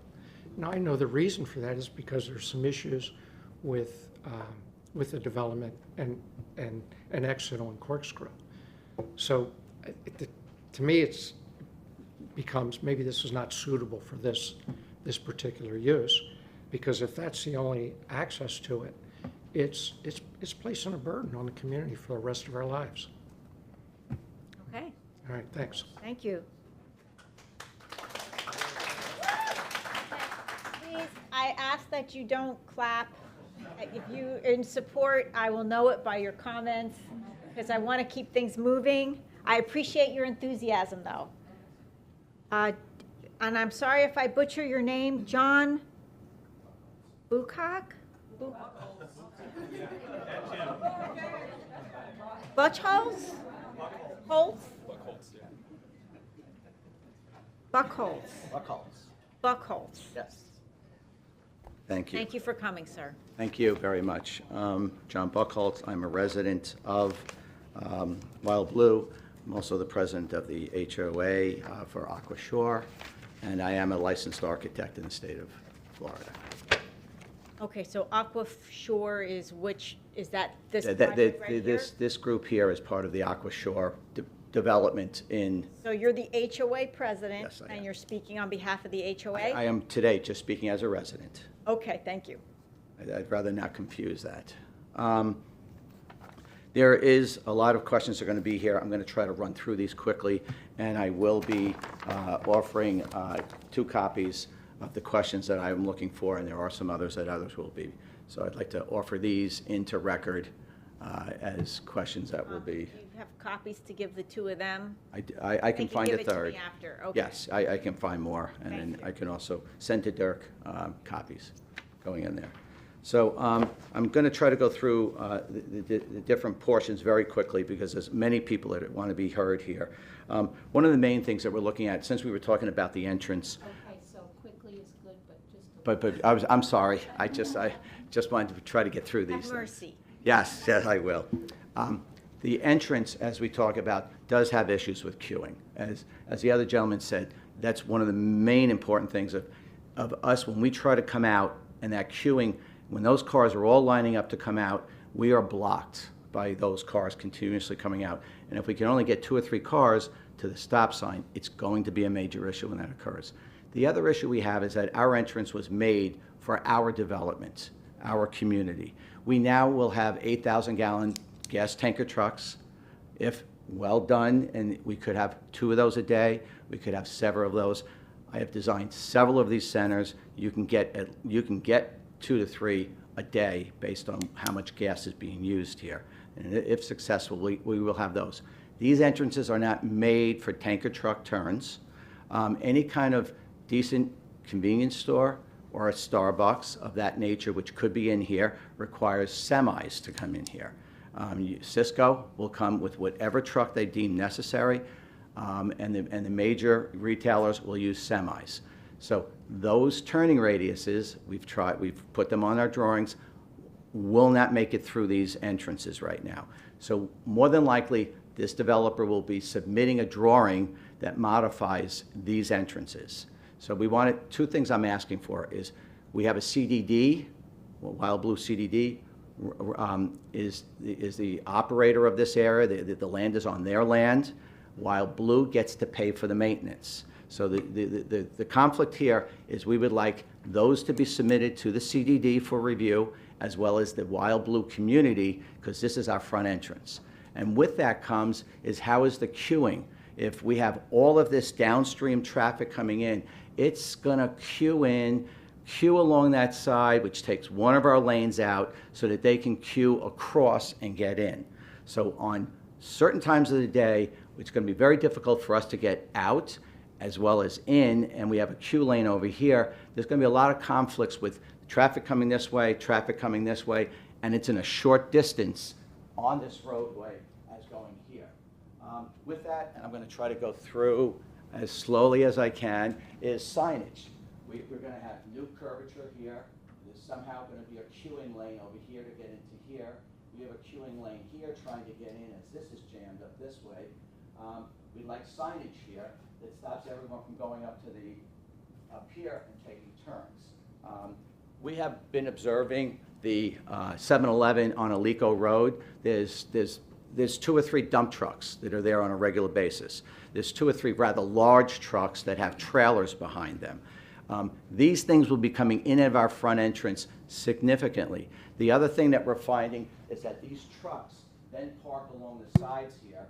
Now, I know the reason for that is because there's some issues with the development and exit on corkscrew. So, to me, it's becomes maybe this is not suitable for this particular use, because if that's the only access to it, it's placing a burden on the community for the rest of our lives. Okay, All right, thanks. thank you. Please, I ask that you don't clap. If you're in support, I will know it by your comments, because I want to keep things moving. I appreciate your enthusiasm, though. And I'm sorry if I butcher your name, John Buchholz? Buchholz? Holtz? Buchholz. Buchholz. Yes. Thank you. Thank you for coming, sir. Thank you very much. John Buchholz. I'm a resident of WildBlue. I'm also the president of the HOA for Aqua Shore, and I am a licensed architect in the state of Florida. Okay, so Aqua Shore is that this Th- project th- right This here? group here is part of the Aqua Shore development in, So you're the HOA president, Yes, I and am. you're speaking on behalf of the I HOA? am today just speaking as a resident. Okay, thank you. I'd rather not confuse that. There is a lot of questions that are going to be here. I'm going to try to run through these quickly, and I will be offering 2 copies of the questions that I'm looking for, and there are some others that others will be. So I'd like to offer these into record as questions that will be. Do you have copies to give the 2 of them? I can find a Give it to third. me after, okay. Yes, I can find more, and Thank then you. I can also send to Dirk copies going in there. So I'm going to try to go through the different portions very quickly, because there's many people that want to be heard here. One of the main things that we're looking at, since we were talking about the entrance, Okay, so quickly is good, but just. but I'm sorry, I just wanted to try to get through these Have things. mercy. Yes, yes, I will. The entrance, as we talk about, does have issues with queuing. As the other gentleman said, that's one of the main important things of us when we try to come out, and that queuing, when those cars are all lining up to come out, we are blocked by those cars continuously coming out. And if we can only get 2 or 3 cars to the stop sign, it's going to be a major issue when that occurs. The other issue we have is that our entrance was made for our development, our community. We now will have 8,000-gallon gas tanker trucks, if well done, and we could have 2 of those a day. We could have several of those. I have designed several of these centers. You can get 2 to 3 a day based on how much gas is being used here. And if successful, we will have those. These entrances are not made for tanker truck turns. Any kind of decent convenience store or a Starbucks of that nature, which could be in here, requires semis to come in here. Cisco will come with whatever truck they deem necessary, and the major retailers will use semis. So those turning radiuses, we've put them on our drawings, will not make it through these entrances right now. So more than likely, this developer will be submitting a drawing that modifies these entrances. So we wanted 2 things I'm asking for is we have a CDD, WildBlue CDD is the operator of this area. The land is on their land. WildBlue gets to pay for the maintenance. So the conflict here is we would like those to be submitted to the CDD for review, as well as the WildBlue community, because this is our front entrance. And with that comes is how is the queuing? If we have all of this downstream traffic coming in, it's going to queue along that side, which takes one of our lanes out so that they can queue across and get in. So on certain times of the day, it's going to be very difficult for us to get out as well as in, and we have a queue lane over here. There's going to be a lot of conflicts with traffic coming this way, traffic coming this way, and it's in a short distance on this roadway as going here. With that, and I'm going to try to go through as slowly as I can, is signage. We're going to have new curvature here. There's somehow going to be a queuing lane over here to get into here. We have a queuing lane here trying to get in as this is jammed up this way. We'd like signage here that stops everyone from going up here and taking turns. We have been observing the 7-Eleven on Alico Road. There's 2 or 3 dump trucks that are there on a regular basis. There's 2 or 3 rather large trucks that have trailers behind them. These things will be coming in at our front entrance significantly. The other thing that we're finding is that these trucks then park along the sides here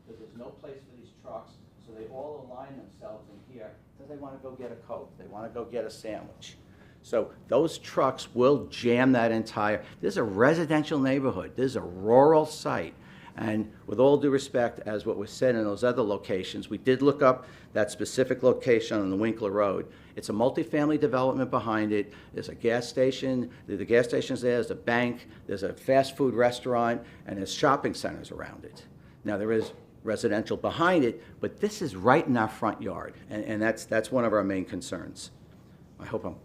because there's no place for these trucks, so they all align themselves in here because they want to go get a Coke, they want to go get a sandwich. So those trucks will jam that entire, this is a residential neighborhood, this is a rural site. And with all due respect, as what was said in those other locations, we did look up that specific location on the Winkler Road. It's a multifamily development behind it. There's a gas station, the gas station's there, there's a bank, there's a fast food restaurant, and there's shopping centers around it. Now there is residential behind it, but this is right in our front yard, and that's one of our main concerns. I hope I'm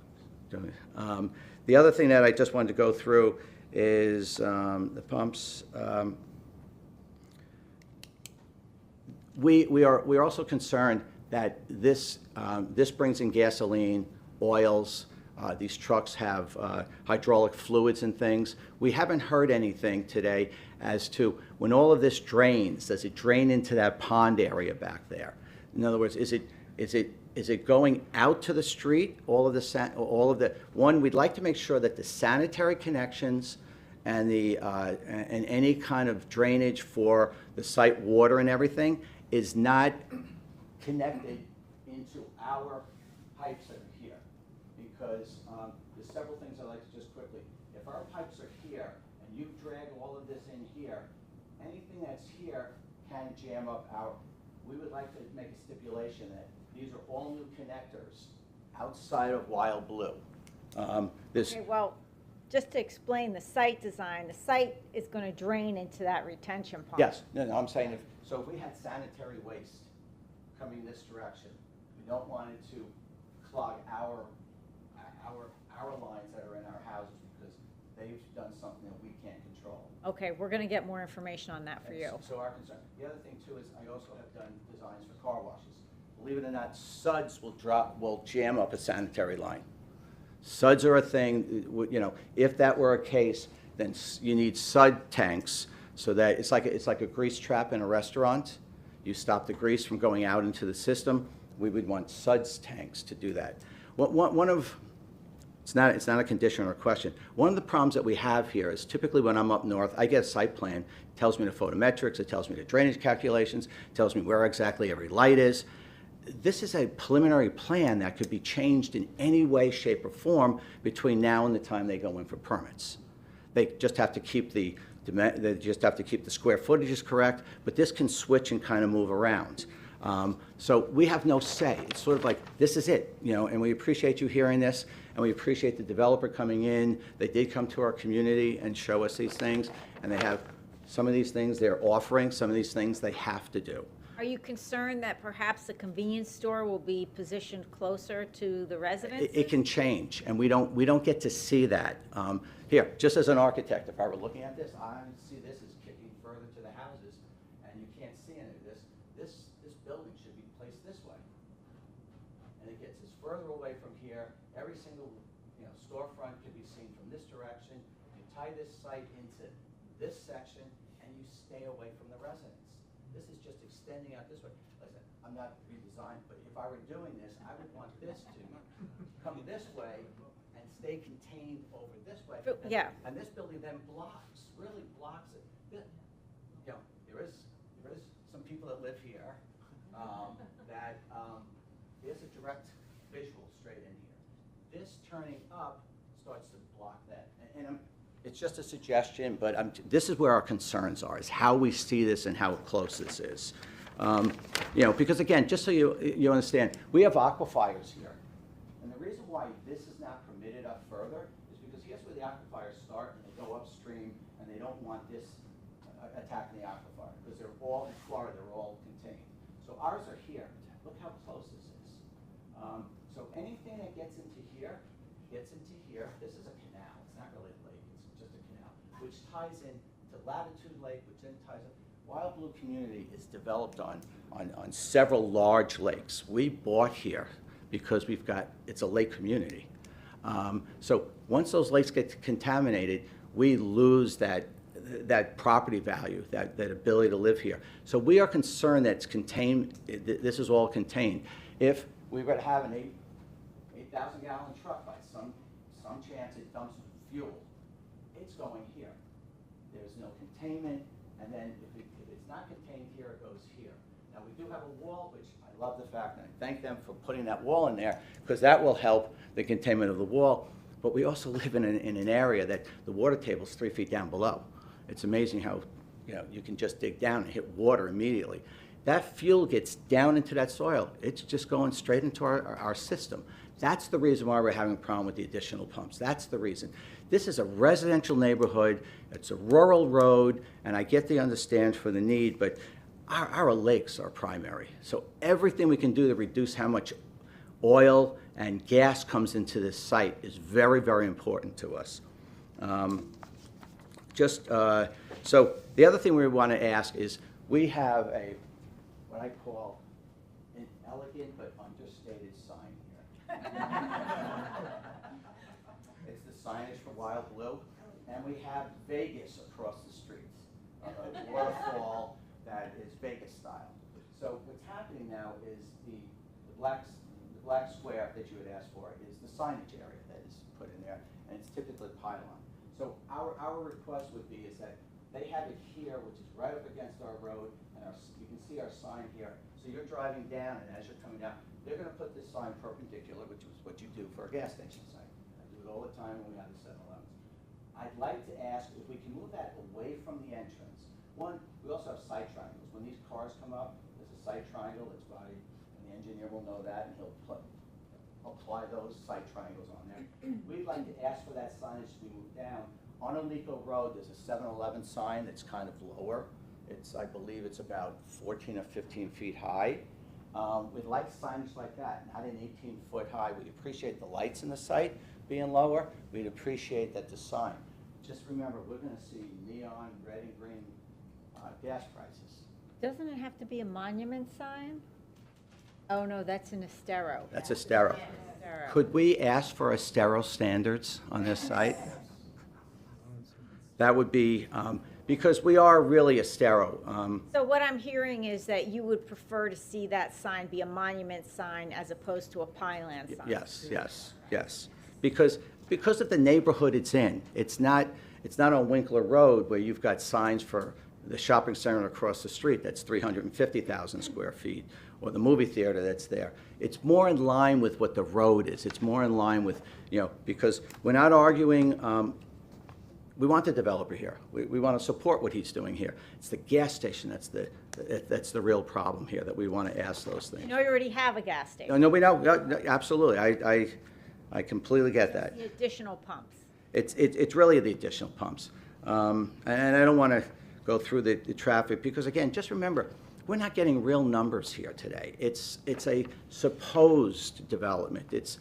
doing it. The other thing that I just wanted to go through is the pumps. We are also concerned that this brings in gasoline, oils. These trucks have hydraulic fluids and things. We haven't heard anything today as to when all of this drains, does it drain into that pond area back there? In other words, is it going out to the street? We'd like to make sure that the sanitary connections and and any kind of drainage for the site water and everything is not connected into our pipes that are here. Because there's several things I'd like to just quickly. If our pipes are here and you drag all of this in here, anything that's here can jam up we would like to make a stipulation that these are all new connectors outside of WildBlue. Okay, well, just to explain the site design, the site is going to drain into that retention pond. Yes, no, I'm saying so if we had sanitary waste coming this direction, we don't want it to clog our lines that are in our houses because they've done something that we can't control. Okay, we're going to get more information on that for you. So our concern. The other thing too is I also have done designs for car washes. Believe it or not, suds will jam up a sanitary line. Suds are a thing, you know, if that were a case, then you need sud tanks so that it's like a grease trap in a restaurant. You stop the grease from going out into the system. We would want suds tanks to do that. It's not a condition or a question. One of the problems that we have here is typically when I'm up north, I get a site plan. It tells me the photometrics, it tells me the drainage calculations, it tells me where exactly every light is. This is a preliminary plan that could be changed in any way, shape, or form between now and the time they go in for permits. They just have to keep the square footages correct, but this can switch and kind of move around. So we have no say. It's sort of like, this is it, you know, and we appreciate you hearing this, and we appreciate the developer coming in. They did come to our community and show us these things, and they have some of these things they're offering, some of these things they have to do. Are you concerned that perhaps the convenience store will be positioned closer to the residents? It can change, and we don't get to see that. Here, just as an architect, if I were looking at this, I see this as kicking further to the houses, and you can't see any of this. This building should be placed this way, and it gets us further away from here. Every single storefront could be seen from this direction. You tie this site into this section, and you stay away from the residents. This is just extending out this way. Listen, I'm not redesigned, but if I were doing this, I would want this to come this way and stay contained over this way. Yeah. And this building then really blocks it. There is some people that live here that there's a direct visual straight in here. This turning up starts to block that. And It's just a suggestion, but this is where our concerns are, is how we see this and how close this is. Because again, just so you understand, we have aquifers here. And the reason why this is not permitted up further is because here's where the aquifers start and they go upstream, and they don't want this attacking the aquifer, because they're all in Florida, they're all contained. So ours are here. Look how close this is. So anything that gets into here, This is a canal. It's not really a lake, it's just a canal, which ties in to Latitude Lake, which then ties in. WildBlue community is developed on several large lakes. We bought here because it's a lake community. So once those lakes get contaminated, we lose that property value, that ability to live here. So we are concerned that it's contained, this is all contained. If we were to have an 8,000-gallon truck by some chance it dumps fuel, it's going here. There's no containment, and then if it's not contained here, it goes here. Now we do have a wall, which I love the fact, and I thank them for putting that wall in there, because that will help the containment of the wall. But we also live in an area that the water table is 3 feet down below. It's amazing how you can just dig down and hit water immediately. That fuel gets down into that soil. It's just going straight into our system. That's the reason why we're having a problem with the additional pumps. That's the reason. This is a residential neighborhood. It's a rural road, and I get the understand for the need, but our lakes are primary. So everything we can do to reduce how much oil and gas comes into this site is very, very important to us. So the other thing we want to ask is, we have what I call an elegant but understated sign here. It's the signage for WildBlue, and we have Vegas across the streets, a waterfall that is Vegas style. So what's happening now is the black square that you had asked for is the signage area that is put in there, and it's typically pylon. So our request would be is that they have it here, which is right up against our road, and you can see our sign here. So you're driving down, and as you're coming down, they're going to put this sign perpendicular, which is what you do for a gas station sign. I do it all the time when we have the 7-Elevens. I'd like to ask if we can move that away from the entrance. One, we also have sight triangles. When these cars come up, there's a sight triangle that's by, and the engineer will know that, and he'll apply those sight triangles on there. We'd like to ask for that signage to be moved down. On Alico Road, there's a 7-Eleven sign that's kind of lower. I believe it's about 14 or 15 feet high. We'd like signage like that, not an 18-foot high. We'd appreciate the lights in the site being lower. We'd appreciate that the sign. Just remember, we're going to see neon, red and green gas prices. Doesn't it have to be a monument sign? Oh, no, that's an Estero. That's Estero. Estero. Could we ask for Estero standards on this site? That would be, because we are really Estero. So what I'm hearing is that you would prefer to see that sign be a monument sign as opposed to a pylon sign? Yes. Because of the neighborhood it's in. It's not on Winkler Road where you've got signs for the shopping center across the street that's 350,000 square feet, or the movie theater that's there. It's more in line with what the road is. It's more in line with, because we're not arguing, we want the developer here. We want to support what he's doing here. It's the gas station that's the real problem here, that we want to ask those things. You know you already have a gas station. No, we don't. Absolutely. I completely get that. The additional pumps. It's really the additional pumps. And I don't want to go through the traffic, because again, just remember, we're not getting real numbers here today. It's a supposed development. It's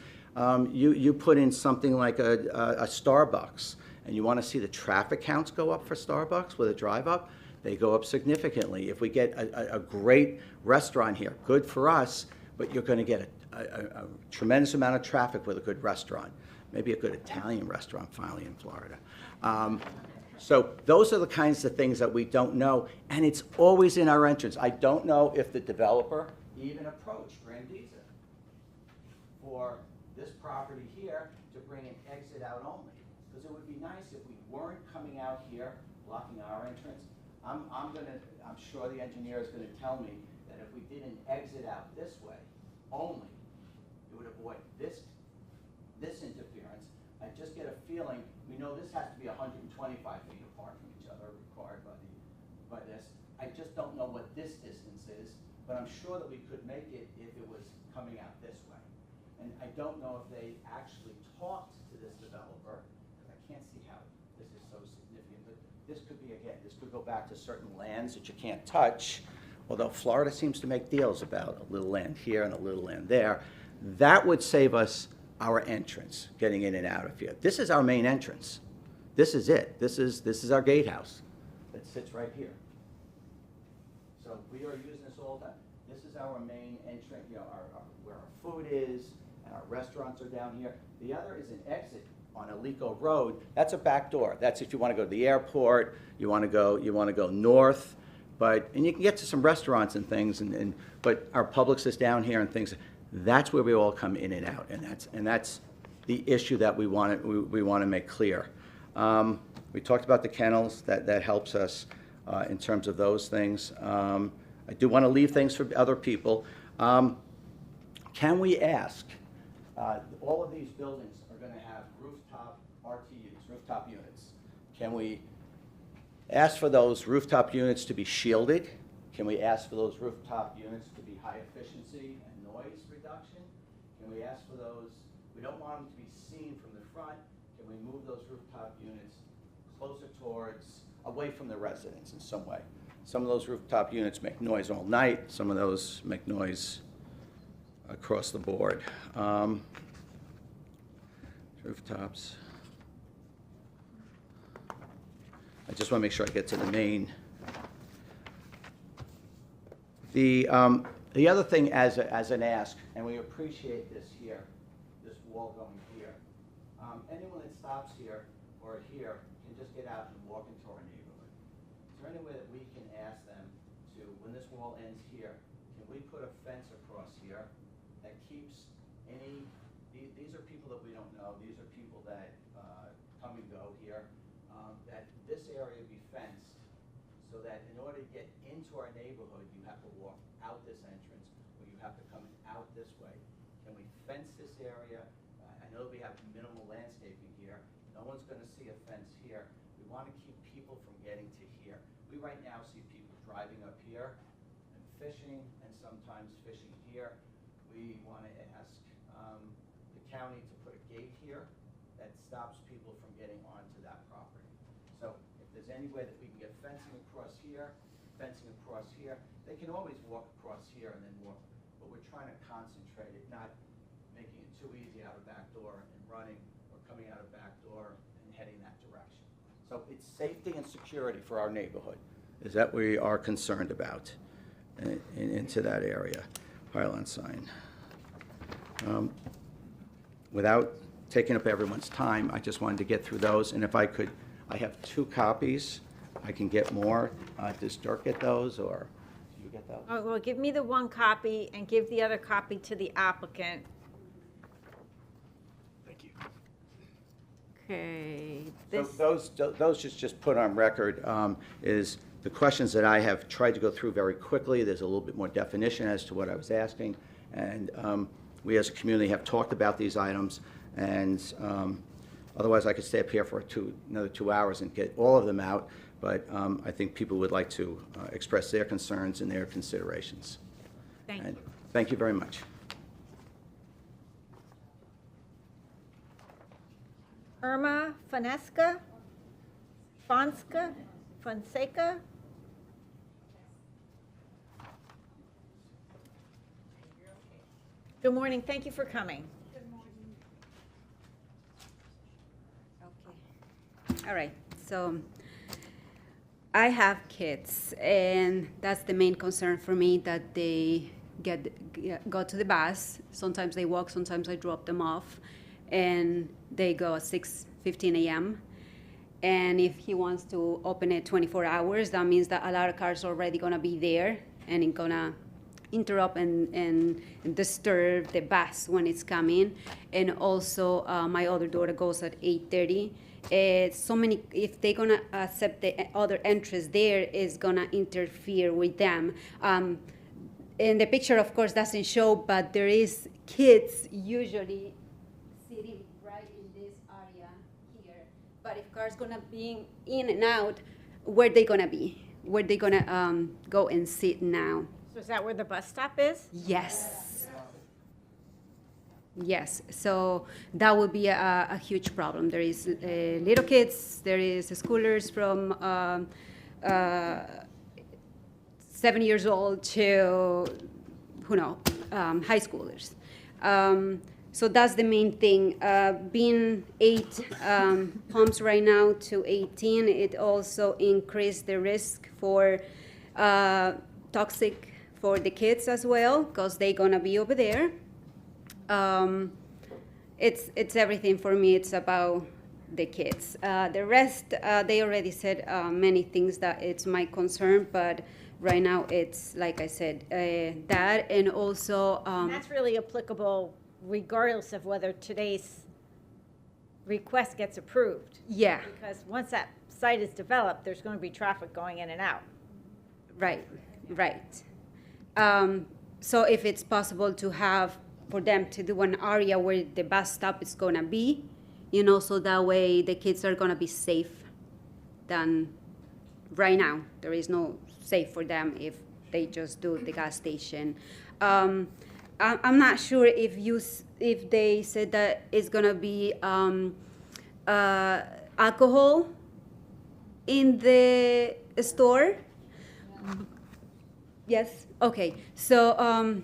you put in something like a Starbucks, and you want to see the traffic counts go up for Starbucks with a drive up, they go up significantly. If we get a great restaurant here, good for us, but you're going to get a tremendous amount of traffic with a good restaurant. Maybe a good Italian restaurant finally in Florida. So those are the kinds of things that we don't know, and it's always in our entrance. I don't know if the developer even approached Grandisa for this property here to bring an exit out only. Because it would be nice if we weren't coming out here, blocking our entrance. I'm sure the engineer is going to tell me that if we did an exit out this way only, it would avoid this interference. I just get a feeling We know this has to be 125 feet apart from each other, required by this. I just don't know what this distance is, but I'm sure that we could make it if it was coming out this way. And I don't know if they actually talked to this developer, because I can't see how this is so significant, but this could be, again, this could go back to certain lands that you can't touch, although Florida seems to make deals about a little land here and a little land there. That would save us our entrance, getting in and out of here. This is our main entrance. This is it. This is our gatehouse that sits right here. So we are using this all the time. This is our main entrance, you know, where our food is, and our restaurants are down here. The other is an exit on Alico Road. That's a back door. That's if you want to go to the airport, you want to go north, and you can get to some restaurants and things, but our Publix is down here and things. That's where we all come in and out, and that's the issue that we want to make clear. We talked about the kennels. That helps us in terms of those things. I do want to leave things for other people. Can we ask? All of these buildings are going to have rooftop RTUs, rooftop units. Can we ask for those rooftop units to be shielded? Can we ask for those rooftop units to be high efficiency and noise reduction? Can we ask for those? We don't want them to be seen from the front. Can we move those rooftop units closer away from the residents in some way? Some of those rooftop units make noise all night. Some of those make noise across the board. Rooftops. I just want to make sure I get to the main. The other thing as an ask, and we appreciate this here, this wall going here. Anyone that stops here or here can just get out and walk into our neighborhood. Is there any way that we can ask them to, when this wall ends here, can we put a fence across here that keeps these are people that we don't know, these are people that come and go here, that this area be fenced so that in order to get into our neighborhood, you have to walk out this entrance or you have to come out this way. Can we fence this area? I know we have minimal landscaping here. No one's going to see a fence here. We want to keep people from getting to here. We right now see people driving up here and fishing and sometimes fishing here. We want to ask the county to put a gate here that stops people from getting onto that property. So if there's any way that we can get fencing across here, they can always walk across here and then walk. But we're trying to concentrate it, not making it too easy out of back door and running or coming out of back door and heading that direction. So it's safety and security for our neighborhood is that we are concerned about into that area. Pylon sign. Without taking up everyone's time, I just wanted to get through those, and if I could, I have 2 copies. I can get more. Does Dirk get those, or do you get those? Oh, well, give me the 1 copy and give the other copy to the applicant. Thank you. Okay. So those just put on record is the questions that I have tried to go through very quickly. There's a little bit more definition as to what I was asking, and we as a community have talked about these items, and otherwise I could stay up here for another 2 hours and get all of them out, but I think people would like to express their concerns and their considerations. Thank you. Thank you very much. Irma Fonseca? Good morning, thank you for coming. Okay. All right, so I have kids, and that's the main concern for me, that they go to the bus. Sometimes they walk, sometimes I drop them off, and they go at 6:15 a.m. And if he wants to open it 24 hours, that means that a lot of cars are already gonna be there, and it's gonna interrupt and disturb the bus when it's coming. And also, my other daughter goes at 8:30. So many, if they're gonna accept the other entrance there, is gonna interfere with them. And the picture, of course, doesn't show, but there is kids usually sitting right in this area here, But if cars gonna be in and out, where they gonna be? Where they gonna go and sit now? So is that where the bus stop is? Yes. Yes, so that would be a huge problem. There is little kids, there is schoolers from 7 years old to, who know, high schoolers. So that's the main thing. Being 8 pumps right now to 18, it also increased the risk for toxic for the kids as well, because they're gonna be over there. It's everything for me. It's about the kids. The rest, they already said many things that it's my concern, but right now it's, like I said, that, and also... And that's really applicable regardless of whether today's request gets approved. Yeah. Because once that site is developed, there's going to be traffic going in and out. Right, right. So if it's possible to have, for them to do an area where the bus stop is going to be, you know, so that way the kids are going to be safe than right now. There is no safe for them if they just do the gas station. I'm not sure if they said that it's going to be alcohol in the store. Yes? Okay. So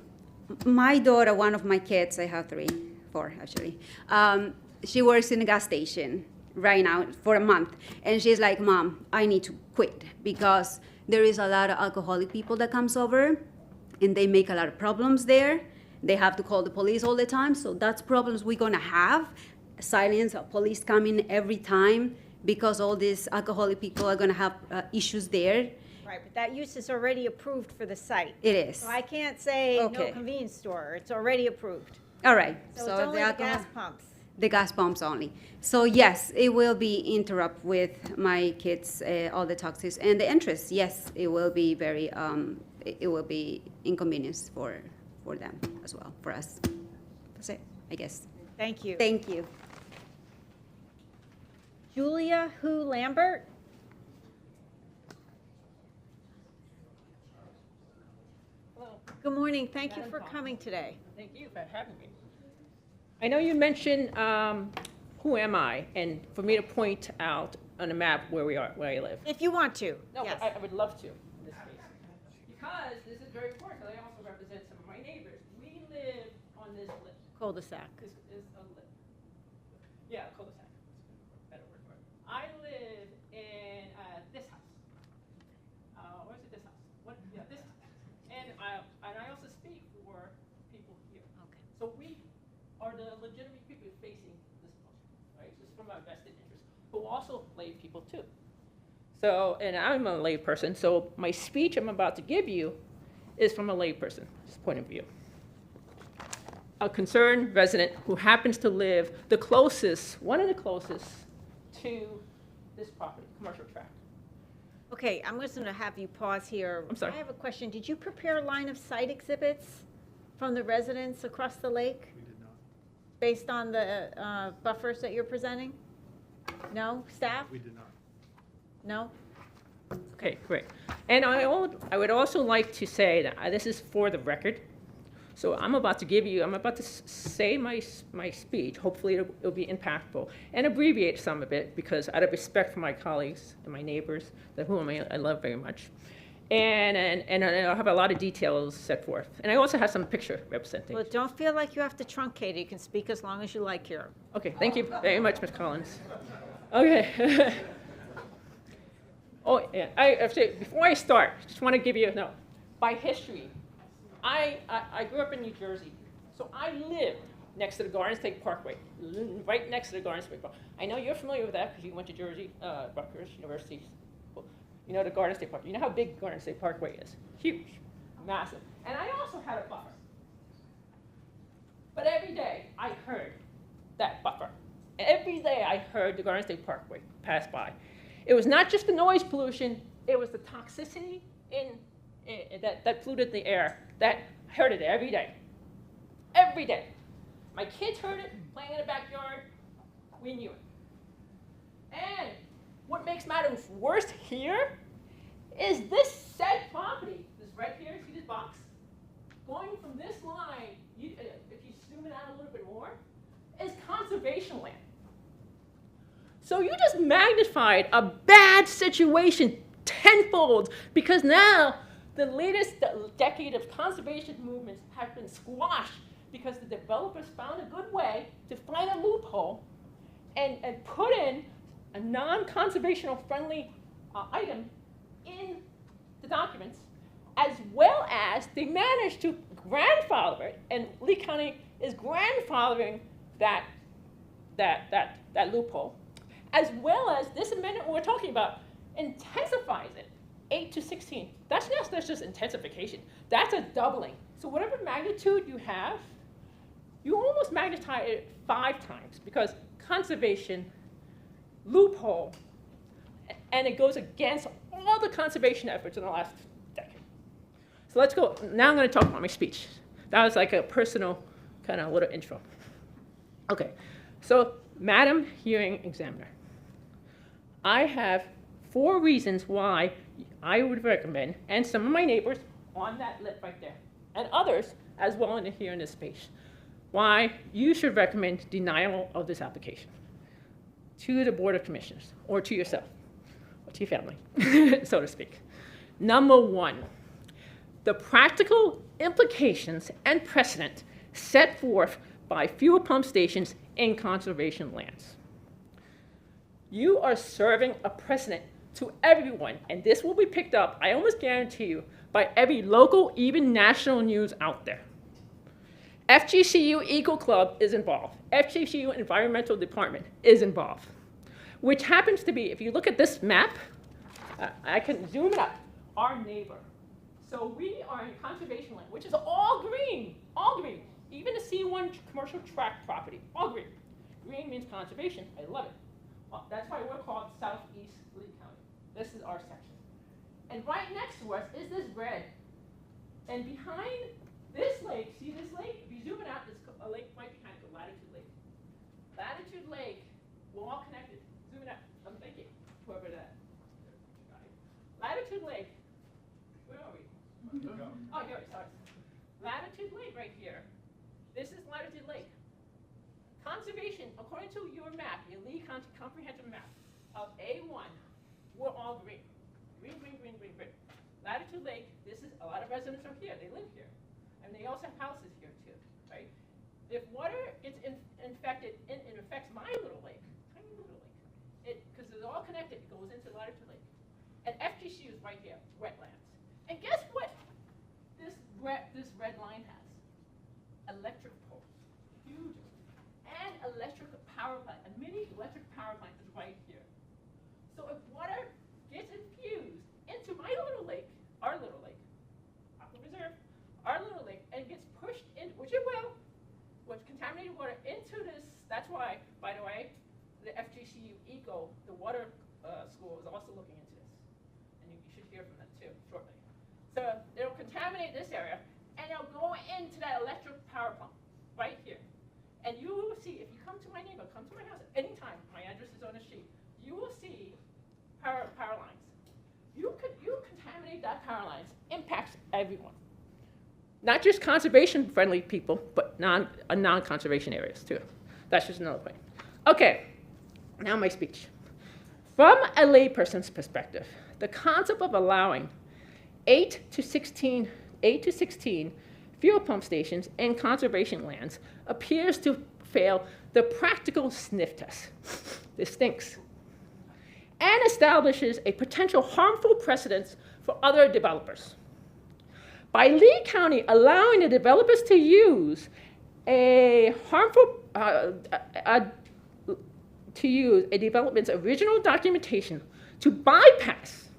my daughter, one of my kids, I have 4 actually, she works in a gas station right now for a month. And she's like, Mom, I need to quit because there is a lot of alcoholic people that comes over and they make a lot of problems there. They have to call the police all the time. So that's problems we're going to have. Silence of police coming every time because all these alcoholic people are going to have issues there. Right, but that use is already approved for the site. It is. So I can't say Okay. no convenience store. It's already approved. All right. So it's only the alcohol- gas pumps. The gas pumps only. So yes, it will be interrupt with my kids, all the toxics and the interest. Yes, it will be very, it will be inconvenience for them as well, for us. That's it, I guess. Thank you. Thank you. Julia Hu Lambert? Hello. Good morning. Thank you Madam for Paul. coming today. Thank you for having me. I know you mentioned who am I, and for me to point out on a map where I live. If you want to, No, yes. but I would love to in this case. Because this is very important, because I also represent some of my neighbors. We live on this Cul-de-sac. Yeah, cul-de-sac. Better word for it. I live in this house. Where's it? This house. Yeah, this house. And I also speak for people here. Okay. So we are the legitimate people facing this motion, right? This is from our vested interest, who also lay people too. So, and I'm a lay person, so my speech I'm about to give you is from a lay person's point of view. A concerned resident who happens to live the closest, one of the closest to this property, commercial tract. Okay, I'm just going to have you pause here. I'm sorry. I have a question. Did you prepare line of sight exhibits from the residents across the lake? We did not. Based on the buffers that you're presenting? No? Staff? We did not. No? Okay, great. And I would also like to say that this is for the record. So I'm about to say my speech. Hopefully it'll be impactful and abbreviate some of it because out of respect for my colleagues and my neighbors, whom I love very much. And I'll have a lot of details set forth. And I also have some picture representation. Well, don't feel like you have to truncate it. You can speak as long as you like here. Okay, thank you very much, Ms. Collins. Okay. Oh, yeah, before I start, just want to give you a note. By history, I grew up in New Jersey, so I lived next to the Garden State Parkway, right next to the Garden State Parkway. I know you're familiar with that because you went to Jersey, Rutgers University. You know the Garden State Parkway. You know how big Garden State Parkway is. Huge, massive. And I also had a buffer. But every day I heard that buffer. Every day I heard the Garden State Parkway pass by. It was not just the noise pollution, it was the toxicity that polluted the air. That I heard it every day. Every day. My kids heard it playing in the backyard. We knew it. And what makes matters worse here is this said property, this right here, see this box? Going from this line, if you zoom it out a little bit more, is conservation land. So you just magnified a bad situation tenfold because now the latest decade of conservation movements have been squashed because the developers found a good way to find a loophole and put in a non-conservational friendly item in the documents, as well as they managed to grandfather it, and Lee County is grandfathering that loophole, as well as this amendment we're talking about intensifies it, 8 to 16. That's just intensification. That's a doubling. So whatever magnitude you have, you almost magnify it 5 times because conservation, loophole, and it goes against all the conservation efforts in the last decade. So let's go. Now I'm going to talk about my speech. That was like a personal kind of little intro. Okay, so Madam Hearing Examiner, I have 4 reasons why I would recommend, and some of my neighbors on that list right there, and others as well in here in this space, why you should recommend denial of this application to the Board of Commissioners, or to yourself, or to your family, so to speak. Number 1, the practical implications and precedent set forth by fuel pump stations in conservation lands. You are serving a precedent to everyone, and this will be picked up, I almost guarantee you, by every local, even national news out there. FGCU Eco Club is involved. FGCU Environmental Department is involved, which happens to be, if you look at this map, I can zoom it up, our neighbor. So we are in conservation land, which is all green, all green. Even the C1 commercial tract property, all green. Green means conservation, I love it. Well, that's why we're called Southeast Lee County. This is our section. And right next to us is this red. And behind this lake, see this lake? If you zoom it out, there's a lake right behind it, Latitude Lake. Latitude Lake, we're all connected. Zoom it out. Thank you, whoever that. Latitude Lake, where are we? Oh, here, sorry. Latitude Lake right here. This is Latitude Lake. Conservation, according to your map, your Lee County comprehensive map of A1, we're all green. Green, green, green, green, green. Latitude Lake, this is, a lot of residents are here, they live here. And they also have houses here too, right? If water gets infected, it affects my little lake, tiny little lake. Because it's all connected, it goes into Latitude Lake. And FGCU is right here, wetlands. And guess what this red line has? Electric poles, huge. And electric power plant, a mini electric power plant is right here. So if water gets infused into my little lake, our little lake, Aqua Reserve, our little lake, and gets pushed in, which it will, with contaminated water into this, that's why, by the way, the FGCU Eco, the water school is also looking into this. And you should hear from them too, shortly. So it'll contaminate this area, and it'll go into that electric power plant right here. And you will see, if you come to my neighbor, come to my house at any time, my address is on the sheet, you will see power lines. You contaminate that power lines, impacts everyone. Not just conservation-friendly people, but non-conservation areas too. That's just another point. Okay, now my speech. From a layperson's perspective, the concept of allowing 8 to 16 fuel pump stations in conservation lands appears to fail the practical sniff test. This stinks. And establishes a potential harmful precedent for other developers. By Lee County allowing the developers to use a development's original documentation to bypass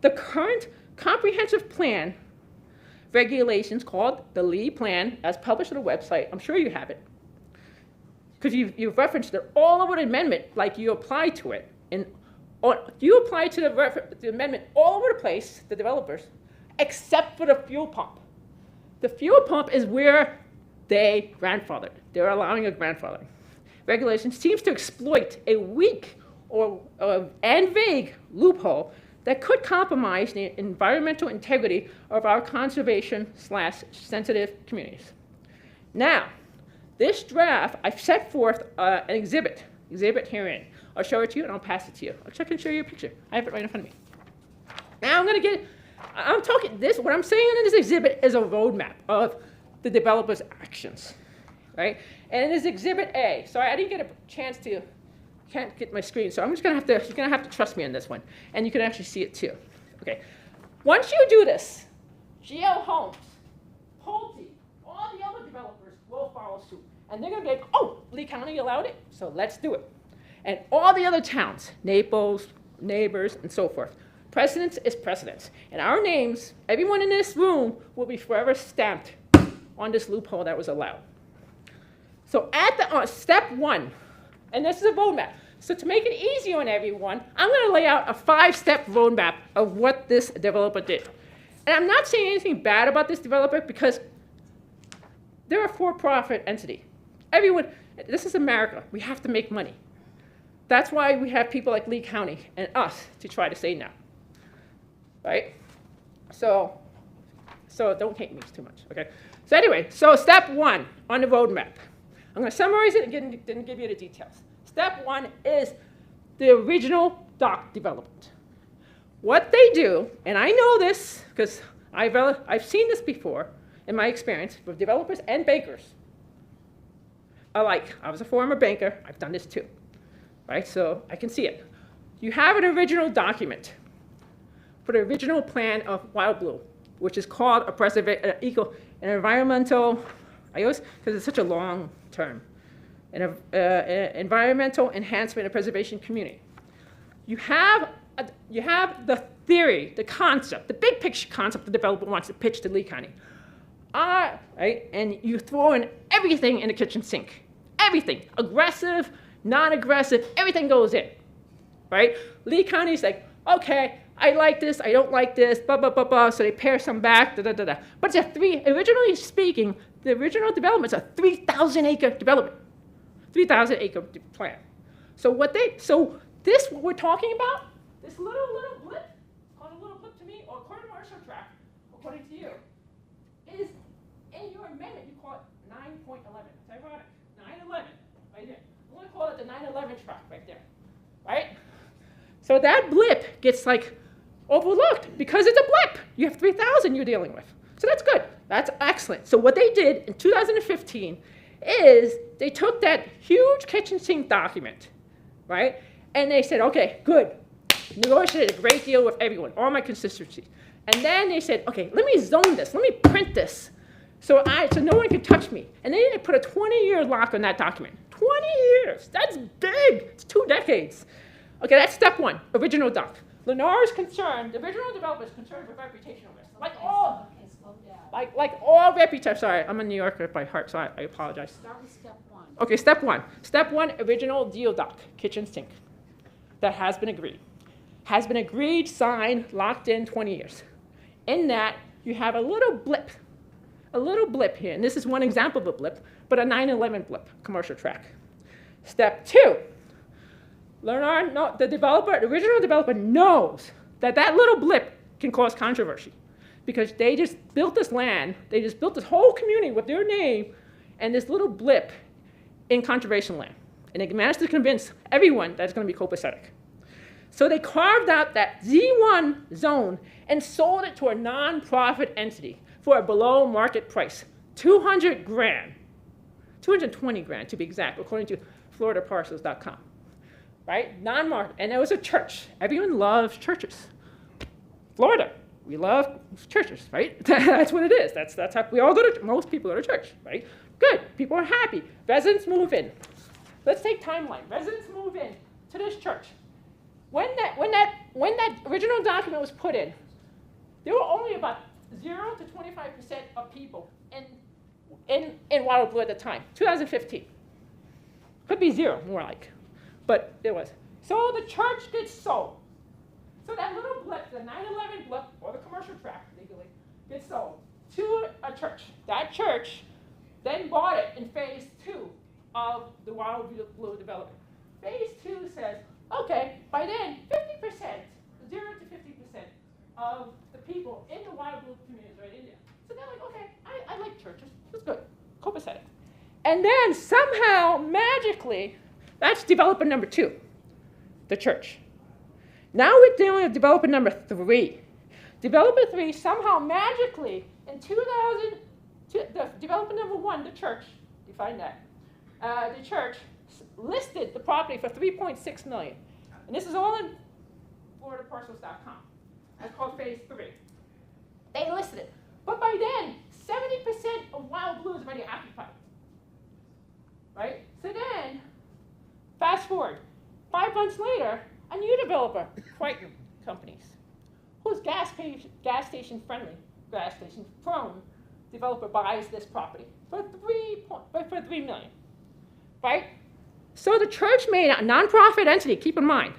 the current comprehensive plan regulations called the Lee Plan, as published on the website. I'm sure you have it, because you've referenced it all over the amendment, like you applied to it. You applied to the amendment all over the place, the developers, except for the fuel pump. The fuel pump is where they grandfathered. They're allowing a grandfathering. Regulation seems to exploit a weak and vague loophole that could compromise the environmental integrity of our conservation/sensitive communities. Now, this draft, I've set forth an exhibit herein. I'll show it to you and I'll pass it to you. I can show you a picture. I have it right in front of me. Now what I'm saying in this exhibit is a roadmap of the developer's actions, right? And it is exhibit A. Sorry, I didn't get a chance to, can't get my screen, so you're gonna have to trust me on this one. And you can actually see it too. Okay. Once you do this, GL Homes, Pulte, all the other developers will follow suit. And they're gonna be like, oh, Lee County allowed it, so let's do it. And all the other towns, Naples, neighbors, and so forth. Precedence is precedence. And our names, everyone in this room, will be forever stamped on this loophole that was allowed. So at the step 1, and this is a roadmap. So to make it easier on everyone, I'm going to lay out a 5-step roadmap of what this developer did. And I'm not saying anything bad about this developer because they're a for-profit entity. Everyone, this is America. We have to make money. That's why we have people like Lee County and us to try to say no. Right? So don't hate me too much, okay? So anyway, so step 1 on the roadmap. I'm going to summarize it and didn't give you the details. Step 1 is the original dock development. What they do, and I know this because I've seen this before in my experience with developers and bankers alike. I was a former banker. I've done this too, right? So I can see it. You have an original document for the original plan of WildBlue, which is called an environmental, I always, because it's such a long term, an environmental enhancement and preservation community. You have the theory, the concept, the big picture concept the developer wants to pitch to Lee County. Right? And you throw in everything in the kitchen sink. Everything, aggressive, non-aggressive, everything goes in, right? Lee County's like, okay, I like this, I don't like this, blah, blah, blah, blah, so they pare some back, da, da, da, da. But it's originally speaking, the original development's a 3,000-acre development, 3,000-acre plan. So this, what we're talking about, this little blip, called a little blip to me, or a commercial track, according to you, is in your amendment, you call it 9.11. It's ironic, 911, right there. I'm gonna call it the 911 track right there, right? So that blip gets like overlooked because it's a blip. You have 3,000 you're dealing with. So that's good. That's excellent. So what they did in 2015 is they took that huge kitchen sink document, right? And they said, okay, good. Negotiated a great deal with everyone, all my constituencies. And then they said, okay, let me zone this. Let me print this so no one can touch me. And then they put a 20-year lock on that document. 20 years. That's big. It's 2 decades. Okay, that's step 1, original doc. Lennar is concerned, the original developer is concerned with reputational risk. Like all reputation, sorry, I'm a New Yorker by heart, so I apologize. Start with step 1. Okay, step 1. Step 1, original deal doc, kitchen sink. That has been agreed. Has been agreed, signed, locked in 20 years. In that, you have a little blip here, and this is one example of a blip, but a 911 blip, commercial track. Step 2. The original developer knows that little blip can cause controversy because they just built this land, they just built this whole community with their name and this little blip in conservation land. And they managed to convince everyone that it's going to be copacetic. So they carved out that Z1 zone and sold it to a nonprofit entity for a below market price, $200,000, $220,000 to be exact, according to FloridaParcels.com. Right? Non-market. And it was a church. Everyone loves churches. Florida, we love churches, right? That's what it is. That's how we all go to, most people go to church, right? Good. People are happy. Residents move in. Let's take timeline. Residents move in to this church. When that original document was put in, there were only about 0 to 25% of people in WildBlue at the time, 2015. Could be 0, more like. But it was. So the church gets sold. So that little blip, the 911 blip, or the commercial track legally, gets sold to a church. That church then bought it in phase 2 of the WildBlue development. Phase 2 says, Okay, by then, 50%, 0 to 50% of the people in the WildBlue community is right in there. So they're like, okay, I like churches. That's good. Copacetic. And then somehow, magically, that's developer number 2, the church. Now we're dealing with developer number 3. Developer 3 somehow magically in 2000, the developer number 1, the church, define that. The church listed the property for $3.6 million. And this is all in FloridaParcels.com. That's called phase 3. They listed it. But by then, 70% of WildBlue is already occupied. Right? So then, fast forward, 5 months later, a new developer, Crichton Companies, who's gas station friendly, gas station prone developer, buys this property for $3 million. Right? So the church made a nonprofit entity, keep in mind.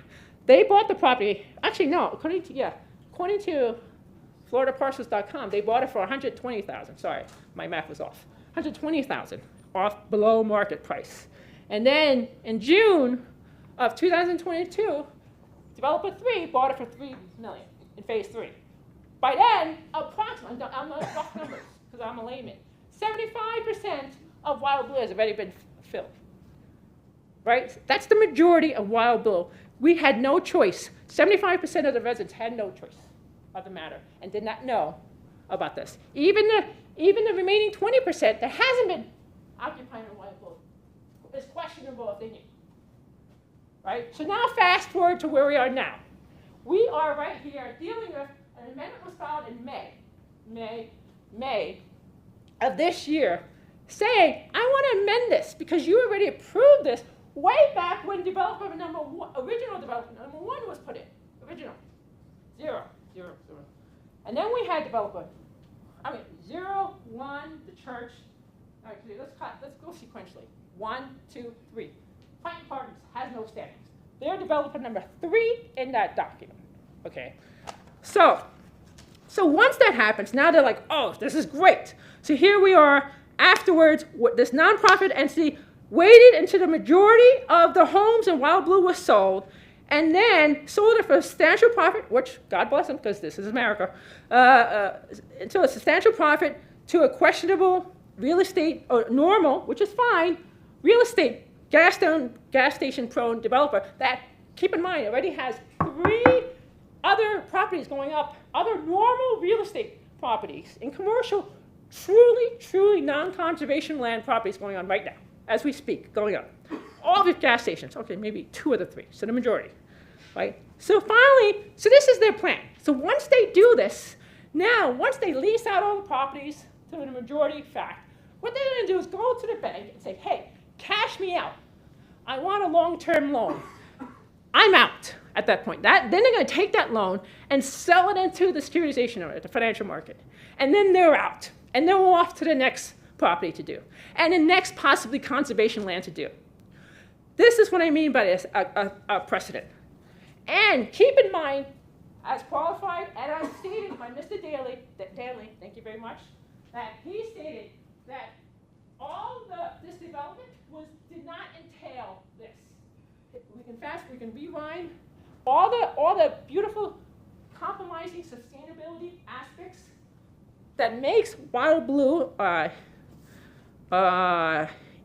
They bought the property, actually no, according to FloridaParcels.com, they bought it for $120,000. Sorry, my math was off. $120,000 off below market price. And then in June of 2022, developer 3 bought it for $3 million in phase 3. By then, approximately, I'm not rough numbers because I'm a layman, 75% of WildBlue has already been filled. Right? That's the majority of WildBlue. We had no choice. 75% of the residents had no choice of the matter and did not know about this. Even the remaining 20% that hasn't been occupying a WildBlue is questionable if they knew. Right? So now fast forward to where we are now. We are right here dealing with an amendment was filed in May of this year saying, I want to amend this because you already approved this way back when developer number 1, original developer number 1 was put in. Original. 0, 0, 0. And then we had developer, 0, 1, the church. All right, let's go sequentially. 1, 2, 3. Crichton Partners has no standings. They're developer number 3 in that document. Okay. So once that happens, now they're like, oh, this is great. So here we are afterwards, this nonprofit entity waited until the majority of the homes in WildBlue was sold, and then sold it for a substantial profit, which, God bless them, because this is America, until a substantial profit to a questionable real estate, or normal, which is fine, real estate, gas station prone developer that, keep in mind, already has 3 other properties going up, other normal real estate properties in commercial, truly non-conservation land properties going on right now, as we speak, going on. All the gas stations, okay, maybe 2 of the 3, so the majority, right? So finally, so this is their plan. So once they do this, now, once they lease out all the properties to the majority fact, what they're gonna do is go to the bank and say, hey, cash me out. I want a long-term loan. I'm out at that point. Then they're gonna take that loan and sell it into the securitization or the financial market. And then they're out. And they're off to the next property to do. And the next possibly conservation land to do. This is what I mean by this, a precedent. And keep in mind, as qualified and as stated by Mr. Daly, thank you very much, that he stated that all this development did not entail this. We can rewind all the beautiful compromising sustainability aspects that makes WildBlue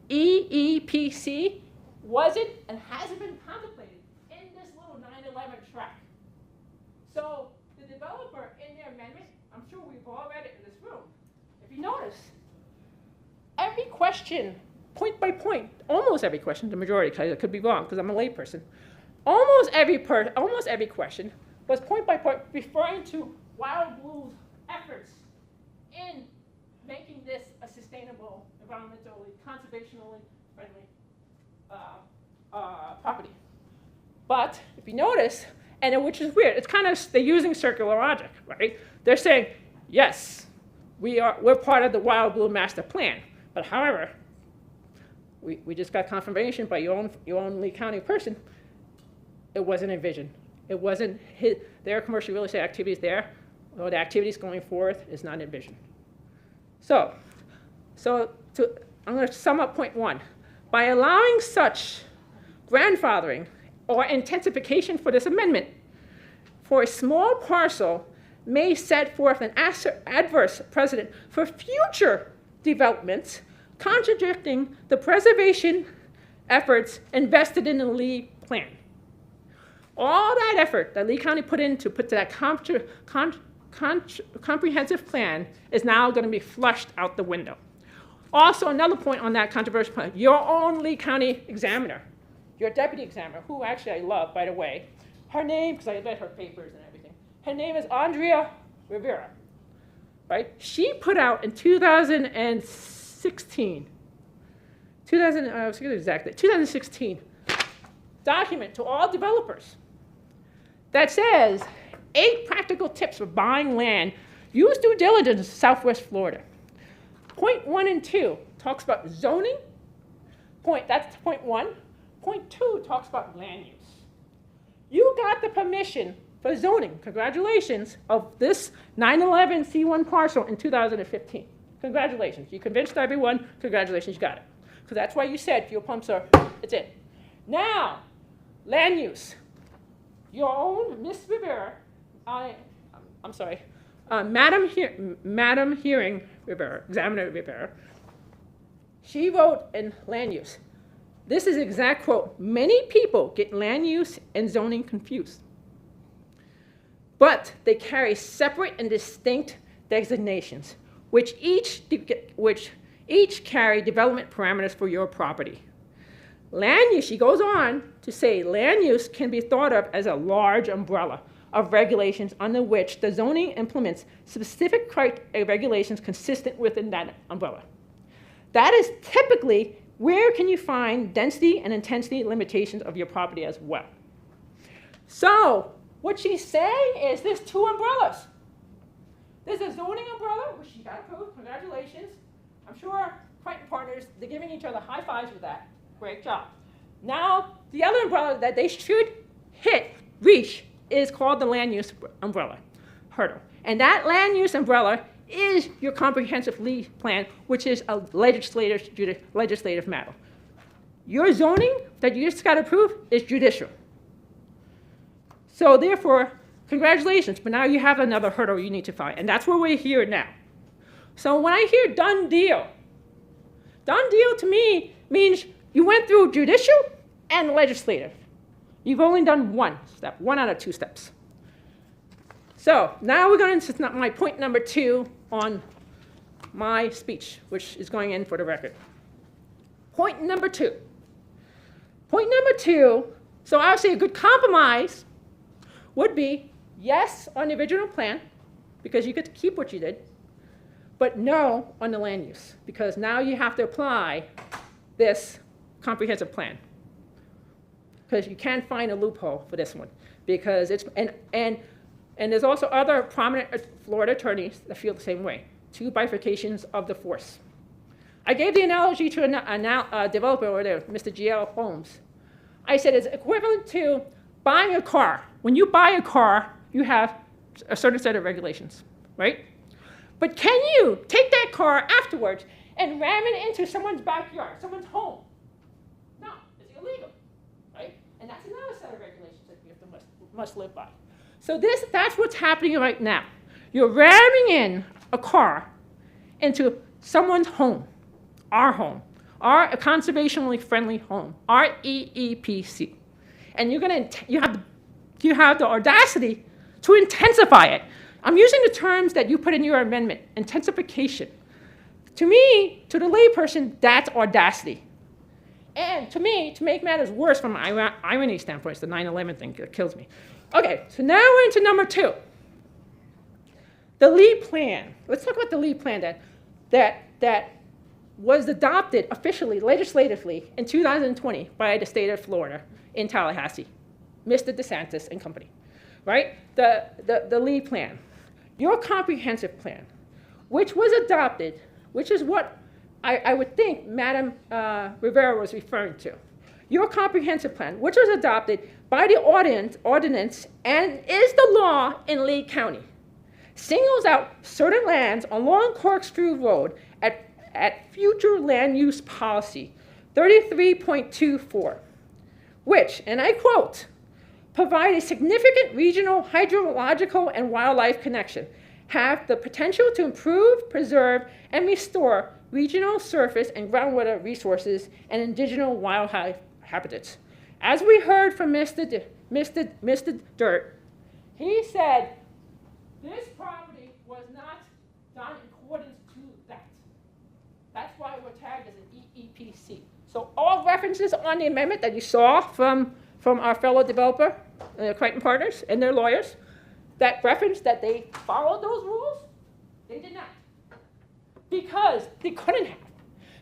EEPC wasn't and hasn't been contemplated in this little 9/11 track. So the developer in their amendment, I'm sure we've all read it in this room. If you notice, every question, point by point, almost every question, the majority, because I could be wrong because I'm a layperson, almost every question was point by point referring to WildBlue's efforts in making this a sustainable, environmentally, conservationally friendly property. But if you notice, which is weird, it's kind of, they're using circular logic, right? They're saying, yes, we're part of the WildBlue master plan, but however, we just got confirmation by your own Lee County person, it wasn't envisioned. It wasn't their commercial real estate activities there, or the activities going forth is not envisioned. So I'm going to sum up point 1. By allowing such grandfathering or intensification for this amendment for a small parcel may set forth an adverse precedent for future developments, contradicting the preservation efforts invested in the Lee plan. All that effort that Lee County put into that comprehensive plan is now going to be flushed out the window. Also, another point on that controversial point, your own Lee County examiner, your deputy examiner, who actually I love, by the way, her name, because I read her papers and everything, her name is Andrea Rivera, right? She put out in 2016 document to all developers that says 8 practical tips for buying land. Use due diligence in Southwest Florida. Point 1 and 2 talks about zoning. That's point 1. Point 2 talks about land use. You got the permission for zoning, congratulations, of this 911 C1 parcel in 2015. Congratulations. You convinced everyone. Congratulations, you got it. Because that's why you said fuel pumps are, it's in. Now, land use. Your own Miss Rivera, Madam Hearing Rivera, Examiner Rivera, she wrote in land use. This is exact quote. Many people get land use and zoning confused, but they carry separate and distinct designations, which each carry development parameters for your property. Land use, she goes on to say, land use can be thought of as a large umbrella of regulations under which the zoning implements specific regulations consistent within that umbrella. That is typically where can you find density and intensity limitations of your property as well. So what she's saying is there's 2 umbrellas. There's a zoning umbrella, which she got approved, congratulations. I'm sure Crichton Partners, they're giving each other high fives with that. Great job. Now, the other umbrella that they should reach, is called the land use umbrella, hurdle. And that land use umbrella is your comprehensive Lee plan, which is a legislative matter. Your zoning that you just got approved is judicial. So therefore, congratulations, but now you have another hurdle you need to find, and that's where we're here now. So when I hear done deal to me means you went through judicial and legislative. You've only done one step, 1 out of 2 steps. So now we're going into my point number 2 on my speech, which is going in for the record. Point number 2. Point number 2, so obviously a good compromise would be yes on the original plan, because you get to keep what you did, but no on the land use, because now you have to apply this comprehensive plan. Because you can't find a loophole for this one, because it's, and there's also other prominent Florida attorneys that feel the same way. 2 bifurcations of the force. I gave the analogy to a developer over there, Mr. G.L. Holmes. I said it's equivalent to buying a car. When you buy a car, you have a certain set of regulations, right? But can you take that car afterwards and ram it into someone's backyard, someone's home? No, it's illegal, right? And that's another set of regulations that you have to must live by. So that's what's happening right now. You're ramming in a car into someone's home, our conservationally friendly home, our EEPC. And you have the audacity to intensify it. I'm using the terms that you put in your amendment, intensification. To me, to the layperson, that's audacity. And to me, to make matters worse from an irony standpoint, it's the 9/11 thing that kills me. Okay, so now we're into number 2. The Lee plan. Let's talk about the Lee plan that was adopted officially, legislatively, in 2020 by the state of Florida in Tallahassee, Mr. DeSantis and company, right? The Lee plan. Your comprehensive plan, which was adopted, which is what I would think Madam Rivera was referring to. Your comprehensive plan, which was adopted by the ordinance and is the law in Lee County, singles out certain lands along Corkscrew Road at future land use policy 33.24, which, and I quote, provide a significant regional hydrological and wildlife connection, have the potential to improve, preserve, and restore regional surface and groundwater resources and indigenous wildlife habitats. As we heard from Mr. Dirt, he said this property was not done in accordance to that. That's why we're tagged as an EEPC. So all references on the amendment that you saw from our fellow developer, Crichton Partners and their lawyers, that reference that they followed those rules, they did not. Because they couldn't have.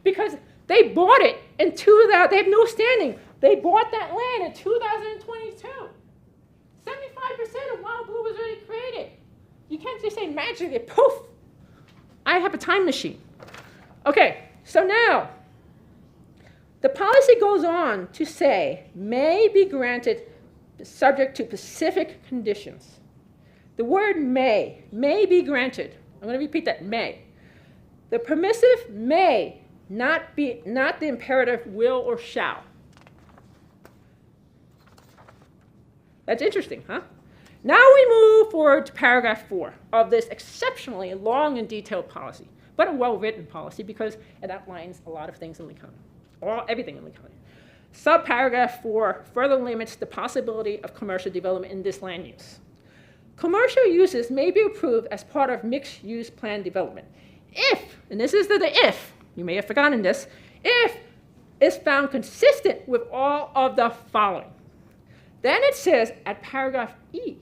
Because they bought it in 2000, they have no standing. They bought that land in 2022. 75% of WildBlue was already created. You can't just say magically, poof, I have a time machine. Okay, so now, the policy goes on to say, may be granted subject to specific conditions. The word may be granted. I'm going to repeat that, may. The permissive may, not the imperative will or shall. That's interesting, huh? Now we move forward to paragraph 4 of this exceptionally long and detailed policy, but a well-written policy because it outlines a lot of things in Lee County, everything in Lee County. Subparagraph 4 further limits the possibility of commercial development in this land use. Commercial uses may be approved as part of mixed-use plan development if, and this is the if, you may have forgotten this, if it's found consistent with all of the following. Then it says at paragraph E,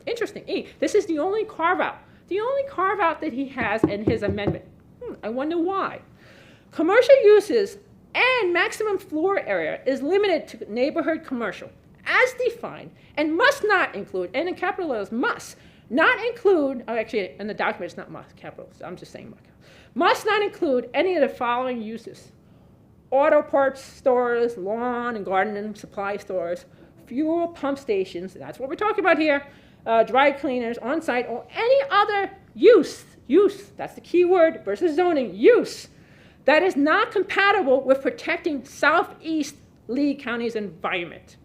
interesting, E, this is the only carve-out that he has in his amendment. I wonder why. Commercial uses and maximum floor area is limited to neighborhood commercial as defined and must not include, and in capital letters, must not include, actually in the document it's not must, capital, so I'm just saying must not include any of the following uses. Auto parts stores, lawn and garden and supply stores, fuel pump stations, that's what we're talking about here, dry cleaners on-site, or any other use, that's the key word versus zoning, use, that is not compatible with protecting Southeast Lee County's environment.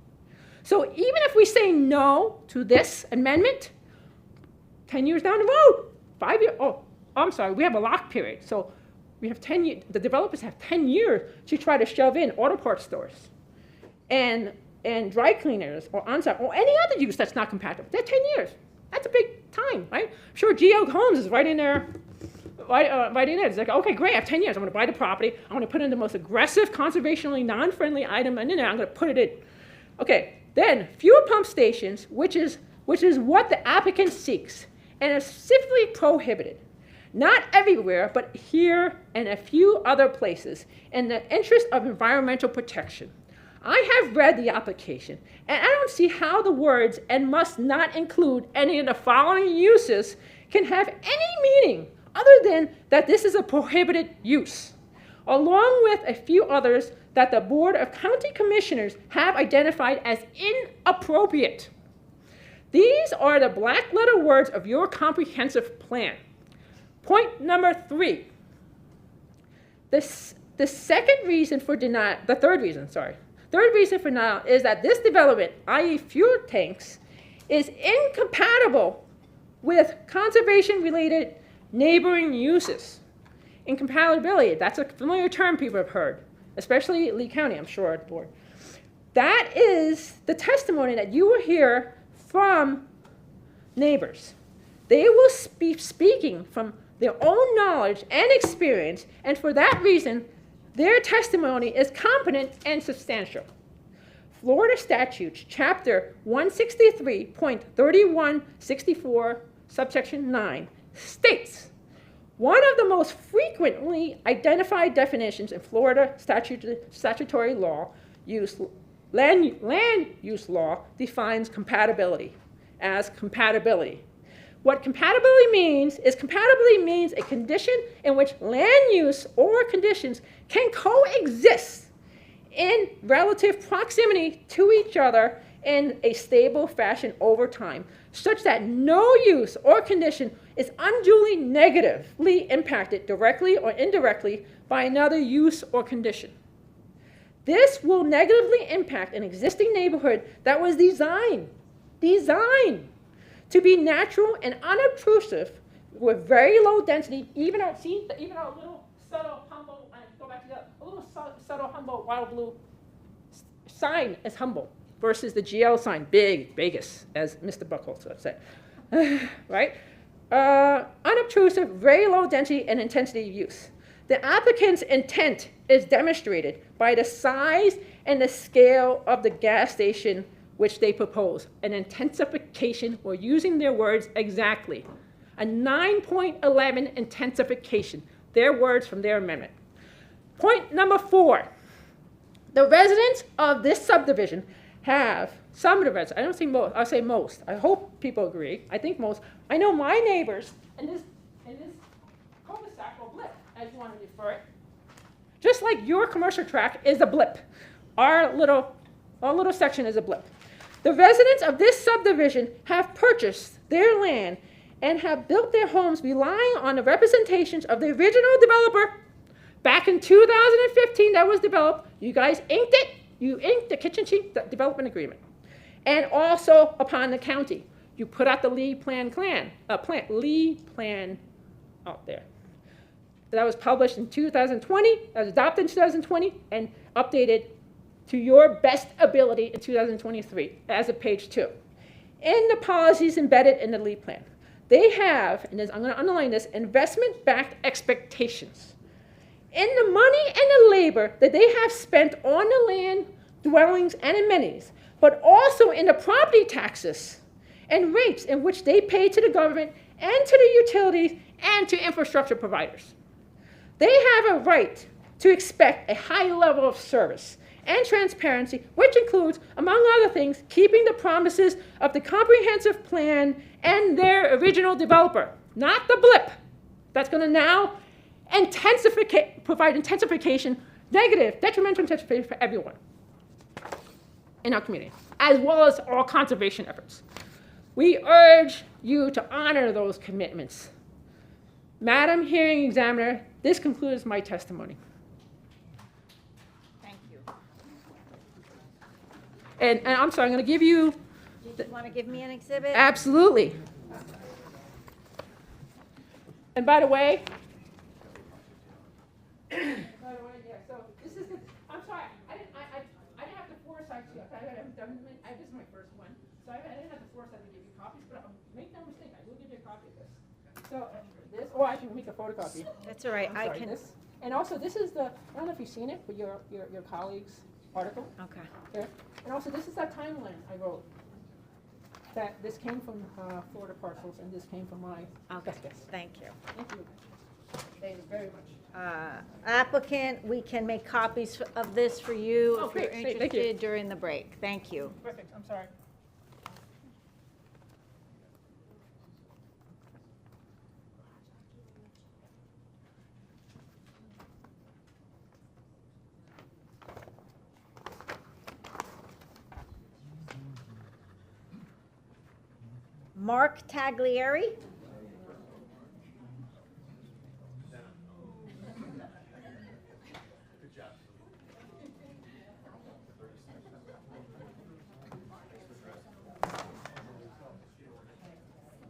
So even if we say no to this amendment, 10 years down the road, 5 years, I'm sorry, we have a lock period. So we have 10 years, the developers have 10 years to try to shove in auto parts stores and dry cleaners or on-site or any other use that's not compatible. They're 10 years. That's a big time, right? Sure, Geo Homes is right in there. Right in there. It's like, okay, great, I have 10 years. I'm going to buy the property. I'm going to put in the most aggressive, conservationally non-friendly item in there. I'm going to put it in. Okay, then fuel pump stations, which is what the applicant seeks, and is specifically prohibited. Not everywhere, but here and a few other places in the interest of environmental protection. I have read the application, and I don't see how the words "and must not include any of the following uses" can have any meaning other than that this is a prohibited use, along with a few others that the Board of County Commissioners have identified as inappropriate. These are the black letter words of your comprehensive plan. Point number 3. The third reason for denial is that this development, i.e. fuel tanks, is incompatible with conservation-related neighboring uses. Incompatibility, that's a familiar term people have heard, especially Lee County, I'm sure, at the board. That is the testimony that you will hear from neighbors. They will be speaking from their own knowledge and experience, and for that reason, their testimony is competent and substantial. Florida statutes, chapter 163.3164, subsection 9, states, one of the most frequently identified definitions in Florida statutory law, land use law, defines compatibility as compatibility. What compatibility means is compatibility means a condition in which land use or conditions can coexist in relative proximity to each other in a stable fashion over time, such that no use or condition is unduly negatively impacted directly or indirectly by another use or condition. This will negatively impact an existing neighborhood that was designed to be natural and unobtrusive with very low density, even our little subtle, humble, go back to that, a little subtle, humble, WildBlue sign is humble versus the GL sign, big, Vegas, as Mr. Buckholz would say, right? Unobtrusive, very low density and intensity of use. The applicant's intent is demonstrated by the size and the scale of the gas station which they propose. An intensification, or using their words exactly, a 9.11 intensification, their words from their amendment. Point number 4, the residents of this subdivision have, some of the residents, I don't say most, I'll say most, I hope people agree, I think most, I know my neighbors in this cul-de-sac or blip, as you want to refer it, just like your commercial tract is a blip. Our little section is a blip. The residents of this subdivision have purchased their land and have built their homes relying on the representations of the original developer. Back in 2015, that was developed. You guys inked it. You inked the kitchen sheet development agreement. And also upon the county. You put out the lead plan out there. That was published in 2020, that was adopted in 2020, and updated to your best ability in 2023, as of page 2. In the policies embedded in the lead plan, they have, and I'm going to underline this, investment-backed expectations. In the money and the labor that they have spent on the land, dwellings, and amenities, but also in the property taxes and rates in which they pay to the government and to the utilities and to infrastructure providers. They have a right to expect a high level of service and transparency, which includes, among other things, keeping the promises of the comprehensive plan and their original developer, not the blip that's going to now provide intensification, detrimental intensification for everyone in our community, as well as all conservation efforts. We urge you to honor those commitments. Madam Hearing Examiner, this concludes my testimony. Thank you. And I'm sorry, I'm going to give you... Do you want to give me an exhibit? Absolutely. And by the way, so this is the, I'm sorry, I didn't have the foresight to, this is my first one, so I didn't have the foresight to give you copies, but make no mistake, I will give you a copy of this. So this, or I can make a photocopy. That's all right, I'm sorry, I can. This. And also, this is the, I don't know if you've seen it, but your colleague's article. Okay. Here. And also, this is that timeline I wrote. That this came from Florida Parcels, and this came from my Okay, thank you. Thank you. Thank you very much. Applicant, we can make copies of this for you Oh, if you're great, thank you. interested during the break. Thank you. Perfect, I'm sorry. Mark Taglieri.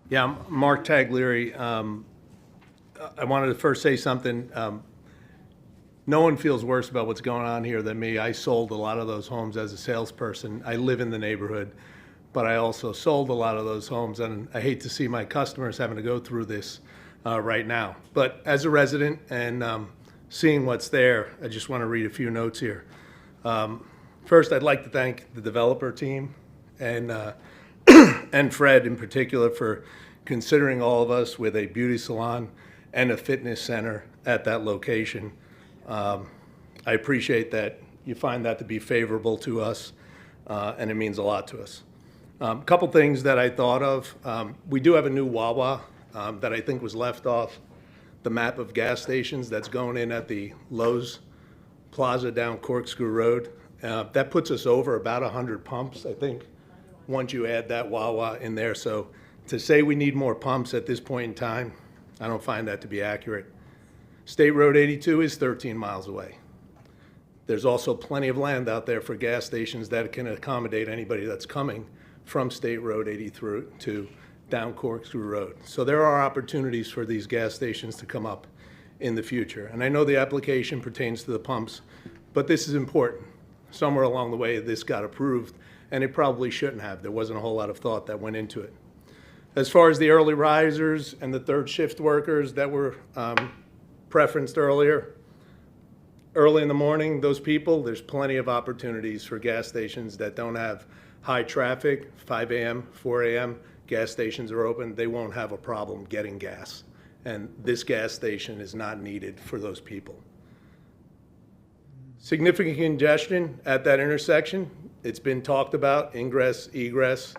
Yeah, I'm Mark Taglieri. I wanted to first say something. No one feels worse about what's going on here than me. I sold a lot of those homes as a salesperson. I live in the neighborhood, but I also sold a lot of those homes, and I hate to see my customers having to go through this right now. But as a resident and seeing what's there, I just want to read a few notes here. First, I'd like to thank the developer team and and Fred in particular for considering all of us with a beauty salon and a fitness center at that location. I appreciate that you find that to be favorable to us, and it means a lot to us. A couple things that I thought of. We do have a new Wawa that I think was left off the map of gas stations that's going in at the Lowe's Plaza down Corkscrew Road. That puts us over about 100 pumps, I think, once you add that Wawa in there. So to say we need more pumps at this point in time, I don't find that to be accurate. State Road 82 is 13 miles away. There's also plenty of land out there for gas stations that can accommodate anybody that's coming from State Road 80 through to down Corkscrew Road. So there are opportunities for these gas stations to come up in the future. And I know the application pertains to the pumps, but this is important. Somewhere along the way, this got approved, and it probably shouldn't have. There wasn't a whole lot of thought that went into it. As far as the early risers and the third shift workers that were preferenced earlier, early in the morning, those people, there's plenty of opportunities for gas stations that don't have high traffic, 5 a.m., 4 a.m., gas stations are open, they won't have a problem getting gas. And this gas station is not needed for those people. Significant congestion at that intersection. It's been talked about, ingress, egress,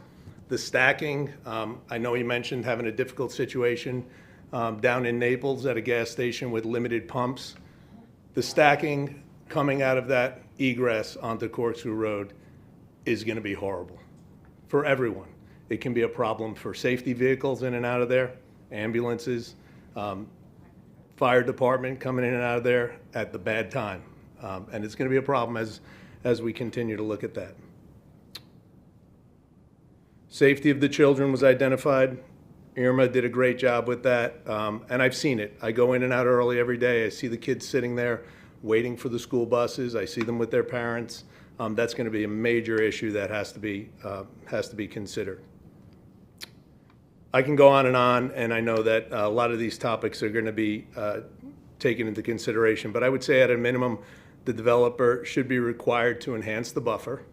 the stacking. I know you mentioned having a difficult situation down in Naples at a gas station with limited pumps. The stacking coming out of that egress onto Corkscrew Road is going to be horrible for everyone. It can be a problem for safety vehicles in and out of there, ambulances, fire department coming in and out of there at the bad time. And it's going to be a problem as we continue to look at that. Safety of the children was identified. Irma did a great job with that, and I've seen it. I go in and out early every day. I see the kids sitting there waiting for the school buses. I see them with their parents. That's going to be a major issue that has to be considered. I can go on, and I know that a lot of these topics are going to be taken into consideration, but I would say at a minimum, the developer should be required to enhance the buffer,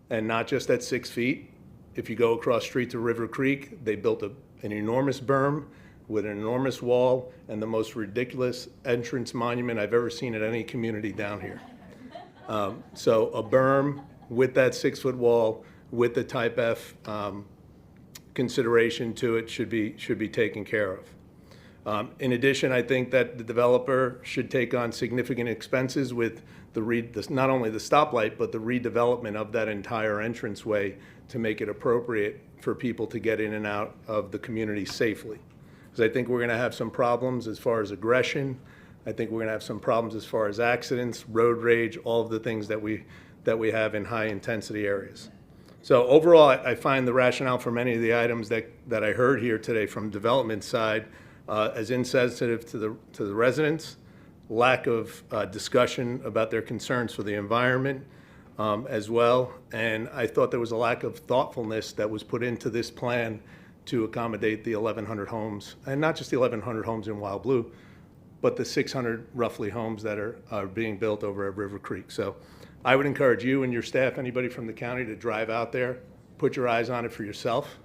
and not just at 6 feet. If you go across street to River Creek, they built an enormous berm with an enormous wall and the most ridiculous entrance monument I've ever seen at any community down here. So a berm with that 6-foot wall, with the type F consideration to it should be taken care of. In addition, I think that the developer should take on significant expenses with not only the stoplight, but the redevelopment of that entire entranceway to make it appropriate for people to get in and out of the community safely. Because I think we're going to have some problems as far as aggression. I think we're going to have some problems as far as accidents, road rage, all of the things that we have in high intensity areas. So overall, I find the rationale for many of the items that I heard here today from development side as insensitive to the residents, lack of discussion about their concerns for the environment as well. And I thought there was a lack of thoughtfulness that was put into this plan to accommodate the 1,100 homes, and not just the 1,100 homes in WildBlue, but the 600 roughly homes that are being built over at River Creek. So I would encourage you and your staff, anybody from the county, to drive out there, put your eyes on it for yourself,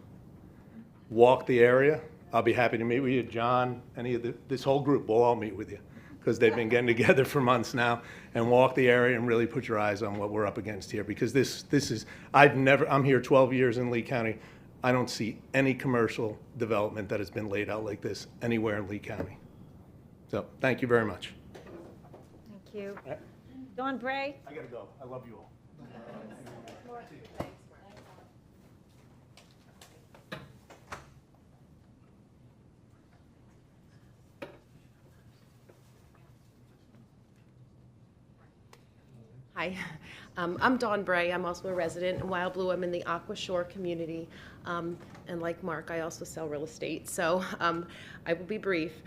walk the area. I'll be happy to meet with you, John, this whole group will all meet with you, because they've been getting together for months now, and walk the area and really put your eyes on what we're up against here. Because this is, I'm here 12 years in Lee County. I don't see any commercial development that has been laid out like this anywhere in Lee County. So, thank you very much. Thank you. Dawn Bray? I gotta go. I love you all. Hi, I'm Dawn Bray. I'm also a resident in WildBlue. I'm in the Aqua Shore community. And like Mark, I also sell real estate. So I will be brief.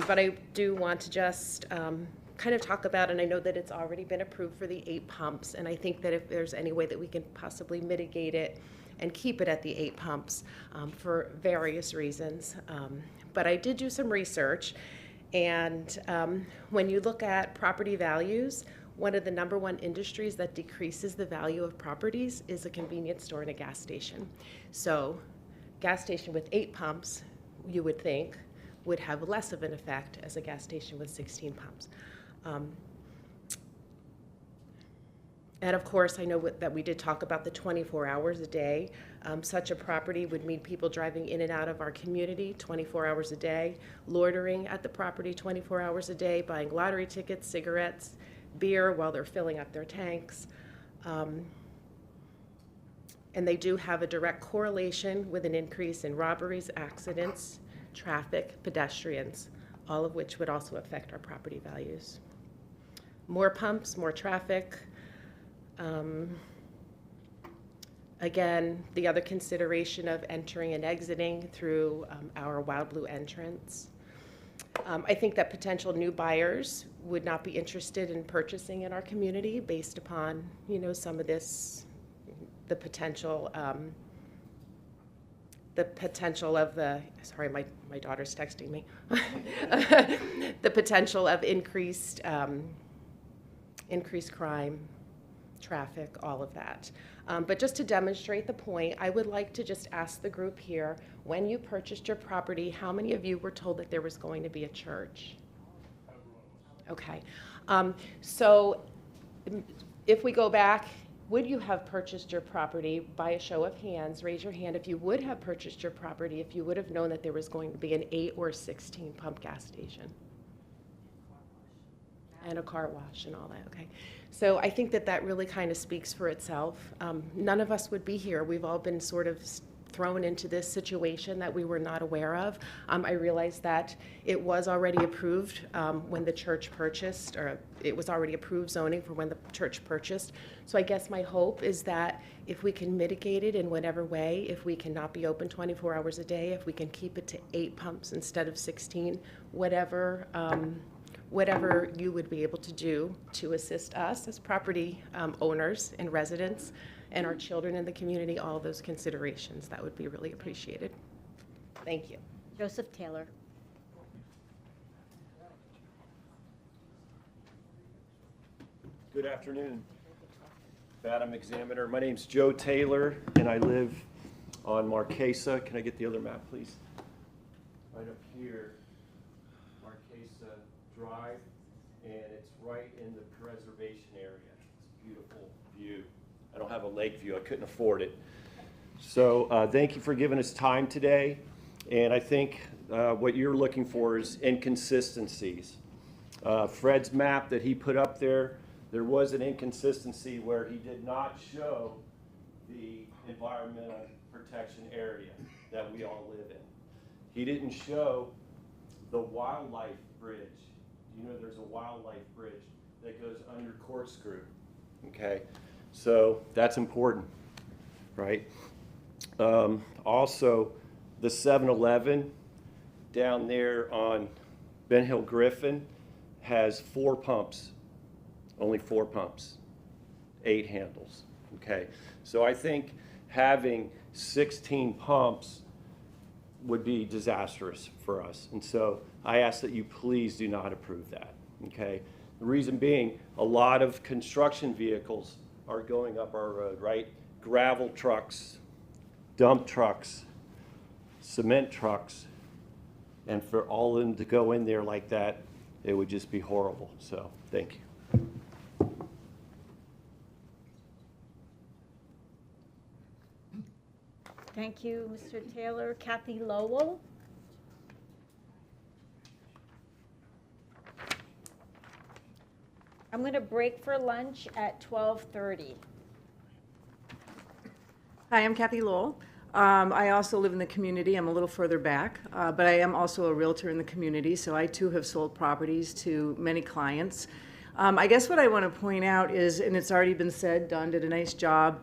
But I do want to just kind of talk about, and I know that it's already been approved for the 8 pumps. And I think that if there's any way that we can possibly mitigate it and keep it at the 8 pumps for various reasons. But I did do some research. And when you look at property values, one of the #1 industries that decreases the value of properties is a convenience store and a gas station. So gas station with 8 pumps, you would think, would have less of an effect as a gas station with 16 pumps. And of course, I know that we did talk about the 24 hours a day. Such a property would mean people driving in and out of our community 24 hours a day, loitering at the property 24 hours a day, buying lottery tickets, cigarettes, beer while they're filling up their tanks. And they do have a direct correlation with an increase in robberies, accidents, traffic, pedestrians, all of which would also affect our property values. more pumps, more traffic. Again, the other consideration of entering and exiting through our WildBlue entrance. I think that potential new buyers would not be interested in purchasing in our community based upon, you know, some of this, the potential of the, sorry, my daughter's texting me, the potential of increased crime, traffic, all of that. But just to demonstrate the point, I would like to just ask the group here, when you purchased your property, how many of you were told that there was going to be a church? Okay. So if we go back, would you have purchased your property? By a show of hands, raise your hand if you would have purchased your property if you would have known that there was going to be an 8 or 16 pump gas station. And a car wash and all that, okay. So I think that that really kind of speaks for itself. None of us would be here. We've all been sort of thrown into this situation that we were not aware of. I realized that it was already approved when the church purchased, or it was already approved zoning for when the church purchased. So I guess my hope is that if we can mitigate it in whatever way, if we cannot be open 24 hours a day, if we can keep it to 8 pumps instead of 16, whatever you would be able to do to assist us as property owners and residents and our children in the community, all those considerations, that would be really appreciated. Thank you. Joseph Taylor. Good afternoon, Madam Examiner. My name's Joe Taylor, and I live on Marquesa. Can I get the other map, please? Right up here, Marquesa Drive, and it's right in the preservation area. It's a beautiful view. I don't have a lake view. I couldn't afford it. So thank you for giving us time today. And I think what you're looking for is inconsistencies. Fred's map that he put up there was an inconsistency where he did not show the environmental protection area that we all live in. He didn't show the wildlife bridge. You know there's a wildlife bridge that goes under Corkscrew, okay? So that's important, right? Also, the 7-Eleven down there on Ben Hill Griffin has 4 pumps, only 4 pumps, 8 handles, okay? So I think having 16 pumps would be disastrous for us. And so I ask that you please do not approve that, okay? The reason being, a lot of construction vehicles are going up our road, right? Gravel trucks, dump trucks, cement trucks, and for all of them to go in there like that, it would just be horrible. So, thank you. Thank you, Mr. Taylor. Kathy Lowell. I'm going to break for lunch at 12:30. Hi, I'm Kathy Lowell. I also live in the community. I'm a little further back, but I am also a realtor in the community, so I too have sold properties to many clients. I guess what I want to point out is, and it's already been said, Don did a nice job,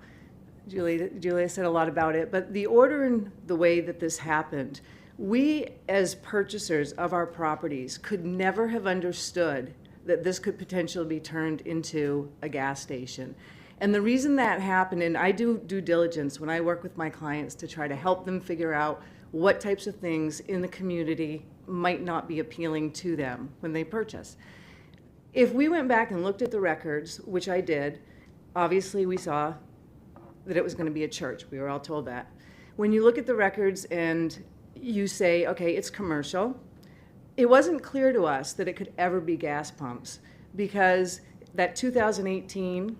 Julia said a lot about it, but the order and the way that this happened, we as purchasers of our properties could never have understood that this could potentially be turned into a gas station. And the reason that happened, and I do due diligence when I work with my clients to try to help them figure out what types of things in the community might not be appealing to them when they purchase. If we went back and looked at the records, which I did, obviously we saw that it was going to be a church. We were all told that. When you look at the records and you say, okay, it's commercial, it wasn't clear to us that it could ever be gas pumps because that 2018,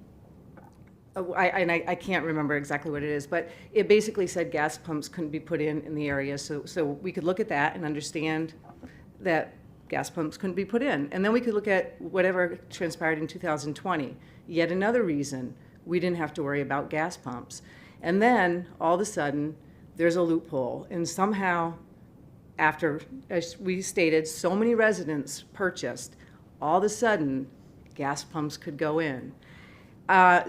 I can't remember exactly what it is, but it basically said gas pumps couldn't be put in the area. So we could look at that and understand that gas pumps couldn't be put in. And then we could look at whatever transpired in 2020. Yet another reason we didn't have to worry about gas pumps. And then all of a sudden, there's a loophole. And somehow, after, as we stated, so many residents purchased, all of a sudden, gas pumps could go in.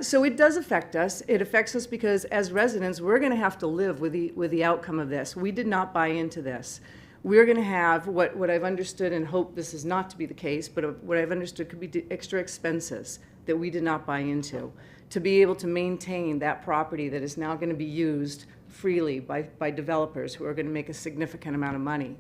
So it does affect us. It affects us because as residents, we're going to have to live with the outcome of this. We did not buy into this. We're going to have what I've understood, and hope this is not to be the case, but what I've understood could be extra expenses that we did not buy into to be able to maintain that property that is now going to be used freely by developers who are going to make a significant amount of money.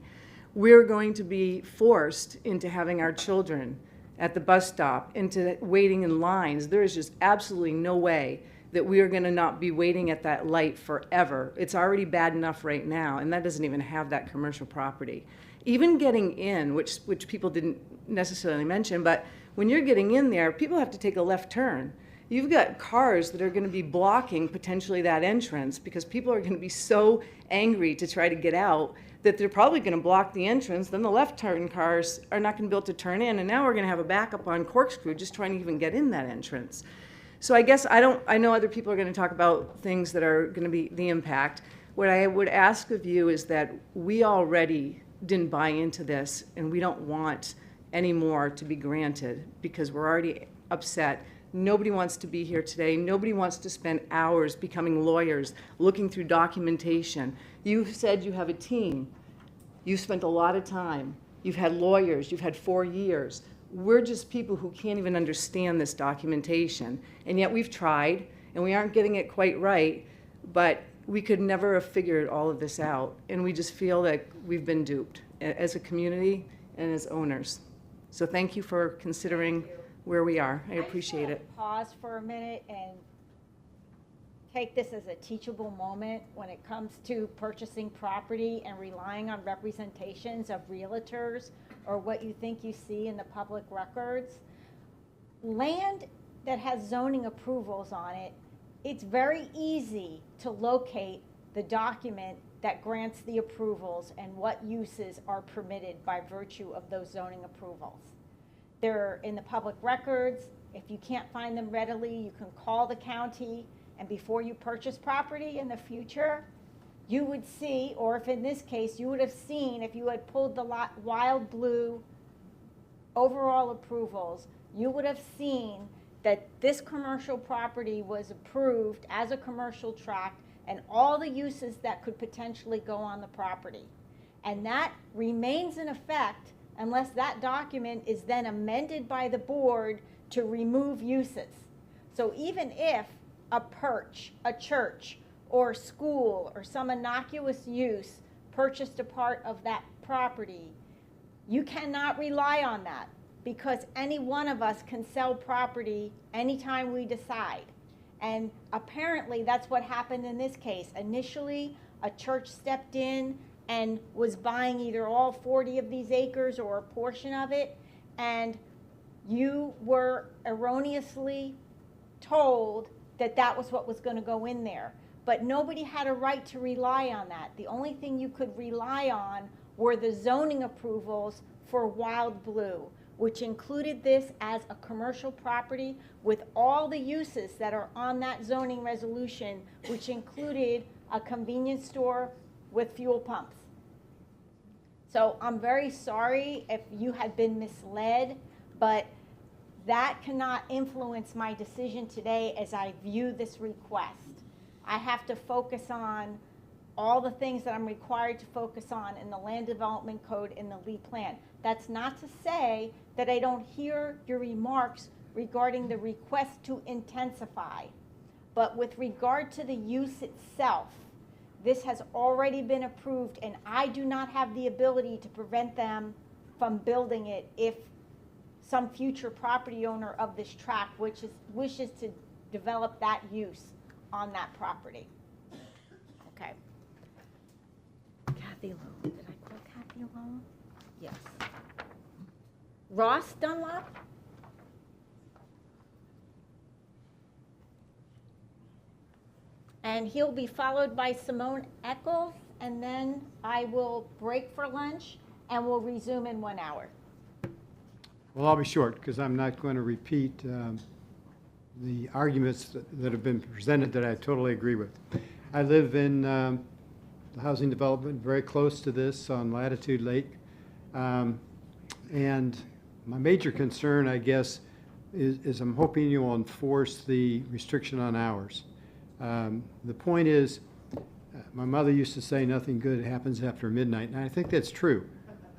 We're going to be forced into having our children at the bus stop, into waiting in lines. There is just absolutely no way that we are going to not be waiting at that light forever. It's already bad enough right now, and that doesn't even have that commercial property. Even getting in, which people didn't necessarily mention, but when you're getting in there, people have to take a left turn. You've got cars that are going to be blocking potentially that entrance because people are going to be so angry to try to get out that they're probably going to block the entrance. Then the left turn cars are not going to be able to turn in, and now we're going to have a backup on Corkscrew just trying to even get in that entrance. So I guess I know other people are going to talk about things that are going to be the impact. What I would ask of you is that we already didn't buy into this, and we don't want any more to be granted because we're already upset. Nobody wants to be here today. Nobody wants to spend hours becoming lawyers, looking through documentation. You said you have a team. You've spent a lot of time. You've had lawyers. You've had 4 years. We're just people who can't even understand this documentation. And yet we've tried, and we aren't getting it quite right, but we could never have figured all of this out. And we just feel that we've been duped as a community and as owners. So thank you for considering where we are. I appreciate it. Pause for a minute and take this as a teachable moment when it comes to purchasing property and relying on representations of realtors or what you think you see in the public records. Land that has zoning approvals on it, it's very easy to locate the document that grants the approvals and what uses are permitted by virtue of those zoning approvals. They're in the public records. If you can't find them readily, you can call the county, and before you purchase property in the future, you would see, or if in this case, you would have seen, if you had pulled the WildBlue overall approvals, you would have seen that this commercial property was approved as a commercial tract and all the uses that could potentially go on the property. And that remains in effect unless that document is then amended by the board to remove uses. So even if a perch, a church, or school, or some innocuous use purchased a part of that property, you cannot rely on that because any one of us can sell property anytime we decide. And apparently that's what happened in this case. Initially, a church stepped in and was buying either all 40 of these acres or a portion of it, and you were erroneously told that that was what was going to go in there. But nobody had a right to rely on that. The only thing you could rely on were the zoning approvals for WildBlue, which included this as a commercial property with all the uses that are on that zoning resolution, which included a convenience store with fuel pumps. So I'm very sorry if you had been misled, but that cannot influence my decision today as I view this request. I have to focus on all the things that I'm required to focus on in the Land Development Code in the Lee Plan. That's not to say that I don't hear your remarks regarding the request to intensify. But with regard to the use itself, this has already been approved, and I do not have the ability to prevent them from building it if some future property owner of this tract wishes to develop that use on that property. Okay. Kathy Lowe. Did I call Kathy Lowe? Yes. Ross Dunlop? And he'll be followed by Simone Eccles, and then I will break for lunch, and we'll resume in 1 hour. Well, I'll be short because I'm not going to repeat the arguments that have been presented that I totally agree with. I live in the housing development very close to this on Latitude Lake. And my major concern, I guess, is I'm hoping you'll enforce the restriction on hours. The point is, my mother used to say nothing good happens after midnight, and I think that's true,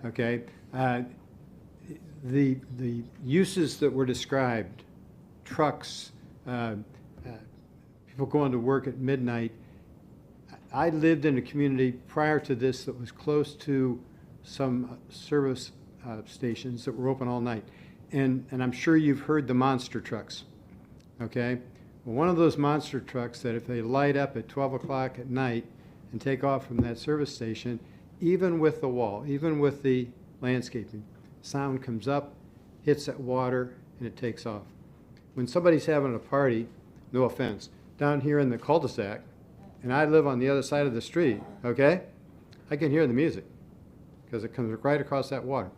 okay? The uses that were described, trucks, people going to work at midnight. I lived in a community prior to this that was close to some service stations that were open all night. And I'm sure you've heard the monster trucks, okay? Well, one of those monster trucks that if they light up at 12 o'clock at night and take off from that service station, even with the wall, even with the landscaping, sound comes up, hits that water, and it takes off. When somebody's having a party, no offense, down here in the cul-de-sac, and I live on the other side of the street, okay? I can hear the music because it comes right across that water.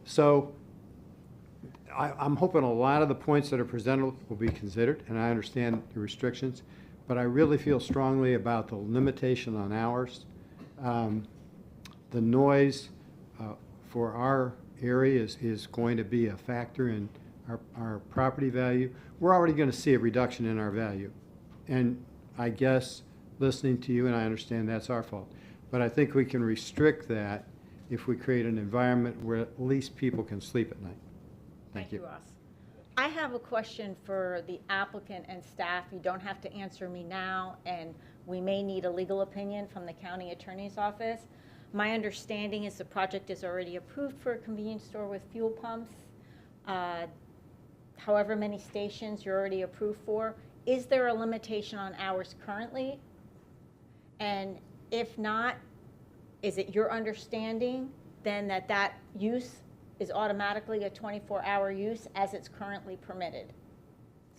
So I'm hoping a lot of the points that are presented will be considered, and I understand the restrictions, but I really feel strongly about the limitation on hours. The noise for our area is going to be a factor in our property value. We're already going to see a reduction in our value. And I guess listening to you, and I understand that's our fault, but I think we can restrict that if we create an environment where at least people can sleep at night. Thank you. Ross. I have a question for the applicant and staff. You don't have to answer me now, and we may need a legal opinion from the county attorney's office. My understanding is the project is already approved for a convenience store with fuel pumps. However many stations you're already approved for. Is there a limitation on hours currently? And if not, is it your understanding then that that use is automatically a 24-hour use as it's currently permitted?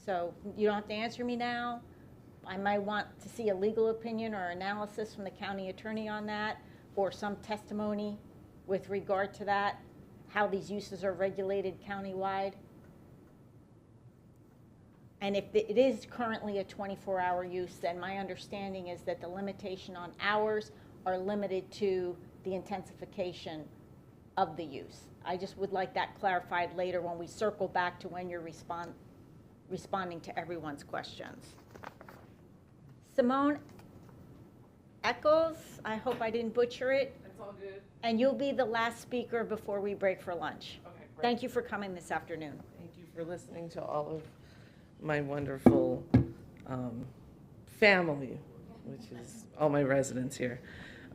So you don't have to answer me now. I might want to see a legal opinion or analysis from the county attorney on that, or some testimony with regard to that, how these uses are regulated countywide. And if it is currently a 24-hour use, then my understanding is that the limitation on hours are limited to the intensification of the use. I just would like that clarified later when we circle back to when you're responding to everyone's questions. Simone Eccles, I hope I didn't butcher it. That's all good. And you'll be the last speaker before we break for lunch. Okay, great. Thank you for coming this afternoon. Thank you for listening to all of my wonderful family, which is all my residents here.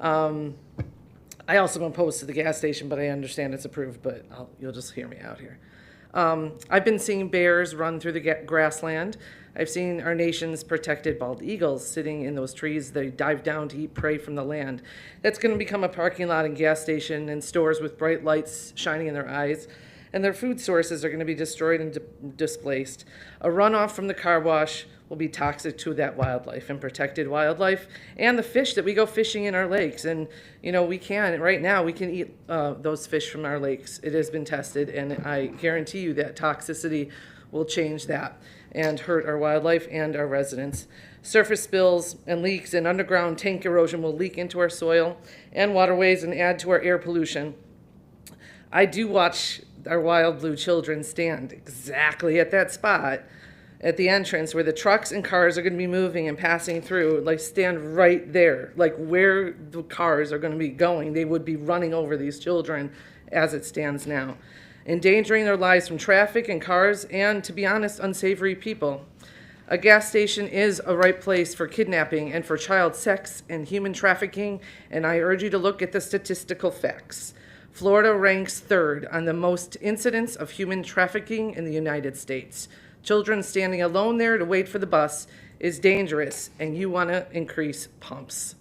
I also am opposed to the gas station, but I understand it's approved, but you'll just hear me out here. I've been seeing bears run through the grassland. I've seen our nation's protected bald eagles sitting in those trees. They dive down to eat prey from the land. That's going to become a parking lot and gas station and stores with bright lights shining in their eyes. And their food sources are going to be destroyed and displaced. A runoff from the car wash will be toxic to that wildlife and protected wildlife and the fish that we go fishing in our lakes. And, you know, right now, we can eat those fish from our lakes. It has been tested, and I guarantee you that toxicity will change that and hurt our wildlife and our residents. Surface spills and leaks and underground tank erosion will leak into our soil and waterways and add to our air pollution. I do watch our WildBlue children stand exactly at that spot at the entrance where the trucks and cars are going to be moving and passing through, like stand right there, like where the cars are going to be going. They would be running over these children as it stands now, endangering their lives from traffic and cars and, to be honest, unsavory people. A gas station is a right place for kidnapping and for child sex and human trafficking, and I urge you to look at the statistical facts. Florida ranks third on the most incidents of human trafficking in the United States. Children standing alone there to wait for the bus is dangerous, and you want to increase pumps.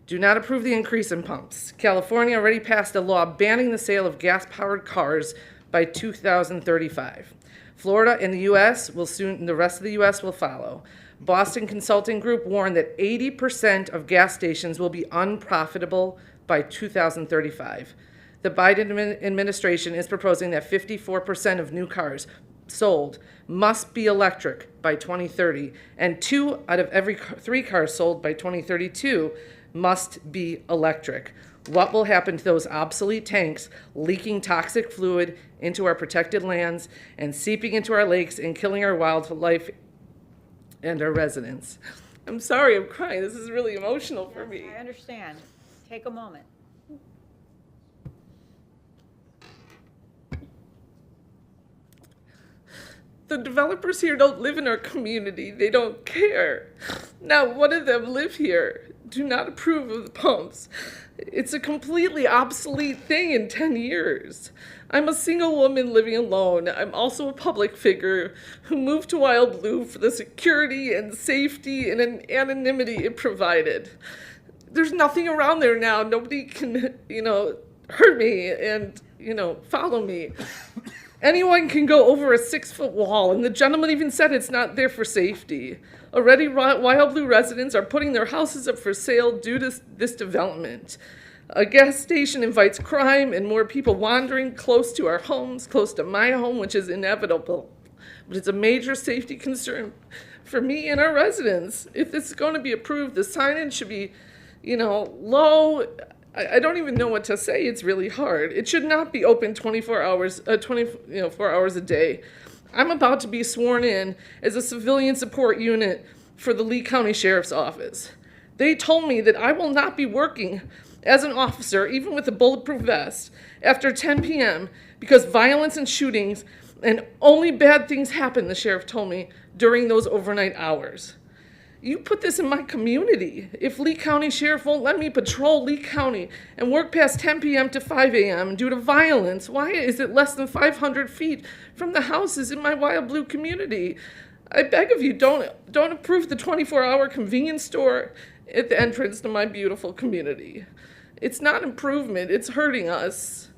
Do not approve the increase in pumps. California already passed a law banning the sale of gas-powered cars by 2035. Florida and the U.S. will soon, the rest of the U.S. will follow. Boston Consulting Group warned that 80% of gas stations will be unprofitable by 2035. The Biden administration is proposing that 54% of new cars sold must be electric by 2030, and 2 out of every 3 cars sold by 2032 must be electric. What will happen to those obsolete tanks leaking toxic fluid into our protected lands and seeping into our lakes and killing our wildlife and our residents? I'm sorry, I'm crying. This is really emotional for me. I understand. Take a moment. The developers here don't live in our community. They don't care. Not one of them live here. Do not approve of the pumps. It's a completely obsolete thing in 10 years. I'm a single woman living alone. I'm also a public figure who moved to WildBlue for the security and safety and anonymity it provided. There's nothing around there now. Nobody can, hurt me and, follow me. Anyone can go over a 6-foot wall, and the gentleman even said it's not there for safety. Already, WildBlue residents are putting their houses up for sale due to this development. A gas station invites crime and more people wandering close to our homes, close to my home, which is inevitable. But it's a major safety concern for me and our residents. If this is going to be approved, the signage should be, low. I don't even know what to say. It's really hard. It should not be open 24 hours a day. I'm about to be sworn in as a civilian support unit for the Lee County Sheriff's Office. They told me that I will not be working as an officer, even with a bulletproof vest, after 10 p.m. because violence and shootings and only bad things happen, the sheriff told me, during those overnight hours. You put this in my community. If Lee County Sheriff won't let me patrol Lee County and work past 10 p.m. to 5 a.m. due to violence, why is it less than 500 feet from the houses in my WildBlue community? I beg of you, don't approve the 24-hour convenience store at the entrance to my beautiful community. It's not improvement, it's hurting us.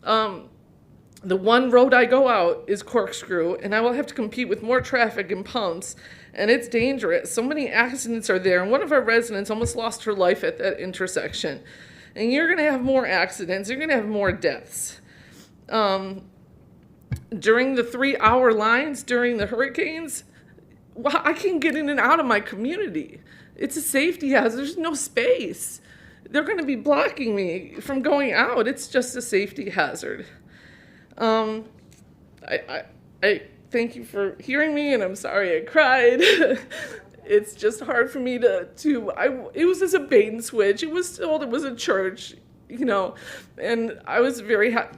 The one road I go out is Corkscrew, and I will have to compete with more traffic and pumps, and it's dangerous. So many accidents are there, and one of our residents almost lost her life at that intersection. And you're gonna have more accidents, you're gonna have more deaths. During the 3-hour lines, during the hurricanes, well, I can't get in and out of my community. It's a safety hazard, there's no space. They're gonna be blocking me from going out. It's just a safety hazard. I thank you for hearing me, and I'm sorry I cried. It's just hard for me it was just a bait and switch. It was told it was a church, and I was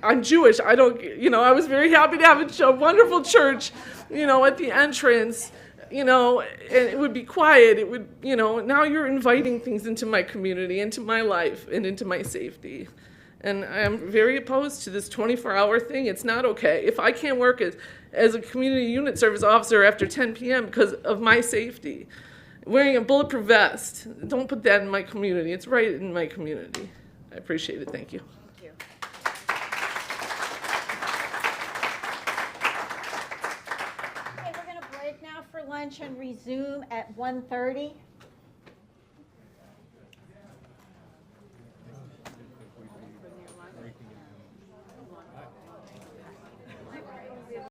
I'm Jewish. I was very happy to have a wonderful church, at the entrance, and it would be quiet. It would, now you're inviting things into my community, into my life, and into my safety. And I'm very opposed to this 24-hour thing. It's not okay. If I can't work as a community unit service officer after 10 p.m. because of my safety, wearing a bulletproof vest, don't put that in my community. It's right in my community. I appreciate it. Thank you. Thank you. Okay, we're going to break now for lunch and resume at 1:30.